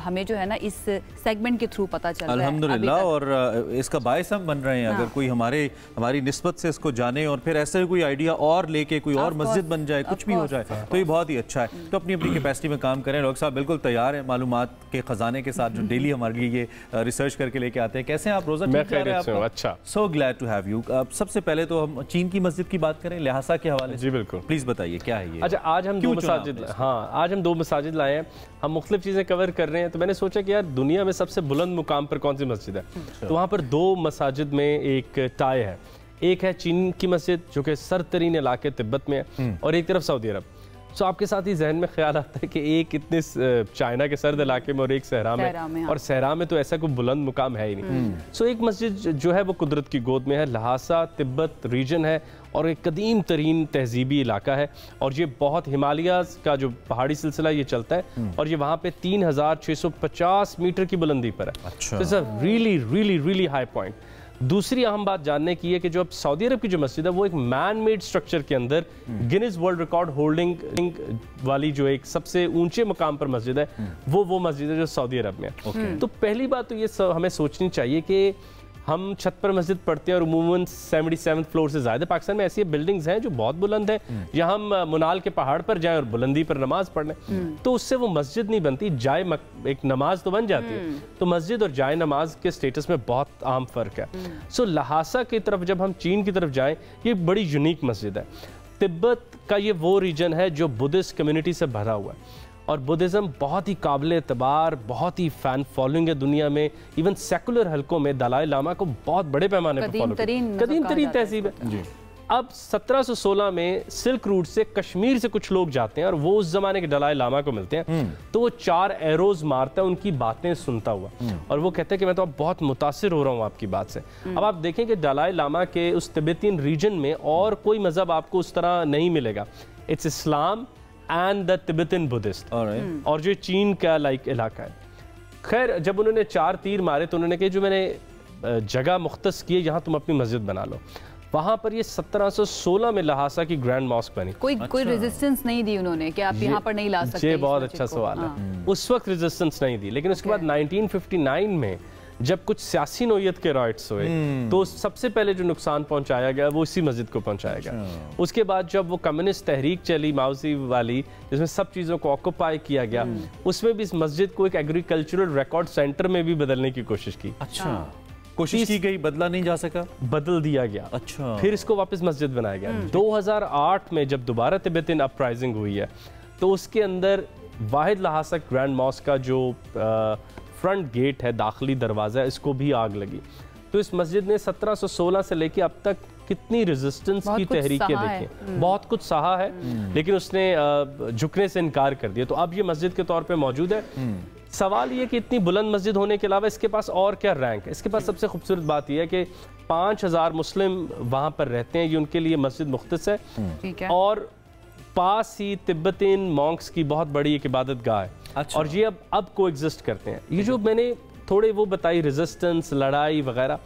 Speaker 2: हमें जो है ना इस सेगमेंट के थ्रू पता चल रहा है
Speaker 1: अल्हम्दुलिल्लाह। और इसका बायस हम बन रहे हैं। अगर कोई हमारी निस्बत से इसको जाने और फिर ऐसे कोई आइडिया और लेके कोई और मस्जिद बन जाए, कुछ भी हो जाए, तो ये बहुत ही अच्छा है। तो अपनी अपनी कैपेसिटी में काम करें। डॉक्टर साहब बिल्कुल तैयार है मालूमात के खजाने के साथ जो डेली हमारे लिए ये रिसर्च करके लेके आते हैं। कैसे हैं आप? रोजा ठीक जा रहा है आपका? अच्छा, so glad to have you. सबसे पहले तो हम चीन की मस्जिद की बात करें लिहाजा के हवाले से।
Speaker 14: जी बिल्कुल, प्लीज
Speaker 1: बताइए क्या है ये।
Speaker 14: अच्छा, आज हम दो मसाजिद, हाँ आज हम 2 मसाजिद लाए हैं। हम मुख्तलिफ चीज़ें कवर कर रहे हैं, तो मैंने सोचा कि यार दुनिया में सबसे बुलंद मुकाम पर कौन सी मस्जिद है, तो वहाँ पर 2 मसाजिद में एक टाई है। एक है चीन की मस्जिद जो कि सरतरीन इलाके तिब्बत में है, और एक तरफ सऊदी अरब। सो आपके साथ ही जहन में ख्याल आता है कि एक इतने चाइना के सर्द इलाके में और एक सहरा में, और सहरा में तो ऐसा कोई बुलंद मुकाम है ही नहीं। सो एक मस्जिद जो है वो कुदरत की गोद में है, लहासा तिब्बत रीजन है, और एक कदीम तरीन तहजीबी इलाका है, और ये बहुत हिमालयाज़ का जो पहाड़ी सिलसिला ये चलता है, और ये वहाँ पे 3650 मीटर की बुलंदी पर है। अच्छा। It's a really really really high point. दूसरी अहम बात जानने की है कि जो अब सऊदी अरब की जो मस्जिद है वो एक मैन मेड स्ट्रक्चर के अंदर गिनीज वर्ल्ड रिकॉर्ड होल्डिंग वाली जो एक सबसे ऊंचे मुकाम पर मस्जिद है, वो मस्जिद है जो सऊदी अरब में है। तो पहली बात तो ये हमें सोचनी चाहिए कि हम छत पर मस्जिद पढ़ते हैं और उमूमन 77 फ्लोर से ज़्यादा पाकिस्तान में ऐसी बिल्डिंग्स हैं जो बहुत बुलंद है, या हम मुनाल के पहाड़ पर जाएं और बुलंदी पर नमाज पढ़ लें, तो उससे वो मस्जिद नहीं बनती, एक नमाज तो बन जाती है। तो मस्जिद और जाए नमाज के स्टेटस में बहुत आम फ़र्क है। सो लहासा की तरफ जब हम चीन की तरफ जाएँ, ये बड़ी यूनिक मस्जिद है। तिब्बत का ये वो रीजन है जो बुद्धिस्ट कम्युनिटी से भरा हुआ है, और बुद्धिज़्म बहुत ही काबिल एतबार, बहुत ही फ़ैन फॉलोइंग है दुनिया में। इवन सेकुलर हलकों में दलाई लामा को बहुत बड़े पैमाने पर फॉलो करते हैं, कदीम तरीन तहजीब है। अब 1716 में सिल्क रूट से कश्मीर से कुछ लोग जाते हैं और वो उस जमाने के दलाई लामा को मिलते हैं, तो वो 4 एरोज मारता है उनकी बातें सुनता हुआ, और वो कहते हैं कि मैं तो अब बहुत मुतासिर हो रहा हूँ आपकी बात से। अब आप देखें कि दलाई लामा के उस तिब्बतीन रीजन में और कोई मजहब आपको उस तरह नहीं मिलेगा। It's Islam and the Tibetan Buddhist, और जो चीन का इलाका है। खैर जब उन्होंने 4 तीर मारे तो उन्होंने कहा जो मैंने जगह मुख्तस की है यहाँ तुम अपनी मस्जिद बना लो। वहाँ पर ये 1716 में लहासा की ग्रैंड मॉस्क बनी।
Speaker 2: कोई रेजिस्टेंस नहीं दी उन्होंने कि आप यहाँ पर नहीं ला सकते।
Speaker 14: ये बहुत अच्छा सवाल है। उस वक्त रेजिस्टेंस नहीं दी, लेकिन उसके बाद 1959 में जब कुछ सियासी नोयत के राइट्स हुए तो सबसे पहले जो नुकसान पहुंचाया गया वो इसी मस्जिद को पहुंचाया गया। उसके बाद जब वो कम्युनिस्ट तहरीक चली माओसी वाली, जिसमें सब चीज़ों को ऑक्यूपाई किया गया, उसमें भी इस मस्जिद को एक एग्रीकल्चरल रिकॉर्ड सेंटर में भी बदलने की कोशिश की।
Speaker 1: अच्छा, कोशिश की गई, बदला नहीं जा सका,
Speaker 14: बदल दिया गया। अच्छा, फिर इसको वापस मस्जिद बनाया गया। 2008 में जब दोबारा तिब्बतन अपराइजिंग हुई है तो उसके अंदर वाहिद लहासा ग्रैंड मॉस्क का जो फ्रंट गेट है, दाखिली दरवाज़ा है, इसको भी आग लगी। तो इस मस्जिद ने 1716 से लेके अब तक कितनी रेजिस्टेंस की तहरीकें देखी, बहुत कुछ सहा है, लेकिन उसने झुकने से इनकार कर दिया। तो अब ये मस्जिद के तौर पे मौजूद है। सवाल ये कि इतनी बुलंद मस्जिद होने के अलावा इसके पास और क्या रैंक है। इसके पास सबसे खूबसूरत बात यह है कि 5000 मुस्लिम वहाँ पर रहते हैं, ये उनके लिए मस्जिद मुख्तस है, और पास ही तिब्बतन मॉन्क्स की बहुत बड़ी एक इबादत गाह है। अच्छा। और ये अब को एग्जिस्ट करते हैं। ये जो मैंने थोड़े वो बताई रेजिस्टेंस, लड़ाई वगैरह,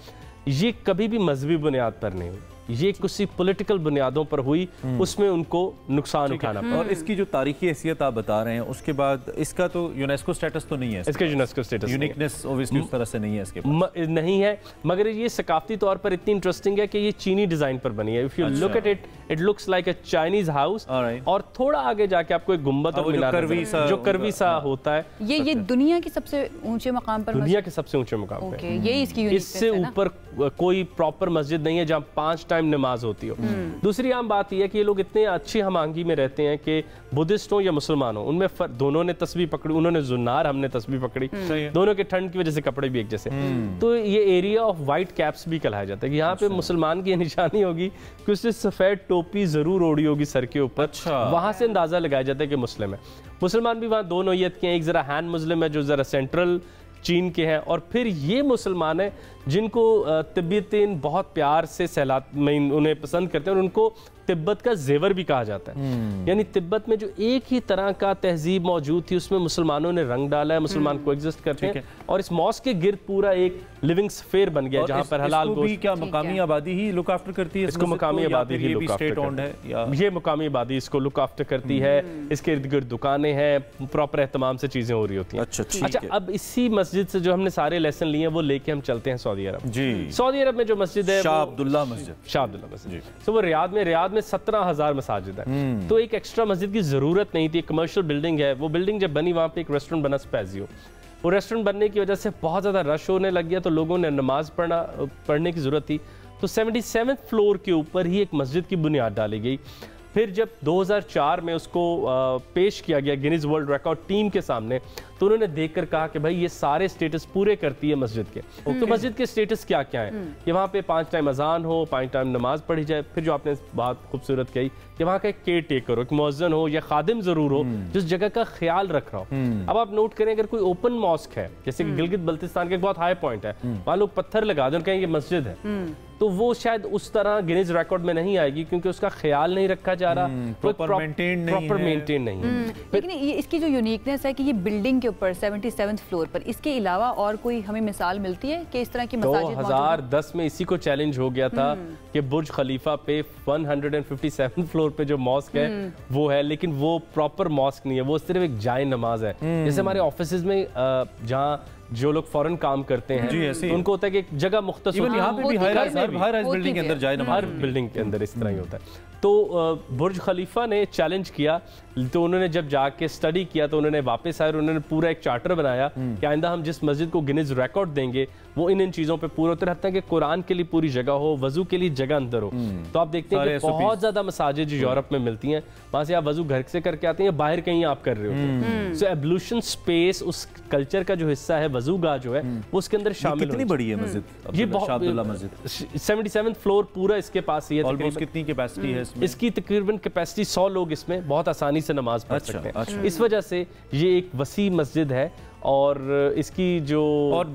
Speaker 14: ये कभी भी मजहबी बुनियाद पर नहीं हुई, ये किसी पॉलिटिकल बुनियादों पर हुई, उसमें उनको नुकसान उठाना पड़ा।
Speaker 1: और इसकी जो तारीखी हैसियत आप बता रहे हैं, उसके बाद इसका तो यूनेस्को स्टेटस तो नहीं है,
Speaker 14: इसका यूनेस्को स्टेटस
Speaker 1: यूनिकनेस ऑब्वियसली उस तरह से नहीं है इसके पास,
Speaker 14: नहीं है, मगर ये सकाफती तौर पर इतनी इंटरेस्टिंग है कि ये चीनी डिजाइन पर बनी है। If you look at it, it looks like a Chinese house, और थोड़ा आगे जाके आपको एक गुंबद और मीनार जो करवी सा होता है।
Speaker 2: ये दुनिया की सबसे ऊंचे मकाम पर,
Speaker 14: दुनिया के सबसे ऊंचे मकाम पर,
Speaker 2: ये इसकी यूनिकनेस है।
Speaker 14: इससे ऊपर कोई प्रॉपर मस्जिद नहीं है जहाँ 5 टाइम नमाज होती हो। दूसरी आम बात यह है कि ये लोग इतने अच्छी हमांगी में रहते हैं कि बुद्धिस्ट हो या मुसलमान हो, उनमें दोनों ने तस्बीह पकड़ी, उन्होंने जुन्नार, हमने तस्बीह पकड़ी, दोनों के ठंड की वजह से कपड़े भी एक जैसे। तो ये एरिया ऑफ वाइट कैप्स भी कहलाया जाता है कि यहाँ पे मुसलमान की निशानी होगी कि उसने सफेद टोपी जरूर ओढ़ी होगी सर के ऊपर, वहां से अंदाजा लगाया जाता है कि मुस्लिम है। मुसलमान भी वहाँ 2 नौयत के हैं, एक जरा हैन मुस्लिम है जो जरा सेंट्रल चीन के हैं, और फिर ये मुसलमान हैं जिनको तिब्बतीन बहुत प्यार से उन्हें पसंद करते हैं और उनको तिब्बत का जेवर भी कहा जाता है। यानी तिब्बत में जो एक ही तरह का तहजीब मौजूद थी उसमें मुसलमानों ने रंग डाला है, मुसलमान को एग्जिस्ट करते हैं और इस मॉस्क के गिर्द पूरा एक लिविंग स्फीयर बन गया जहां पर हलाल गोश्त।
Speaker 1: क्या मकामी आबादी ही लुक आफ्टर करती है?
Speaker 14: इसको मकामी आबादी ही लुक आफ्टर करती है, ये मकामी आबादी इसको लुक आफ्टर करती है। इसके इर्द गिर्द दुकानें हैं, प्रॉपर एहतमाम से चीजें हो रही होती हैं। अच्छा, अब इसी मस्जिद से जो हमने सारे लेसन लिए हैं वो लेके हम चलते हैं सऊदी अरब।
Speaker 1: जी,
Speaker 14: सऊदी अरब में जो मस्जिद है
Speaker 1: शाह अब्दुल्ला मस्जिद,
Speaker 14: तो वो रियाद में 17,000 मसाजिद है। तो एक एक्स्ट्रा मस्जिद की जरूरत नहीं थी। कमर्शियल बिल्डिंग है, वो बिल्डिंग जब बनी वहाँ पे एक रेस्टोरेंट बना स्पेजियो। वो रेस्टोरेंट बनने की वजह से बहुत ज़्यादा रश होने लग गया, तो लोगों ने नमाज पढ़ने की ज़रूरत थी। तो 77वें फ्लोर के ऊपर ही एक मस्जिद की बुनियाद डाली गई। फिर जब 2004 में उसको पेश किया गया गिनीज वर्ल्ड रिकॉर्ड टीम के सामने, तो उन्होंने देखकर कहा कि भाई ये सारे स्टेटस पूरे करती है मस्जिद के। तो मस्जिद के स्टेटस क्या क्या है कि वहाँ पे 5 टाइम अजान हो, 5 टाइम नमाज पढ़ी जाए। फिर जो आपने बात खूबसूरत कही कि वहाँ का एक केयर टेकर हो, एक मुअज्जिन हो या खादिम जरूर हो जिस जगह का ख्याल रख रहा हो। अब आप नोट करें, अगर कोई ओपन मॉस्क है जैसे कि गिलगित बल्तिस्तान का एक बहुत हाई पॉइंट है, वहाँ लोग पत्थर लगा दें और कहेंगे मस्जिद है, तो वो शायद उस तरह गिनीज रिकॉर्ड में नहीं आएगी क्योंकि उसका ख्याल नहीं रखा जा रहा,
Speaker 1: प्रॉपर मेंटेन नहीं है।
Speaker 2: लेकिन ये इसकी जो यूनिकनेस है कि ये बिल्डिंग के ऊपर 77वें फ्लोर पर, इसके अलावा और कोई हमें मिसाल मिलती है कि इस तरह की मसाजिद
Speaker 14: 2010 में इसी को चैलेंज हो गया था कि बुर्ज खलीफा पे 157 फ्लोर पे जो मॉस्क है वो है, लेकिन वो प्रॉपर मॉस्क नहीं है, वो सिर्फ एक जाए नमाज है। जैसे हमारे ऑफिसेज में जहाँ जो लोग फॉरेन काम करते हैं तो उनको होता है कि एक जगह मुख्तसर,
Speaker 1: यहाँ पे भी हर बिल्डिंग के अंदर जाए नमाज,
Speaker 14: हर बिल्डिंग के अंदर इस तरह ही होता है। तो बुर्ज खलीफा ने चैलेंज किया, तो उन्होंने जब जाके स्टडी किया तो उन्होंने वापस आए और उन्होंने पूरा एक चार्टर बनाया कि आइंदा हम जिस मस्जिद को गिनीज रिकॉर्ड देंगे वो इन चीज़ों पे पूरा उतर रहता है कि कुरान के लिए पूरी जगह हो, वजू के लिए जगह अंदर हो। तो आप देखते हैं कि बहुत ज़्यादा मसाजिद जो यूरोप में मिलती हैं, वहाँ से आप वजू घर से करके आते हैं, बाहर कहीं आप कर रहे होते हैं। सो एब्लूशन स्पेस उस कल्चर का जो हिस्सा है, वजूगाह जो है वो उसके अंदर शामिल।
Speaker 1: कितनी बड़ी है मस्जिद?
Speaker 14: ये बहुत 77 फ्लोर पूरा इसके पास ही है।
Speaker 1: कितनी कैपेसिटी है
Speaker 14: इसकी? तकरीबन कैपेसिटी 100 लोग इसमें बहुत आसानी से नमाज पढ़ सकते हैं। इस वजह से ये एक वसी मस्जिद है और इसकी जो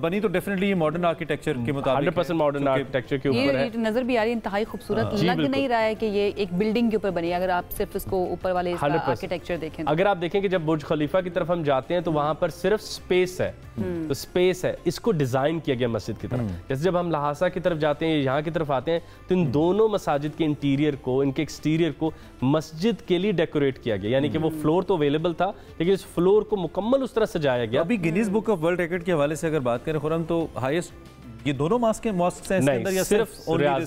Speaker 1: बनी तो डेफिनेटली ये मॉडर्न आर्किटेक्चर के मुताबिक
Speaker 14: 100% मॉडर्न आर्किटेक्चर के ऊपर है।
Speaker 2: नजर भी आ रही है, इंतहाई खूबसूरत लग नहीं रहा है कि ये एक बिल्डिंग के ऊपर बनी है, अगर आप सिर्फ इसको ऊपर वाले आर्किटेक्चर देखें।
Speaker 14: अगर आप देखें कि जब बुर्ज खलीफा की तरफ हम जाते हैं तो वहां पर सिर्फ स्पेस है, तो स्पेस है, इसको डिजाइन किया गया मस्जिद की तरफ। जैसे जब हम लहासा की तरफ जाते हैं, यहाँ की तरफ आते हैं, तो इन दोनों मसाजिद के इंटीरियर को, इनके एक्सटीरियर को मस्जिद के लिए डेकोरेट किया गया। यानी कि वो फ्लोर तो अवेलेबल था लेकिन इस फ्लोर को मुकम्मल उस तरह सजाया गया।
Speaker 1: अभी Guinness book of world record के हवाले से अगर बात करें खुरम, तो हाईएस्ट ये दोनों मॉस्क हैं इसके अंदर या सिर्फ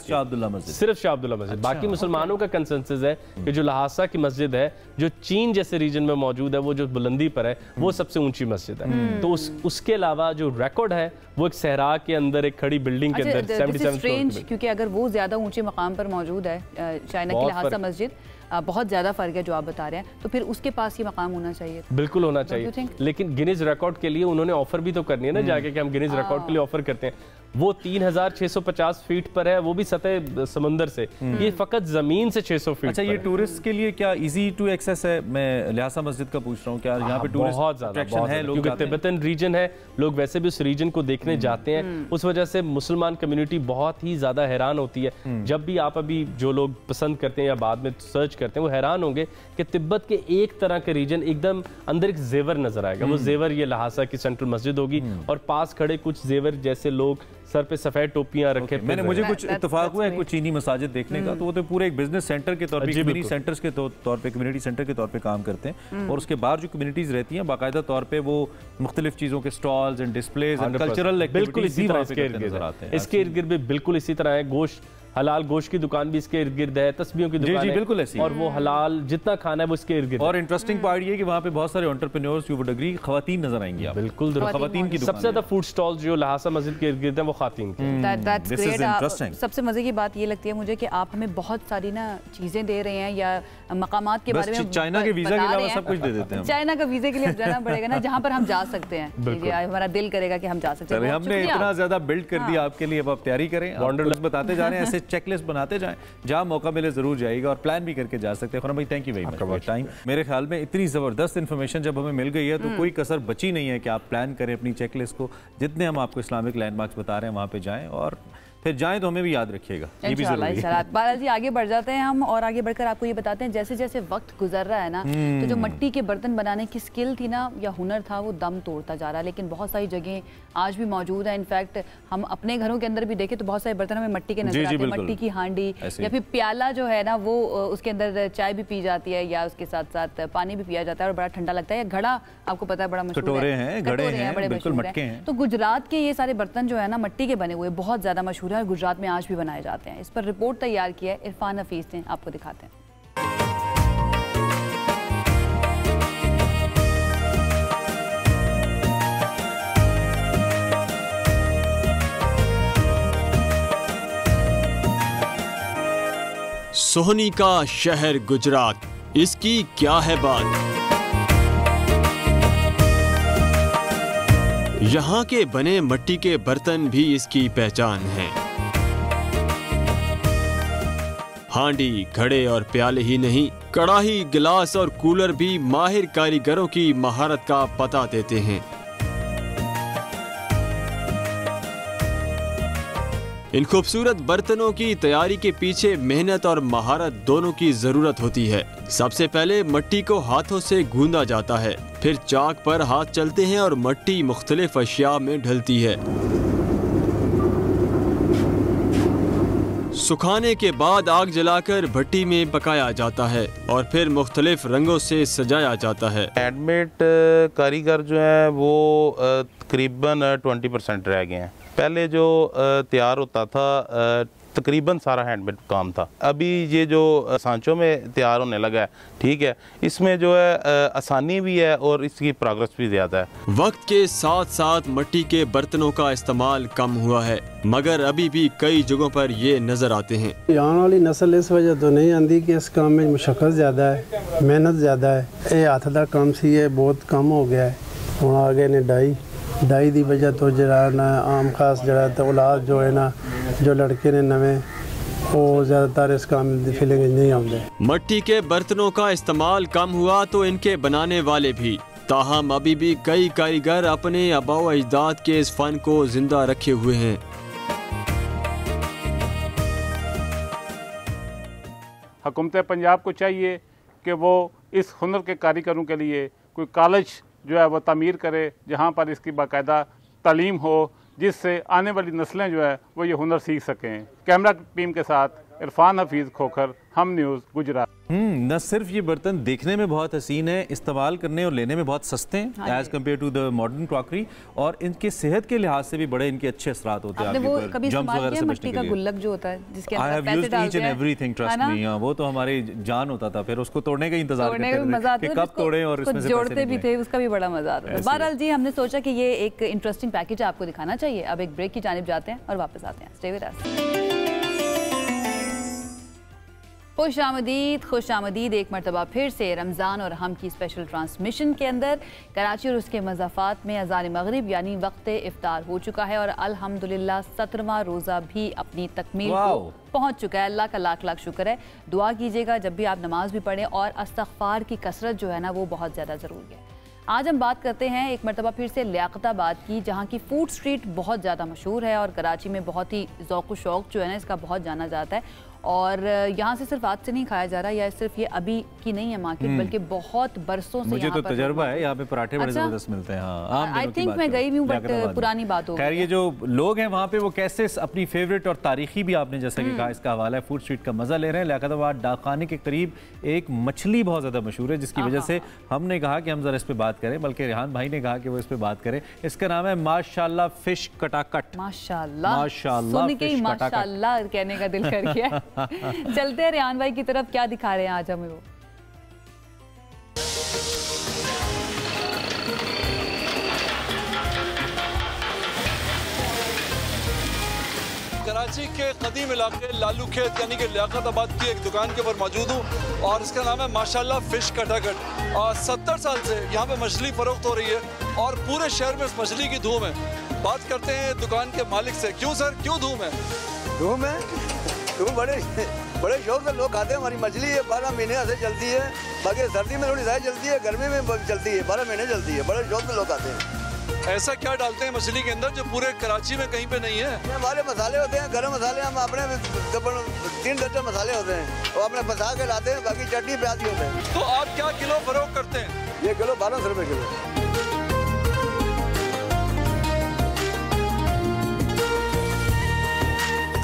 Speaker 1: शाह अब्दुल्ला मस्जिद?
Speaker 14: सिर्फ शाह अब्दुल्ला मस्जिद। बाकी मुसलमानों का कंसेंसस है कि जो लहासा की मस्जिद है जो चीन जैसे रीजन में मौजूद है, वो जो बुलंदी पर है, वो सबसे ऊंची मस्जिद है। तो उसके अलावा जो रिकॉर्ड है वो एक सहरा के अंदर एक खड़ी बिल्डिंग के अंदर 77 फ्लोर,
Speaker 2: क्योंकि अगर वो ज्यादा ऊंचे मकाम पर मौजूद है, चाइना की लहासा मस्जिद, बहुत ज़्यादा फ़र्क है जो आप बता रहे हैं, तो फिर उसके पास ये मकाम होना चाहिए।
Speaker 14: बिल्कुल होना चाहिए, लेकिन गिनीज रिकॉर्ड के लिए उन्होंने ऑफर भी तो करनी है ना जाके कि हम गिनीज रिकॉर्ड के लिए ऑफर करते हैं। वो 3650 फीट पर है, वो भी सतह समंदर से, ये फकत जमीन से 600 फीट।
Speaker 1: अच्छा, ये टूरिस्ट के लिए क्या इजी टू एक्सेस है? मैं लिहासा मस्जिद का पूछ रहा हूँ, क्या यहाँ पे टूरिस्ट
Speaker 14: बहुत ज्यादा है? क्योंकि तिब्बतन रीजन है, लोग वैसे भी उस रीजन को देखने जाते हैं, उस वजह से मुसलमान कम्युनिटी बहुत ही ज्यादा हैरान होती है। जब भी आप अभी जो लोग पसंद करते हैं या बाद में सर्च करते हैं, वो हैरान होंगे कि तिब्बत के एक तरह के रीजन एकदम अंदर एक जेवर नजर आएगा। वो जेवर ये लहासा की सेंट्रल मस्जिद होगी और पास खड़े कुछ जेवर जैसे लोग सर पे सफेद टोपियां रखे।
Speaker 1: मुझे कुछ इत्तेफाक हुआ है कुछ चीनी मसाजिद देखने का, तो वो तो पूरे एक बिजनेस सेंटर के तौर पे, कम्युनिटी सेंटर्स के तौर पे, कम्युनिटी सेंटर के तौर पे काम करते हैं। और उसके बाद जो कम्युनिटीज रहती हैं बाकायदा तौर पे वो मुख्तलिफ चीजों के stalls and displays and cultural
Speaker 14: बिल्कुल इसी तरह इसके इर्द गिर्द भी बिल्कुल इसी तरह है। गोश्त, हलाल गोश्त की दुकान भी इसके इर्द गिर्द है, तस्बीहों की दुकान है,
Speaker 1: बिल्कुल ऐसी,
Speaker 14: और वो हलाल जितना खाना है वो इसके इर्द गिर्द।
Speaker 1: और इंटरेस्टिंग पार्ट ये कि वहाँ पे बहुत सारे एंटरप्रेन्योर्स, यू वुड एग्री, खवातीन नजर आएंगी आप।
Speaker 14: बिल्कुल, खवातीन की सबसे ज्यादा फूड स्टॉल्स जो लहासा मस्जिद के इर्द गिर्द है वो खवातीन
Speaker 2: की। सबसे मजे की बात ये लगती है मुझे कि आप हमें बहुत सारी ना चीजें दे रहे हैं या मकामात के बारे में,
Speaker 1: चाइना के वीजा के अलावा सब कुछ दे देते हैं।
Speaker 2: चाइना का वीजा के लिए जाना पड़ेगा ना, जहाँ पर हम जा सकते हैं, हमारा दिल करेगा कि हम जा सकते हैं।
Speaker 1: हमने इतना ज्यादा बिल्ड कर दिया आपके लिए, अब आप तैयारी करें, बताते जा रहे हैं, ऐसे चेकलिस्ट बनाते जहां मौका मिले जरूर जाइएगा और प्लान भी करके जा सकते हैं। खुरम भाई, thank you very much time. मेरे ख्याल में इतनी जबरदस्त इन्फॉर्मेशन जब हमें मिल गई है तो कोई कसर बची नहीं है कि आप प्लान करें अपनी चेकलिस्ट को। जितने हम आपको इस्लामिक लैंडमार्क्स बता रहे हैं वहां पे जाएं और फिर जाएं तो हमें भी याद रखिएगा, ये भी जरूरी है।
Speaker 2: बाला जी आगे बढ़ जाते हैं हम, और आगे बढ़कर आपको ये बताते हैं जैसे जैसे वक्त गुजर रहा है ना, तो जो मिट्टी के बर्तन बनाने की स्किल थी ना या हुनर था वो दम तोड़ता जा रहा है, लेकिन बहुत सारी जगह आज भी मौजूद है। इनफैक्ट हम अपने घरों के अंदर भी देखें तो बहुत सारे बर्तन हमें मिट्टी के नजर आते हैं, मिट्टी की हांडी या फिर प्याला जो है ना वो उसके अंदर चाय भी पी जाती है या उसके साथ साथ पानी भी पिया जाता है और बड़ा ठंडा लगता है। या घड़ा आपको पता है बड़ा मशहूर है, कटोरे हैं बड़े मशहूर हैं। तो गुजरात के ये सारे बर्तन जो है ना मिट्टी के बने हुए बहुत ज्यादा मशहूर है और गुजरात में आज भी बनाए जाते हैं। इस पर रिपोर्ट तैयार की है इरफान हफीज ने, आपको दिखाते हैं।
Speaker 15: सोहनी का शहर गुजरात, इसकी क्या है बात। यहाँ के बने मिट्टी के बर्तन भी इसकी पहचान है। हांडी, घड़े और प्याले ही नहीं, कड़ाही, गिलास और कूलर भी माहिर कारीगरों की महारत का पता देते हैं। इन खूबसूरत बर्तनों की तैयारी के पीछे मेहनत और महारत दोनों की जरूरत होती है। सबसे पहले मिट्टी को हाथों से गूंदा जाता है, फिर चाक पर हाथ चलते हैं और मिट्टी मुख्तलिफ अशिया में ढलती है। सुखाने के बाद आग जलाकर भट्टी में पकाया जाता है और फिर मुख्तलिफ रंगों से सजाया जाता है।
Speaker 16: हैंडमेड कारीगर जो है वो तकरीबन 20% रह गए हैं। पहले जो तैयार होता था तकरीबन सारा हैंडमेड काम था। अभी ये जो सांचों में तैयार होने लगा है, ठीक है, इसमें जो है आसानी भी है और इसकी प्रोग्रेस भी ज़्यादा है।
Speaker 15: वक्त के साथ साथ मिट्टी के बर्तनों का इस्तेमाल कम हुआ है, मगर अभी भी कई जगहों पर ये नजर आते हैं।
Speaker 17: यहाँ वाली नस्ल इस वजह तो नहीं आती कि इस काम में मशक्क़त ज़्यादा है, मेहनत ज़्यादा है। ये हाथ का काम सी है बहुत कम हो गया है। वहाँ आगे ने डाई की वजह तो जरा ना आम खास जरा तो औलाद जो है ना जो लड़के ने नवे वो ज़्यादातर इस काम में फीलिंग नहीं आते।
Speaker 15: मिट्टी के बर्तनों का इस्तेमाल कम हुआ तो इनके बनाने वाले भी, ताहम अभी भी कई कारीगर अपने आबाओ अजदाद के इस फन को जिंदा रखे हुए हैं।
Speaker 18: हुकूमत पंजाब को चाहिए कि वो इस हुनर के कारीगरों के लिए कोई कॉलेज जो है वो तामीर करे, जहाँ पर इसकी बाकायदा तालीम हो, जिससे आने वाली नस्लें जो है वो ये हुनर सीख सकें। कैमरा टीम के साथ इरफान हफीज खोखर, हम न्यूज़, गुजरात।
Speaker 1: न सिर्फ ये बर्तन देखने में बहुत हसीन है, इस्तेमाल करने और लेने में बहुत सस्ते हैं as compared to the modern crockery, और इनके सेहत के लिहाज से भी बड़े इनके अच्छे असरात होते हैं आपके ऊपर। जम्स वगैरह से बचने के लिए
Speaker 2: गुल्लक जो होता है जिसके
Speaker 1: अंदर पैसे डालते हैं, एवरीथिंग, ट्रस्ट मी, वो तो हमारी जान होता था। फिर उसको तोड़ने का इंतजार करते थे कब तोड़े और इसमें से
Speaker 2: जोड़ते भी थे, उसका भी बड़ा मजा आता है। बहरहाल जी, हमने सोचा कि ये एक इंटरेस्टिंग पैकेज आपको दिखाना चाहिए। अब एक ब्रेक की जानिब जाते हैं और वापस आते हैं। Stay with us. खुश आमदीद एक मरतबा फिर से रमज़ान और हम की स्पेशल ट्रांसमिशन के अंदर। कराची और उसके मज़ाफ़ात में अज़ान मगरिब यानी वक्त इफ्तार हो चुका है और अल्हम्दुलिल्लाह 17वां रोज़ा भी अपनी तकमील को पहुँच चुका है। अल्लाह का लाख लाख शुक्र है। दुआ कीजिएगा जब भी आप नमाज भी पढ़ें, और इस्तग़फ़ार की कसरत जो है ना वो बहुत ज़्यादा ज़रूरी है। आज हम बात करते हैं एक मरतबा फिर से लियाकताबाद की, जहाँ की फूड स्ट्रीट बहुत ज़्यादा मशहूर है और कराची में बहुत ही ज़ौक़ व शौक़ जो है ना इसका बहुत जाना जाता है। और यहाँ से सिर्फ आज से नहीं खाया जा रहा, या सिर्फ ये अभी की नहीं है मार्केट, बल्कि बहुत बरसों से
Speaker 1: मुझे तो तजर्बा है। यहाँ पे पराठे बड़े ज़बरदस्त मिलते हैं। हाँ,
Speaker 2: आई थिंक मैं गई भी हूँ, बट पुरानी बात हो।
Speaker 1: खैर, ये जो लोग हैं वहाँ पे वो कैसे अपनी फेवरेट और तारीखी भी आपने जैसा कि कहा इसका हवाला है, फूड स्ट्रीट का मजा ले रहे हैं। लियाकताबाद डाकखाने के करीब एक मछली बहुत ज़्यादा मशहूर है, जिसकी वजह से हमने कहा कि हम जरा इस पर बात करें, बल्कि रेहान भाई ने कहा कि वो इस पर बात करें। इसका नाम है माशाल्लाह फिश कटाकट।
Speaker 2: माशाल्लाह कहने का दिल कर गया। चलते हैं रेहान भाई की तरफ, क्या दिखा रहे हैं आज हमें वो।
Speaker 19: कराची के कदीम इलाके लालू खेत यानी कि लियाकताबाद की एक दुकान के ऊपर मौजूद हूँ और इसका नाम है माशाल्लाह फिश कटाकट। 70 साल से यहाँ पे मछली फरोख्त हो रही है और पूरे शहर में इस मछली की धूम है। बात करते हैं दुकान के मालिक से। क्यों सर, क्यों धूम है?
Speaker 20: धूम है, धूम बड़े शौक से लोग खाते हैं। हमारी मछली है 12 महीने से चलती है, बाकी सर्दी में थोड़ी ज़्यादा चलती है, गर्मी में चलती है, 12 महीने चलती है। बड़े शौक से लोग खाते हैं।
Speaker 19: ऐसा क्या डालते हैं मछली के अंदर जो पूरे कराची में कहीं पे नहीं है?
Speaker 20: हमारे मसाले होते हैं, गरम मसाले, हम अपने 3 दर्जन मसाले होते हैं, वो अपने फंसा के लाते हैं, बाकी चटनी प्याज ही होते हैं।
Speaker 19: तो आप क्या किलो फरोख्त करते हैं?
Speaker 20: ये किलो 1200 रुपये किलो।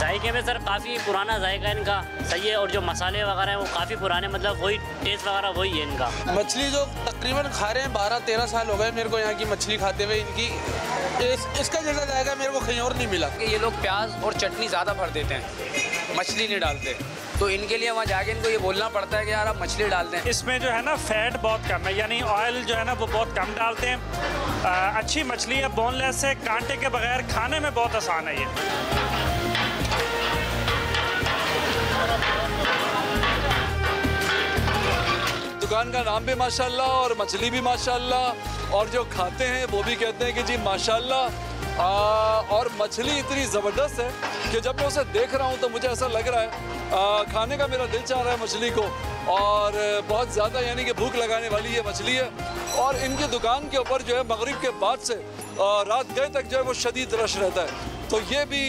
Speaker 21: जायके में सर काफ़ी पुराना जायका इनका सही है, और जो मसाले वगैरह हैं वो काफ़ी पुराने, मतलब वही टेस्ट वगैरह वही है इनका।
Speaker 22: मछली जो तकरीबन खा रहे हैं 12-13 साल हो गए मेरे को यहाँ की मछली खाते हुए, इनकी इसका जैसा जायका मेरे को कहीं और नहीं मिला।
Speaker 23: ये लोग प्याज और चटनी ज़्यादा भर देते हैं, मछली नहीं डालते, तो इनके लिए वहाँ जाके इनको ये बोलना पड़ता है कि यार आप मछली डालते हैं।
Speaker 24: इसमें जो है ना फैट बहुत कम है, यानी ऑयल जो है ना वो बहुत कम डालते हैं। अच्छी मछली है, बोनलेस है, कांटे के बगैर, खाने में बहुत आसान है ये।
Speaker 19: दुकान का नाम भी माशाल्लाह और मछली भी माशाल्लाह, और जो खाते हैं वो भी कहते हैं कि जी माशाल्लाह। और मछली इतनी ज़बरदस्त है कि जब मैं उसे देख रहा हूँ तो मुझे ऐसा लग रहा है खाने का मेरा दिल चाह रहा है मछली को, और बहुत ज़्यादा यानी कि भूख लगाने वाली ये मछली है। और इनकी दुकान के ऊपर जो है मगरिब के बाद से रात गए तक जो है वो शदीद रश रहता है। तो ये भी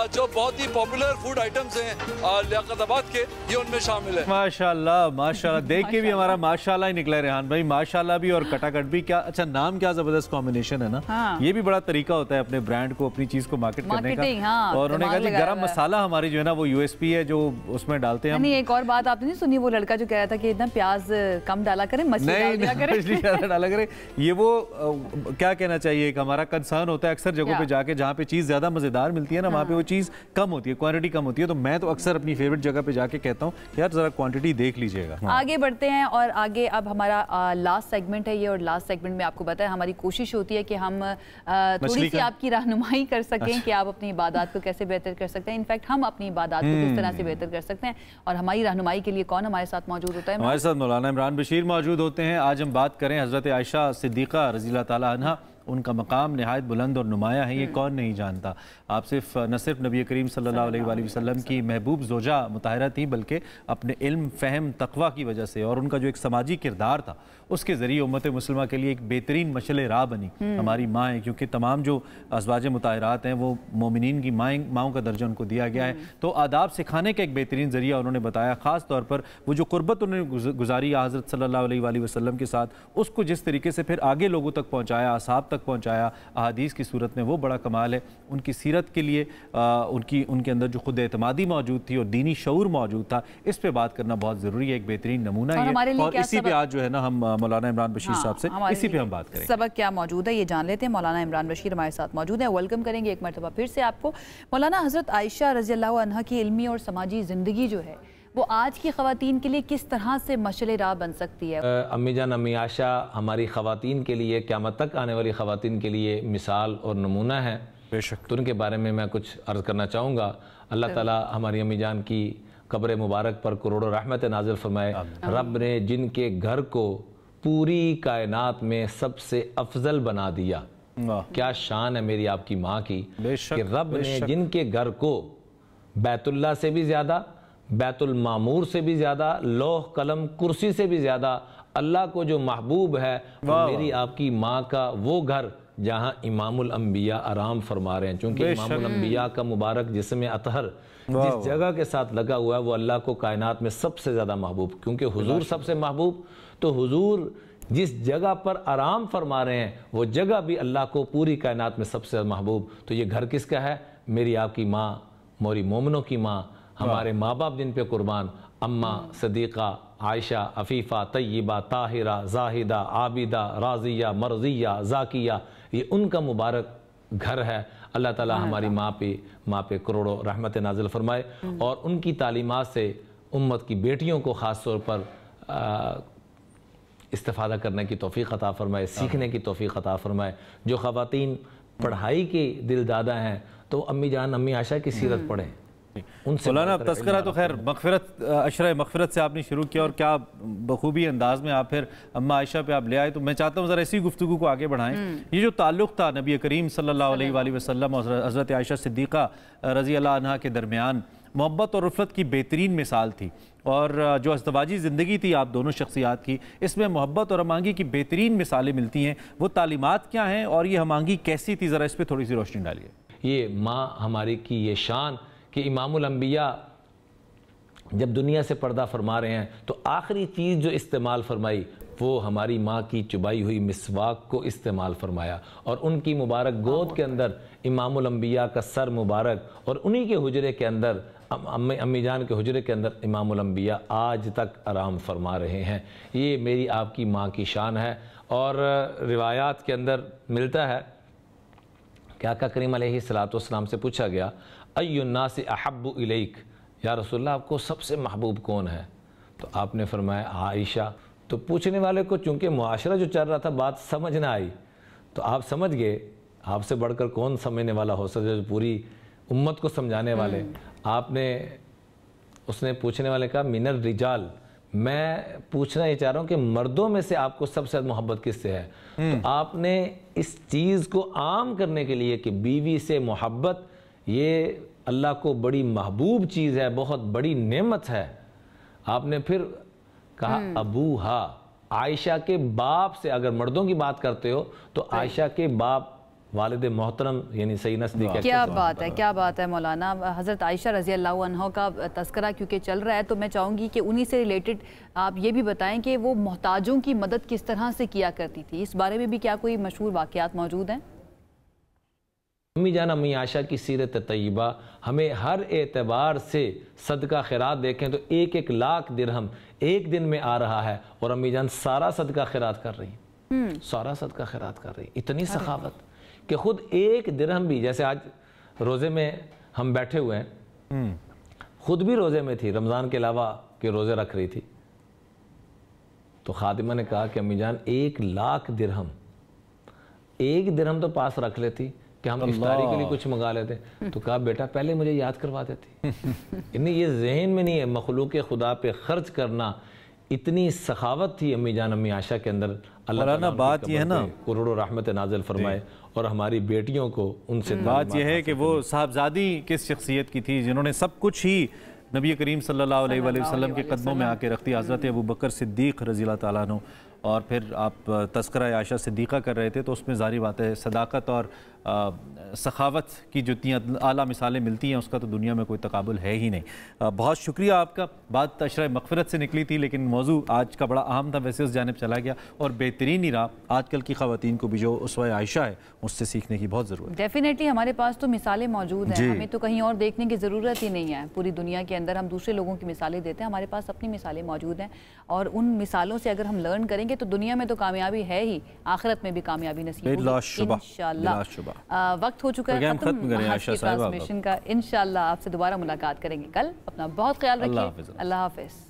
Speaker 19: जो बहुत ही पॉपुलर फूड आइटम्स हैं लियाकताबाद के, ये उनमें शामिल है।
Speaker 1: माशाल्लाह माशाल्लाह, देख के भी हमारा माशाल्लाह ही निकला रेहान भाई, माशाल्लाह भी और कटाकट भी। क्या अच्छा नाम, क्या जबरदस्त कॉम्बिनेशन है ना। हाँ। ये भी बड़ा तरीका होता है अपने ब्रांड को, अपनी चीज को मार्केट करने का। हाँ, और उन्होंने कहा कि गरम मसाला हमारी जो है ना वो यूएसपी है जो उसमें डालते हैं।
Speaker 2: एक और बात आपने नहीं सुनी, वो लड़का जो कह रहा था कि इतना प्याज कम डाला करें, मछली डाला करें। ये वो क्या कहना चाहिए, हमारा कंसर्न होता है अक्सर जगहों पे जाके जहाँ पे चीज ज्यादा मजेदार मिलती है ना, वहाँ पे वो चीज कम होती है, क्वांटिटी कम होती है। तो मैं तो अक्सर अपनी फेवरेट जगह पे जाके कहता हूँ यार जरा क्वांटिटी देख लीजिएगा। आगे बढ़ते हैं और आगे अब हमारा लास्ट सेगमेंट है ये, और लास्ट सेगमेंट में आपको पता है हमारी कोशिश होती है कि हम थोड़ी सी आपकी रहनुमाई कर सकें कि आप अपनी इबादत को कैसे बेहतर कर सकते हैं। इनफैक्ट हम अपनी इबादत को किस तरह से बेहतर कर सकते हैं, और हमारी रहनुमाई के लिए कौन हमारे साथ मौजूद होता है?
Speaker 1: हमारे साथ मौलाना इमरान बशीर मौजूद होते हैं। आज हम बात करें हज़रत आयशा सिद्दीक़ा रज़ी अल्लाह ताला अन्हा। उनका मकाम नहायत बुलंद और नुमाया है, ये कौन नहीं जानता। आप न सिर्फ नबी करीम सल्लल्लाहु अलैहि वसल्लम की महबूब ज़ोजा मुताहरा थी, बल्कि अपने इल्म, फ़हम, तक़वा की वजह से और उनका जो एक समाजी किरदार था उसके ज़रिए उम्मत मुस्लिमा के लिए एक बेहतरीन मशले राह बनी हमारी माँ है। क्योंकि तमाम जो अज़वाज मुताहरात हैं वो मोमिनीन की माँओं का दर्जा उनको दिया गया है। तो आदाब सिखाने का एक बेहतरीन ज़रिया उन्होंने बताया। ख़ास तौर पर वो जो कुर्बत उन्होंने गुजारी हज़रत सल्लल्लाहु अलैहि वसल्लम के साथ, उसको जिस तरीके से फिर आगे लोगों तक पहुँचाया, असहाब तक पहुँचाया अहादीस की सूरत में, वो बड़ा कमाल है। उनकी सीरत के लिए उनके अंदर जो खुद एतमादी मौजूद थी और दीनी शऊर मौजूद था, इस पे बात करना बहुत ज़रूरी है। एक बेहतरीन नमूना है और इसी पे आज जो है ना हम मौलाना इमरान बशीर साहब से इसी पे हम बात करेंगे।
Speaker 2: सबक क्या मौजूद है ये जान लेते हैं। मौलाना इमरान बशीर हमारे साथ मौजूद है, वेलकम करेंगे एक मरतबा फिर से आपको। मौलाना, हज़रत आयशा रज़ी अल्लाह अन्हा की इल्मी और समाजी ज़िंदगी जो है वो आज की ख़वातीन के लिए किस तरह से मशले राह बन सकती है?
Speaker 25: अम्मी जान, अम्मी आयशा हमारी ख़वातीन के लिए, क़यामत तक आने वाली ख़वातीन के लिए मिसाल और नमूना है।
Speaker 1: बेशक।
Speaker 25: तो उनके बारे में मैं कुछ अर्ज़ करना चाहूँगा। अल्लाह ताला हमारी अम्मी जान की कब्र मुबारक पर करोड़ों रहमत नाज़िल फरमाए। रब ने जिनके घर को पूरी कायनात में सबसे अफजल बना दिया, क्या शान है मेरी आपकी माँ की कि रब ने जिनके घर को बैतुल्लाह से भी ज़्यादा, बैतुल मामूर से भी ज़्यादा, लौह कलम कुर्सी से भी ज़्यादा अल्लाह को जो महबूब है, मेरी आपकी माँ का वो घर जहाँ इमामुल अंबिया आराम फरमा रहे हैं। चूँकि इमामुल अंबिया का मुबारक जिस्म अतहर जिस जगह के साथ लगा हुआ है वो अल्लाह को कायनात में सबसे ज़्यादा महबूब, क्योंकि हुजूर सबसे महबूब, तो हुजूर जिस जगह पर आराम फरमा रहे हैं वो जगह भी अल्लाह को पूरी कायनात में सबसे महबूब। तो ये घर किसका है? मेरी आपकी माँ, मोरी मोमनों की माँ, हमारे माँ बाप जिन पे कुर्बान, अम्मा सदीक़ा, आयशा, अफ़ीफ़ा, तय्यबा, ताहिरा, जाहिदा, आबिदा, राज़िया, मरज़िया, ज़ाकिया, ये उनका मुबारक घर है। अल्लाह ताला हमारी माँ पे करोड़ों रहमत नाज़िल फरमाए और उनकी तालीमात से उम्मत की बेटियों को ख़ास तौर पर इस्तिफ़ादा करने की तौफ़ीक़ अता फरमाए, सीखने की तौफ़ीक़ अता फरमाए। जो ख़वातीन पढ़ाई के दिलदादा हैं तो अम्मी जान, अम्मी आयशा की सीरत पढ़ें।
Speaker 1: मौलाना, तस्करा तो खैर मग़फ़िरत, अशरा मग़फ़िरत से आपने शुरू किया और क्या बखूबी अंदाज में आप फिर अम्मा आयशा पे आप ले आए। तो मैं चाहता हूँ ज़रा इसी गुफ्तगू को आगे बढ़ाएं। ये जो ताल्लुक़ था नबी करीम सल्लल्लाहु अलैहि वसल्लम और हज़रत आयशा सिद्दीक़ा रज़ी अल्लाह अन्हा के दरमियान, मोहब्बत और उल्फत की बेहतरीन मिसाल थी। और जो अज़दवाजी ज़िंदगी थी आप दोनों शख्सियात की, इसमें मोहब्बत और हमांगी की बेहतरीन मिसालें मिलती हैं। वो तालीमात क्या हैं और ये हमांगी कैसी थी, ज़रा इस पर थोड़ी सी रोशनी डालिए।
Speaker 25: ये माँ हमारी की ये शान कि इमामुल अंबिया जब दुनिया से पर्दा फरमा रहे हैं तो आखिरी चीज़ जो इस्तेमाल फरमाई वो हमारी माँ की चुबाई हुई मिसवाक को इस्तेमाल फरमाया, और उनकी मुबारक गोद के अंदर इमामुल अंबिया का सर मुबारक, और उन्हीं के हुजरे के अंदर अम्मी जान के हुजरे के अंदर इमामुल अंबिया आज तक आराम फरमा रहे हैं। ये मेरी आपकी माँ की शान है। और रिवायात के अंदर मिलता है कि आका करीम अलैहिस्सलाम से पूछा गया, अय्युन्नासि अहब्बु इलैक, या रसूलल्लाह आपको सबसे महबूब कौन है? तो आपने फरमाया आयशा। तो पूछने वाले को चूँकि मुआशरा जो चल रहा था बात समझ ना आई, तो आप समझ गए आपसे बढ़कर कौन समझने वाला हो सकता है, जो पूरी उम्मत को समझाने वाले। आपने उसने पूछने वाले कहा मिनर रिजाल, मैं पूछना ये चाह रहा हूँ कि मर्दों में से आपको सबसे ज़्यादा मोहब्बत किससे है? तो आपने इस चीज़ को आम करने के लिए कि बीवी से मोहब्बत ये अल्लाह को बड़ी महबूब चीज़ है, बहुत बड़ी नेमत है, आपने फिर कहा अबू हा, आयशा के बाप से। अगर मर्दों की बात करते हो तो आयशा के बाप वालिद मोहतरम यानी सैयदना सिद्दीक़ा।
Speaker 2: क्या बात है, क्या बात है मौलाना। हज़रत आयशा रज़ी अल्लाह अन्हा का तस्करा क्योंकि चल रहा है तो मैं चाहूँगी कि उन्हीं से रिलेटेड आप ये भी बताएं कि वो मोहताजों की मदद किस तरह से किया करती थी, इस बारे में भी क्या कोई मशहूर वाक़यात मौजूद हैं?
Speaker 25: अम्मी जान अम्मी आयशा की सीरत तय्यबा हमें हर एतबार से सदका खैरात देखें तो 1-1 लाख दिरहम एक दिन में आ रहा है, और अम्मी जान सारा सदका खैरात कर रही हैं, सारा सदका खैरात कर रही। इतनी सखावत कि खुद 1 दिरहम भी, जैसे आज रोज़े में हम बैठे हुए हैं, खुद भी रोज़े में थी, रमज़ान के अलावा के रोज़े रख रही थी, तो खातिमा ने कहा कि अम्मी जान 1 लाख दिरहम, 1 दिरहम तो पास रख लेती कि हम इफ्तारी के लिए कुछ मंगा लेते। तो कहा बेटा पहले मुझे याद करवा देती। इन्हें ये जहन में नहीं है मखलूक खुदा पे खर्च करना। इतनी सखावत थी अम्मी जान अम्मी आयशा के अंदर। अल्लाह बात ये है ना, करोड़ों रहमत नाज़िल फरमाए, और हमारी बेटियों को उनसे
Speaker 1: बात यह है कि वो साहबजादी किस शख्सियत की थी जिन्होंने सब कुछ ही नबी करीम सल्लल्लाहु अलैहि वसल्लम के कदमों में आके रखती। हज़रत अबू बकर सिद्दीक़ रज़ी अल्लाह तआला अन्हु, और फिर आप तस्करा आयशा सिद्दीक़ा कर रहे थे तो उसमें ज़ाहिर बात है सदाकत और सखावत की जो इतनी आला मिसालें मिलती हैं उसका तो दुनिया में कोई तकाबुल है ही नहीं। बहुत शुक्रिया आपका। बात अशरा मग़फ़िरत से निकली थी लेकिन मौजू आज का बड़ा अहम था, वैसे उस जानिब चला गया, और बेहतरीन ही रहा। आजकल की ख़वातीन को भी जो उसवा आयशा है उससे सीखने की बहुत ज़रूरत है।
Speaker 2: डेफिनेटली हमारे पास तो मिसालें मौजूद हैं, हमें तो कहीं और देखने की ज़रूरत ही नहीं है। पूरी दुनिया के अंदर हम दूसरे लोगों की मिसालें देते हैं, हमारे पास अपनी मिसालें मौजूद हैं, और उन मिसालों से अगर हम लर्न करेंगे तो दुनिया में तो कामयाबी है ही, आखिरत में भी कामयाबी नसीब होगी इंशाअल्लाह। वक्त हो चुका है खत्म ट्रांसमिशन का। इंशाअल्लाह आपसे दोबारा मुलाकात करेंगे कल। अपना बहुत ख्याल रखिए। अल्लाह हाफ़िज़।